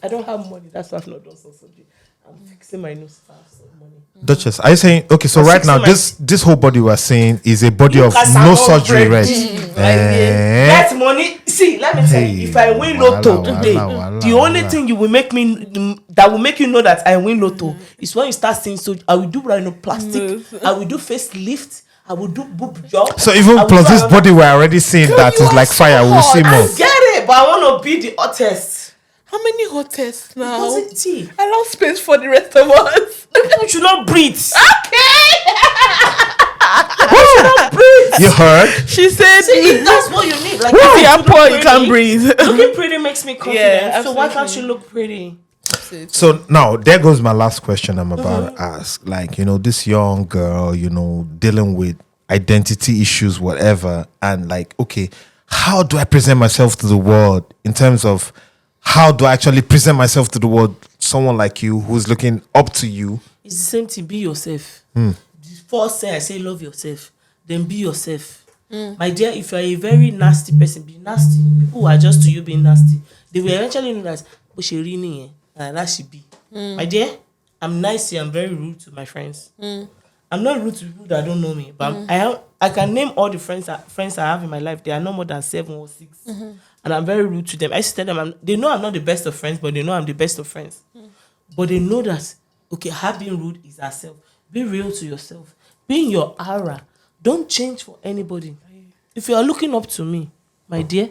Speaker 3: I don't have money. That's why I've not done some surgery. I'm fixing my nose to have some money.
Speaker 1: Duchess, are you saying okay? So
Speaker 3: I'm
Speaker 1: right now,
Speaker 3: fixing my-
Speaker 1: this whole body we're saying is a body of
Speaker 3: Because
Speaker 1: no
Speaker 3: I'm not
Speaker 1: surgery, right?
Speaker 3: ready. That money. See, let me tell you. If I win lotto
Speaker 1: Wala,
Speaker 3: today,
Speaker 1: wala,
Speaker 3: the only
Speaker 1: wala.
Speaker 3: thing you will make me that will make you know that I win lotto is when you start saying, so I will do rhinoplastic, I will do facelift, I will do boob job.
Speaker 1: So even
Speaker 3: I will
Speaker 1: plus
Speaker 3: do
Speaker 1: this
Speaker 3: another-
Speaker 1: body we're already seeing that
Speaker 2: you
Speaker 1: is
Speaker 2: are
Speaker 1: like
Speaker 2: so
Speaker 1: fire. We'll see
Speaker 2: hot.
Speaker 1: more.
Speaker 3: I get it, but I want to be the hottest.
Speaker 2: How many hotels now?
Speaker 3: Doesn't see.
Speaker 2: Allow space for the rest of us.
Speaker 3: People should not breathe.
Speaker 1: You heard?
Speaker 2: She said,
Speaker 3: See, if that's what you need. Like,
Speaker 2: if
Speaker 3: if
Speaker 2: you are
Speaker 3: look
Speaker 2: poor, you
Speaker 3: pretty,
Speaker 2: can't breathe.
Speaker 3: Looking pretty makes me confident.
Speaker 2: Yeah,
Speaker 3: so why can't
Speaker 2: absolutely.
Speaker 3: you look pretty?
Speaker 1: So now there goes my last question I'm about to ask. Like, you know, this young girl, you know, dealing with identity issues, whatever, and like, okay, how do I present myself to the world in terms of how do I actually present myself to the world? Someone like you who's looking up to you.
Speaker 3: It's the same thing. Be yourself. The first say I say love yourself, then be yourself. My dear, if you're a very nasty person, be nasty. People who are just to you being nasty, they will eventually know that but she really and that should be. My dear, I'm nice here. I'm very rude to my friends. I'm not rude to people that don't know me, but I can name all the friends I have in my life. They are no more than 7 or 6, and I'm very rude to them. I used to tell them they know I'm not the best of friends, but they know I'm the best of friends. But they know that okay, her being rude is herself. Be real to yourself. Be in your aura. Don't change for anybody. If you are looking up to me, my dear,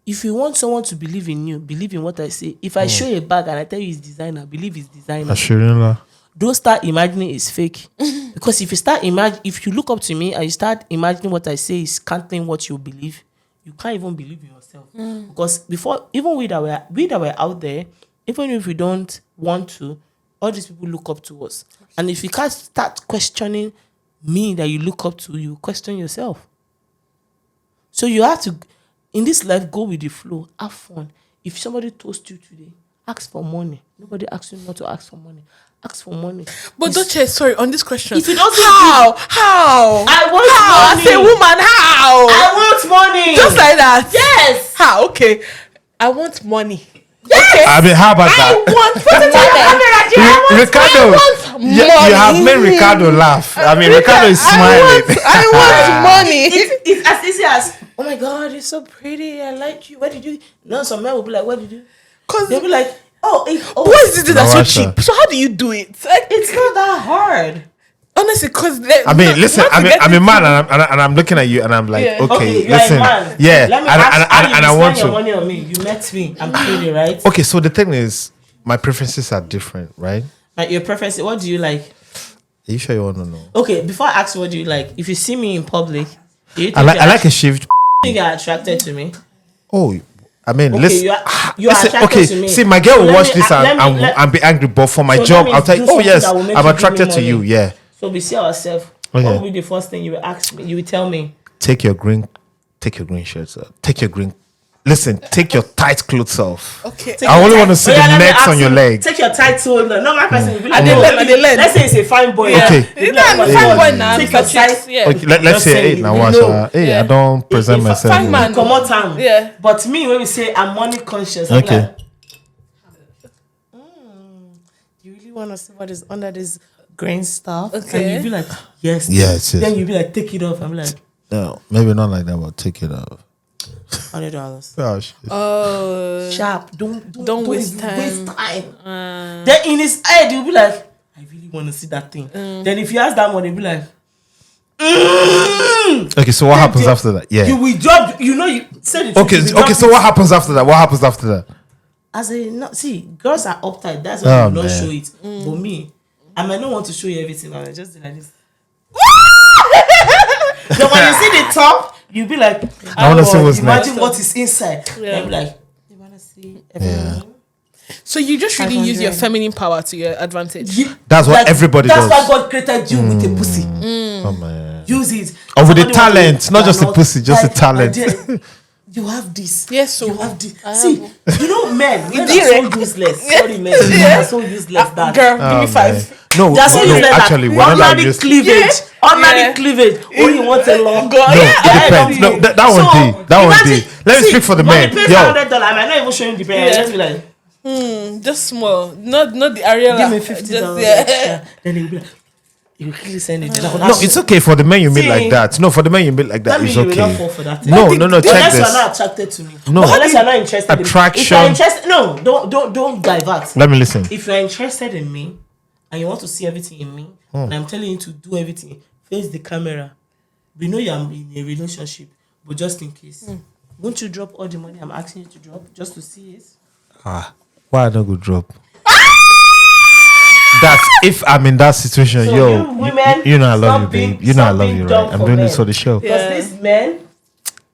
Speaker 3: if you want someone to believe in you, believe in what I say. If I show you a bag and I tell you it's designer, believe it's designer. Don't start imagining it's fake. Because if you look up to me and you start imagining what I say is canceling what you believe, you can't even believe in yourself. Because before, even we that were out there, even if we don't want to, all these people look up to us. And if you can't start questioning me that you look up to, you question yourself. So you have to, in this life, go with the flow. Have fun. If somebody toasts you today, ask for money. Nobody asks you not to ask for money. Ask for money.
Speaker 2: But Duchess, sorry, on this question.
Speaker 3: If you don't
Speaker 2: how?
Speaker 3: I want
Speaker 2: How?
Speaker 3: money.
Speaker 2: As a woman, how?
Speaker 3: I want money.
Speaker 2: Just like that.
Speaker 3: Yes.
Speaker 2: How? Okay. I want money.
Speaker 3: Yes.
Speaker 1: I mean, how about that? Ricardo, you have made Ricardo laugh. I mean, Ricardo is smiling.
Speaker 2: I want money.
Speaker 3: It's as easy as, oh my God, you're so pretty. I like you. What did you? No, some men will be like, what did you?
Speaker 2: Because
Speaker 3: They'll be like, what
Speaker 2: what is it that's so
Speaker 1: Russia.
Speaker 2: cheap? So how do you do it? Like,
Speaker 3: It's not that hard.
Speaker 2: honestly, because
Speaker 1: I mean, listen, I'm a man and I'm looking at you and I'm like,
Speaker 2: Yeah.
Speaker 1: okay,
Speaker 3: you're
Speaker 1: listen.
Speaker 3: a man.
Speaker 1: Yeah,
Speaker 3: Let me
Speaker 1: and
Speaker 3: ask how
Speaker 1: I
Speaker 3: you
Speaker 1: want
Speaker 3: spend your
Speaker 1: to.
Speaker 3: money on me. You met me. I'm pretty, right?
Speaker 1: Okay, so the thing is, my preferences are different, right?
Speaker 3: Like your preference, what do you like?
Speaker 1: Are you sure you want to know?
Speaker 3: Okay, before I ask what do you like, if you see me in public, do you think
Speaker 1: I like a shaved.
Speaker 3: you're attracted to me?
Speaker 1: Oh, I mean,
Speaker 3: Okay,
Speaker 1: listen.
Speaker 3: you are attracted
Speaker 1: okay,
Speaker 3: to me.
Speaker 1: see, my girl
Speaker 3: So
Speaker 1: will
Speaker 3: let
Speaker 1: watch
Speaker 3: me-
Speaker 1: this
Speaker 3: let me-
Speaker 1: and be angry, but for my
Speaker 3: so
Speaker 1: job,
Speaker 3: that
Speaker 1: I'll tell
Speaker 3: means
Speaker 1: you,
Speaker 3: do
Speaker 1: oh yes,
Speaker 3: something that will make
Speaker 1: I'm
Speaker 3: you give me
Speaker 1: attracted to you.
Speaker 3: money.
Speaker 1: Yeah.
Speaker 3: So we see ourselves.
Speaker 1: Okay.
Speaker 3: What will be the first thing you will ask me? You will tell me.
Speaker 1: Take your green shirts off. Take your tight clothes off.
Speaker 2: Okay.
Speaker 3: Take
Speaker 1: I
Speaker 3: your
Speaker 1: only
Speaker 3: tight-
Speaker 1: want to see
Speaker 3: Oh, yeah,
Speaker 1: the
Speaker 3: let me
Speaker 1: necks
Speaker 3: ask
Speaker 1: on your
Speaker 3: you,
Speaker 1: leg.
Speaker 3: Take your tight toe. No, normal person will be like,
Speaker 2: I dey
Speaker 3: oh,
Speaker 2: learn, I dey learn.
Speaker 3: let's say it's a fine boy.
Speaker 2: Yeah.
Speaker 1: Okay.
Speaker 3: You'll be
Speaker 2: Fine
Speaker 3: like,
Speaker 1: Hey.
Speaker 2: boy now.
Speaker 3: Take your tight.
Speaker 2: Yeah.
Speaker 1: Okay, let's
Speaker 3: Just
Speaker 1: say,
Speaker 3: saying,
Speaker 1: hey, now
Speaker 3: you
Speaker 1: watch.
Speaker 3: know.
Speaker 1: Hey,
Speaker 2: Yeah.
Speaker 1: I don't present myself.
Speaker 2: fine man.
Speaker 3: Come on, time.
Speaker 2: Yeah.
Speaker 3: But me, when we say I'm money conscious, I'm
Speaker 1: Okay.
Speaker 3: like, you really want to see what is under this green stuff?
Speaker 2: Okay.
Speaker 3: And you'll be like, yes.
Speaker 1: Yes, yes.
Speaker 3: Then you'll be like, take it off. I'm like,
Speaker 1: No, maybe not like that, but take it off.
Speaker 3: $100.
Speaker 1: Oh, shit.
Speaker 2: Oh.
Speaker 3: Sharp. Don't
Speaker 2: waste
Speaker 3: even
Speaker 2: time.
Speaker 3: waste time. Then in his head, you'll be like, I really want to see that thing. Then if you ask that money, you'll be like,
Speaker 1: Okay, so what happens after that? Yeah.
Speaker 3: You will drop. You know, you said it.
Speaker 1: Okay, so what happens after that? What happens after that?
Speaker 3: As a no, see, girls are uptight. That's why
Speaker 1: Oh,
Speaker 3: you don't
Speaker 1: man.
Speaker 3: show it. But me, I might not want to show you everything. I just do like this. Then when you see the top, you'll be like,
Speaker 1: I wanna see what's
Speaker 3: imagine
Speaker 1: next.
Speaker 3: what is inside.
Speaker 2: Yeah.
Speaker 3: You'll be like, you wanna see everything?
Speaker 2: So you just really use your
Speaker 3: 500.
Speaker 2: feminine power to your advantage.
Speaker 1: That's what everybody
Speaker 3: That's
Speaker 1: does.
Speaker 3: why God created you with a pussy.
Speaker 1: Oh man.
Speaker 3: Use it.
Speaker 1: Or with the
Speaker 3: Somebody
Speaker 1: talent,
Speaker 3: wants to-
Speaker 1: not just the
Speaker 3: cannot-
Speaker 1: pussy, just the
Speaker 3: like,
Speaker 1: talent.
Speaker 3: my dear, you have this.
Speaker 2: Yes, so
Speaker 3: you have this.
Speaker 2: I
Speaker 3: See,
Speaker 2: have-
Speaker 3: you know, men are
Speaker 2: direct.
Speaker 3: so useless. Sorry, men. Men are so useless that
Speaker 2: Girl, give me
Speaker 1: Oh,
Speaker 2: 5.
Speaker 1: man. No,
Speaker 3: They're so
Speaker 1: no,
Speaker 3: useless
Speaker 1: actually,
Speaker 3: that
Speaker 1: we're not that
Speaker 3: ordinary
Speaker 1: used.
Speaker 3: cleavage. Ordinary
Speaker 2: Yeah.
Speaker 3: cleavage. Only want a long.
Speaker 2: God.
Speaker 1: No,
Speaker 2: Yeah,
Speaker 1: it depends.
Speaker 2: I
Speaker 1: No, that one
Speaker 3: So,
Speaker 1: day. That one
Speaker 3: imagine-
Speaker 1: day. Let me
Speaker 3: see,
Speaker 1: speak for the
Speaker 3: when
Speaker 1: men.
Speaker 3: you pay
Speaker 1: Yo,
Speaker 3: $500, I might not even show you the brand.
Speaker 2: Yeah.
Speaker 3: Just be like,
Speaker 2: Just small. Not the Ariela.
Speaker 3: give me $50
Speaker 2: Just,
Speaker 3: extra. Then they'll be like, you quickly send it.
Speaker 1: no, it's okay for the men you meet
Speaker 3: See,
Speaker 1: like that. No, for the men you meet like that,
Speaker 3: That
Speaker 1: it's
Speaker 3: means you will not
Speaker 1: okay.
Speaker 3: fall for that.
Speaker 1: No, no,
Speaker 3: Unless
Speaker 1: check
Speaker 3: you're
Speaker 1: this.
Speaker 3: not attracted to me.
Speaker 1: No.
Speaker 3: Unless you're not interested
Speaker 1: Attraction.
Speaker 3: in me. If you're interested, no, don't divert.
Speaker 1: Let me listen.
Speaker 3: If you're interested in me and you want to see everything in me, and I'm telling you to do everything, face the camera. We know you're in a relationship, but just in case, won't you drop all the money I'm asking you to drop just to see it?
Speaker 1: Why I don't go drop? That's if I'm in that situation,
Speaker 3: So
Speaker 1: yo.
Speaker 3: you women,
Speaker 1: You know I love
Speaker 3: stop
Speaker 1: you,
Speaker 3: being-
Speaker 1: babe. You know I
Speaker 3: stop
Speaker 1: love
Speaker 3: being
Speaker 1: you,
Speaker 3: dumb
Speaker 1: right? I'm
Speaker 3: for
Speaker 1: doing this
Speaker 3: men.
Speaker 1: for the show.
Speaker 3: Because
Speaker 2: Yeah.
Speaker 3: these men,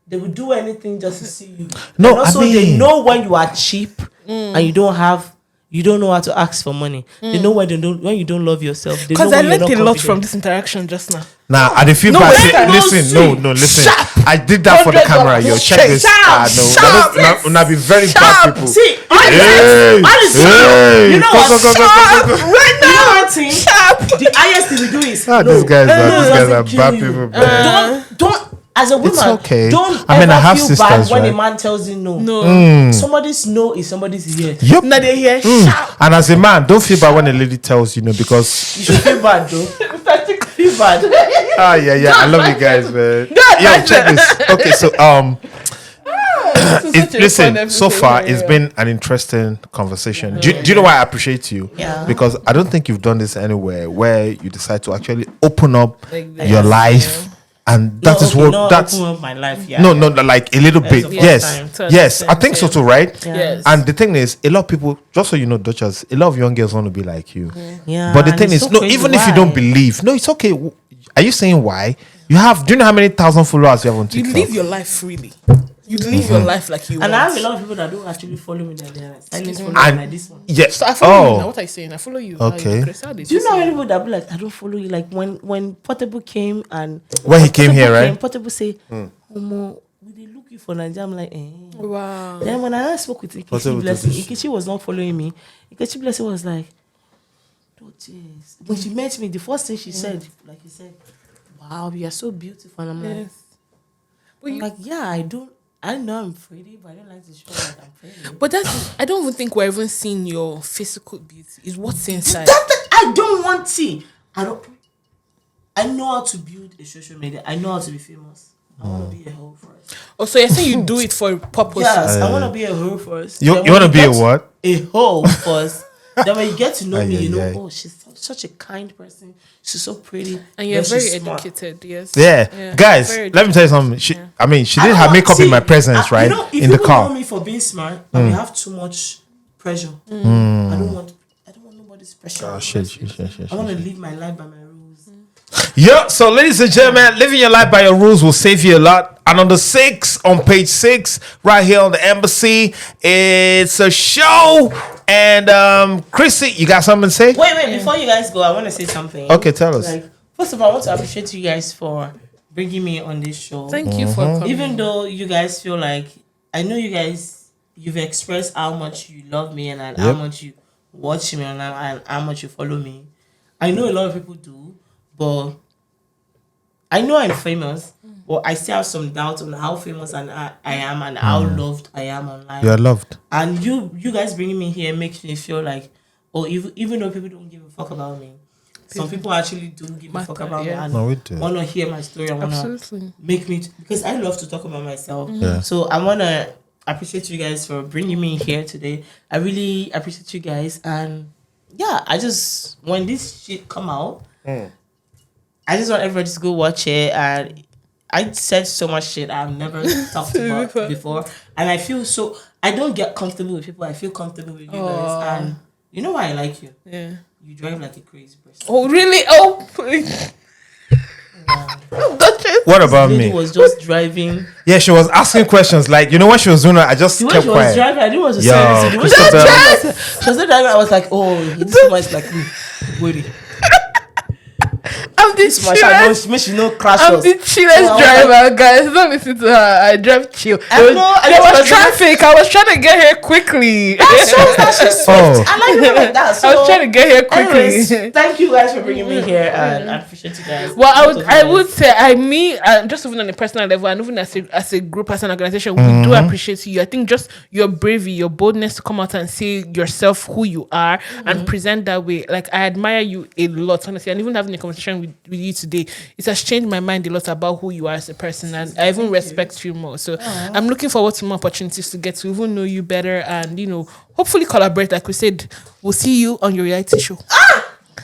Speaker 3: they will do anything just to see you.
Speaker 1: No,
Speaker 3: and also
Speaker 1: I mean-
Speaker 3: they know when you are cheap and you don't know how to ask for money. They know when you don't love yourself. They know
Speaker 2: Because I
Speaker 3: when you're
Speaker 2: learned
Speaker 3: not
Speaker 2: a lot from
Speaker 3: confident.
Speaker 2: this interaction just now.
Speaker 1: Nah, I feel
Speaker 2: No,
Speaker 1: bad.
Speaker 2: wait,
Speaker 1: Say,
Speaker 2: no,
Speaker 1: listen.
Speaker 3: Sharp.
Speaker 1: I did that for the camera, yo. Check this.
Speaker 3: Sharp, sharp,
Speaker 1: Now be very bad people.
Speaker 3: See, all
Speaker 1: Hey,
Speaker 3: is
Speaker 1: hey,
Speaker 3: you know
Speaker 1: go,
Speaker 3: what?
Speaker 1: go, go, go, go, go.
Speaker 3: Right now, you know one thing? The highest thing we do is
Speaker 1: These guys
Speaker 3: doesn't
Speaker 1: are
Speaker 3: kill
Speaker 1: bad
Speaker 3: you.
Speaker 1: people, bro.
Speaker 3: Don't as a woman.
Speaker 1: It's okay.
Speaker 3: Don't
Speaker 1: I mean,
Speaker 3: ever
Speaker 1: I have
Speaker 3: feel
Speaker 1: sisters,
Speaker 3: bad when
Speaker 1: right?
Speaker 3: a man tells you no.
Speaker 2: No.
Speaker 3: Somebody's no is somebody's yes.
Speaker 1: Yep.
Speaker 2: Now they hear sharp.
Speaker 1: And as a man, don't feel bad when a lady tells you no, because
Speaker 3: You should feel bad though. Feel bad.
Speaker 1: yeah. I love you guys, man. Yo, check this. Okay, so listen, so far it's been an interesting conversation. Do you know why I appreciate you?
Speaker 3: Yeah.
Speaker 1: Because I don't think you've done this anywhere where you decide to actually open up
Speaker 2: Like this.
Speaker 1: your life, and that is what that's
Speaker 3: open up my life. Yeah.
Speaker 1: no, like a little bit.
Speaker 3: the first
Speaker 1: Yes,
Speaker 3: time.
Speaker 2: To an
Speaker 1: yes, I
Speaker 2: extent,
Speaker 1: think so
Speaker 2: yeah.
Speaker 1: too, right?
Speaker 2: Yes.
Speaker 1: And the thing is, a lot of people, just so you know, Duchess, a lot of young girls want to be like you.
Speaker 3: Yeah.
Speaker 1: But the
Speaker 3: and
Speaker 1: thing
Speaker 3: it's
Speaker 1: is,
Speaker 3: so
Speaker 1: no,
Speaker 3: crazy.
Speaker 1: even if you
Speaker 3: Why?
Speaker 1: don't believe, no, it's okay. Are you saying why? Do you know how many thousand followers you have on
Speaker 2: You
Speaker 1: TikTok?
Speaker 2: live your life freely. You live your life like you
Speaker 3: And
Speaker 2: want.
Speaker 3: I have a lot of people that don't actually follow me. That they're silence follow me
Speaker 1: And-
Speaker 3: like this one.
Speaker 1: Yeah.
Speaker 2: So I follow you now.
Speaker 1: Oh,
Speaker 2: What are you saying? I follow you.
Speaker 1: Okay.
Speaker 3: Do you know any people that be like, I don't follow you? Like when Portable came and
Speaker 1: When he came here, right?
Speaker 3: Portable say, Omo, we dey look you for Nigeria. I'm like, eh.
Speaker 2: Wow.
Speaker 3: Then when I spoke with
Speaker 1: Portable
Speaker 3: Ikechi Blessing,
Speaker 1: does
Speaker 3: Ikechi was not following me. Ikechi Blessing was like, Duchess. When she met me, the first thing she said, like you said, wow, you are so beautiful. And I'm like,
Speaker 2: Yes. Well, you,
Speaker 3: like, yeah, I know I'm pretty, but I don't like to show that I'm pretty.
Speaker 2: but that's. I don't even think we're even seeing your physical beauty. Is what's inside.
Speaker 3: I don't want tea. I know how to build a social media. I know how to be famous. I want to be a hoe first.
Speaker 2: Oh, so you're saying you do it for a purpose?
Speaker 3: Yes, I want to be a hoe first.
Speaker 1: You
Speaker 3: Then
Speaker 1: want to
Speaker 3: when
Speaker 1: be a
Speaker 3: get
Speaker 1: what?
Speaker 3: A hoe first. Then when you get to know me, you know,
Speaker 1: Ay.
Speaker 3: oh, she's such a kind person. She's so pretty.
Speaker 2: And you're
Speaker 3: then
Speaker 2: very
Speaker 3: she's smart.
Speaker 2: educated. Yes.
Speaker 1: Yeah. Guys,
Speaker 2: Very
Speaker 1: let me tell you something. She
Speaker 3: I
Speaker 1: did
Speaker 3: don't
Speaker 1: her
Speaker 3: want-
Speaker 1: makeup in
Speaker 3: see,
Speaker 1: my presence, right?
Speaker 3: You know, if
Speaker 1: In the
Speaker 3: people
Speaker 1: car.
Speaker 3: know me for being smart, and we have too much pressure. I don't want nobody's pressure.
Speaker 1: Oh, shit.
Speaker 3: I want to live my life by my rules.
Speaker 1: Yeah, so ladies and gentlemen, living your life by your rules will save you a lot. And on the 6th, on page 6, right here on the embassy, it's a show. And Chrissy, you got something to say?
Speaker 3: Wait, before you guys go, I want to say something.
Speaker 1: Okay, tell us.
Speaker 3: Like, first of all, I want to appreciate you guys for bringing me on this show.
Speaker 2: Thank you for coming.
Speaker 3: Even though you guys feel like, I know you guys, you've expressed how much you love me and how much you watch me and how much you follow me. I know a lot of people do, but I know I'm famous, but I still have some doubt on how famous I am and how loved I am online.
Speaker 1: You're loved.
Speaker 3: And you guys bringing me here makes me feel like, even though people don't give a fuck about me, some people actually do give a fuck about me and
Speaker 1: No, we do.
Speaker 3: want to hear my story. And want to make me, because I love to talk about myself.
Speaker 1: Yeah.
Speaker 3: So I want to appreciate you guys for bringing me here today. I really appreciate you guys. And yeah, when this shit come out, I just want everybody to go watch it. And I said so much shit I've never talked about before. And I feel I don't get comfortable with people. I feel comfortable with you guys. And you know why I like you?
Speaker 2: Yeah.
Speaker 3: You drive like a crazy person.
Speaker 2: Oh, really? Oh, please. Duchess.
Speaker 1: What about
Speaker 3: Lady
Speaker 1: me?
Speaker 3: was just driving.
Speaker 1: Yeah, she was asking questions. Like, you know what she was doing? I just
Speaker 3: The way
Speaker 1: kept
Speaker 3: she was
Speaker 1: quiet.
Speaker 3: driving, I didn't want to
Speaker 1: Yo,
Speaker 3: say anything. The way
Speaker 1: Christabel.
Speaker 3: she was not driving, I was like, oh, this woman is like me. Wait.
Speaker 2: I'm the
Speaker 3: This woman, she no crash
Speaker 2: I'm
Speaker 3: us.
Speaker 2: the chillest driver, guys. Don't listen to her. I drive chill. There was traffic. I was trying to get here quickly.
Speaker 3: That shows that she's swift.
Speaker 1: Oh.
Speaker 3: I like her like that. So,
Speaker 2: I was trying to get here quickly.
Speaker 3: anyways, thank you guys for bringing me here, and I appreciate you guys.
Speaker 2: Well, I would say, just even on a personal level, and even as a group, as an organization, we do appreciate you. I think just your bravery, your boldness to come out and say yourself, who you are, and present that way. Like, I admire you a lot, honestly. And even having a conversation with you today, it has changed my mind a lot about who you are as a person, and I even respect you more. So I'm looking forward to more opportunities to get to even know you better, and hopefully collaborate. Like we said, we'll see you on your reality show.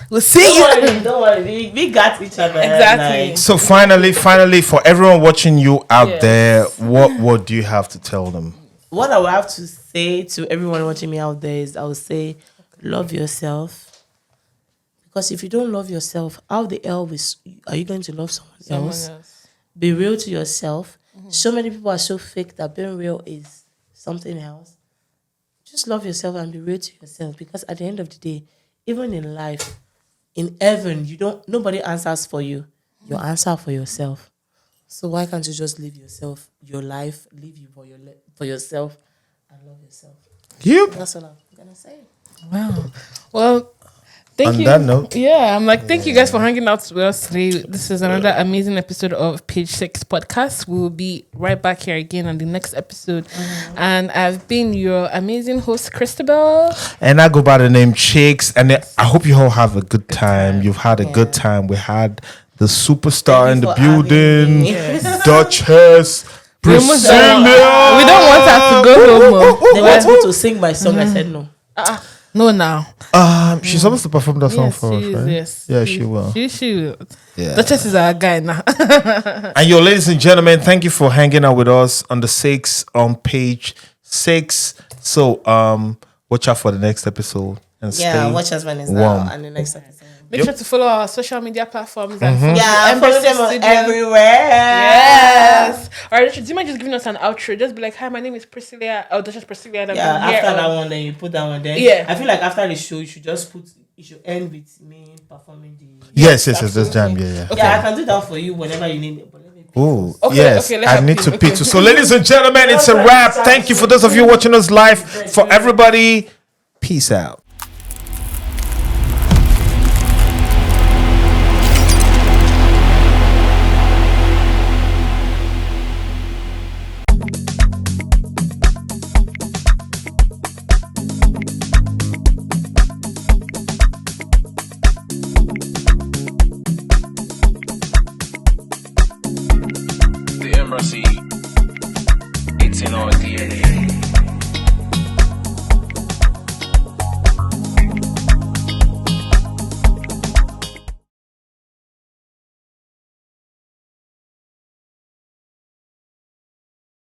Speaker 2: We'll see you.
Speaker 3: Don't worry. We got each other.
Speaker 2: Exactly.
Speaker 3: Like,
Speaker 1: So finally, for everyone watching you out there, what do you have to tell them?
Speaker 3: what I would have to say to everyone watching me out there is, I would say, love yourself. Because if you don't love yourself, how the hell are you going to love someone else? Be real to yourself. So many people are so fake that being real is something else. Just love yourself and be real to yourself. Because at the end of the day, even in life, in heaven, nobody answers for you. You answer for yourself. So why can't you just live yourself, your life, live you for yourself, and love yourself?
Speaker 1: Yep.
Speaker 3: That's all I'm gonna say.
Speaker 2: Wow. Well, thank you.
Speaker 1: On that note.
Speaker 2: Yeah, I'm like, thank you guys for hanging out with us today. This is another amazing episode of Page 6 Podcast. We will be right back here again on the next episode. And I've been your amazing host, Christabel.
Speaker 1: And I go by the name Chicks. And I hope you all have a good time. You've had a good time. We had the superstar in the building, Duchess Priscilla.
Speaker 2: We don't want her to go home.
Speaker 3: They want me to sing my song. I said no.
Speaker 2: No, now.
Speaker 1: She's supposed to perform that song for us, right?
Speaker 2: Yes.
Speaker 1: Yeah, she will.
Speaker 2: She will.
Speaker 1: Yeah.
Speaker 2: Duchess is our guy now.
Speaker 1: And ladies and gentlemen, thank you for hanging out with us on the 6 on page 6. So watch out for the next episode and stay
Speaker 3: watch us when it's
Speaker 1: warm.
Speaker 3: out and the next episode.
Speaker 2: Make sure to follow our social media platforms. And
Speaker 3: Follow them on everywhere.
Speaker 2: Yes. All right, do you mind just giving us an outro? Just be like, hi, my name is Priscilla. Oh, Duchess Priscilla. And I'm
Speaker 3: after
Speaker 2: here.
Speaker 3: that one, then you put that one there.
Speaker 2: Yeah.
Speaker 3: I feel like after the show, you should end with me performing the...
Speaker 1: Yes, that's jam. Yeah.
Speaker 2: Okay.
Speaker 3: Yeah, I can do that for you whenever you need it. But let me...
Speaker 1: Oh,
Speaker 2: Okay,
Speaker 1: yes.
Speaker 2: okay,
Speaker 1: I need to pitch. So, ladies and gentlemen, it's a wrap. Thank you for those of you watching us live. For everybody, peace out.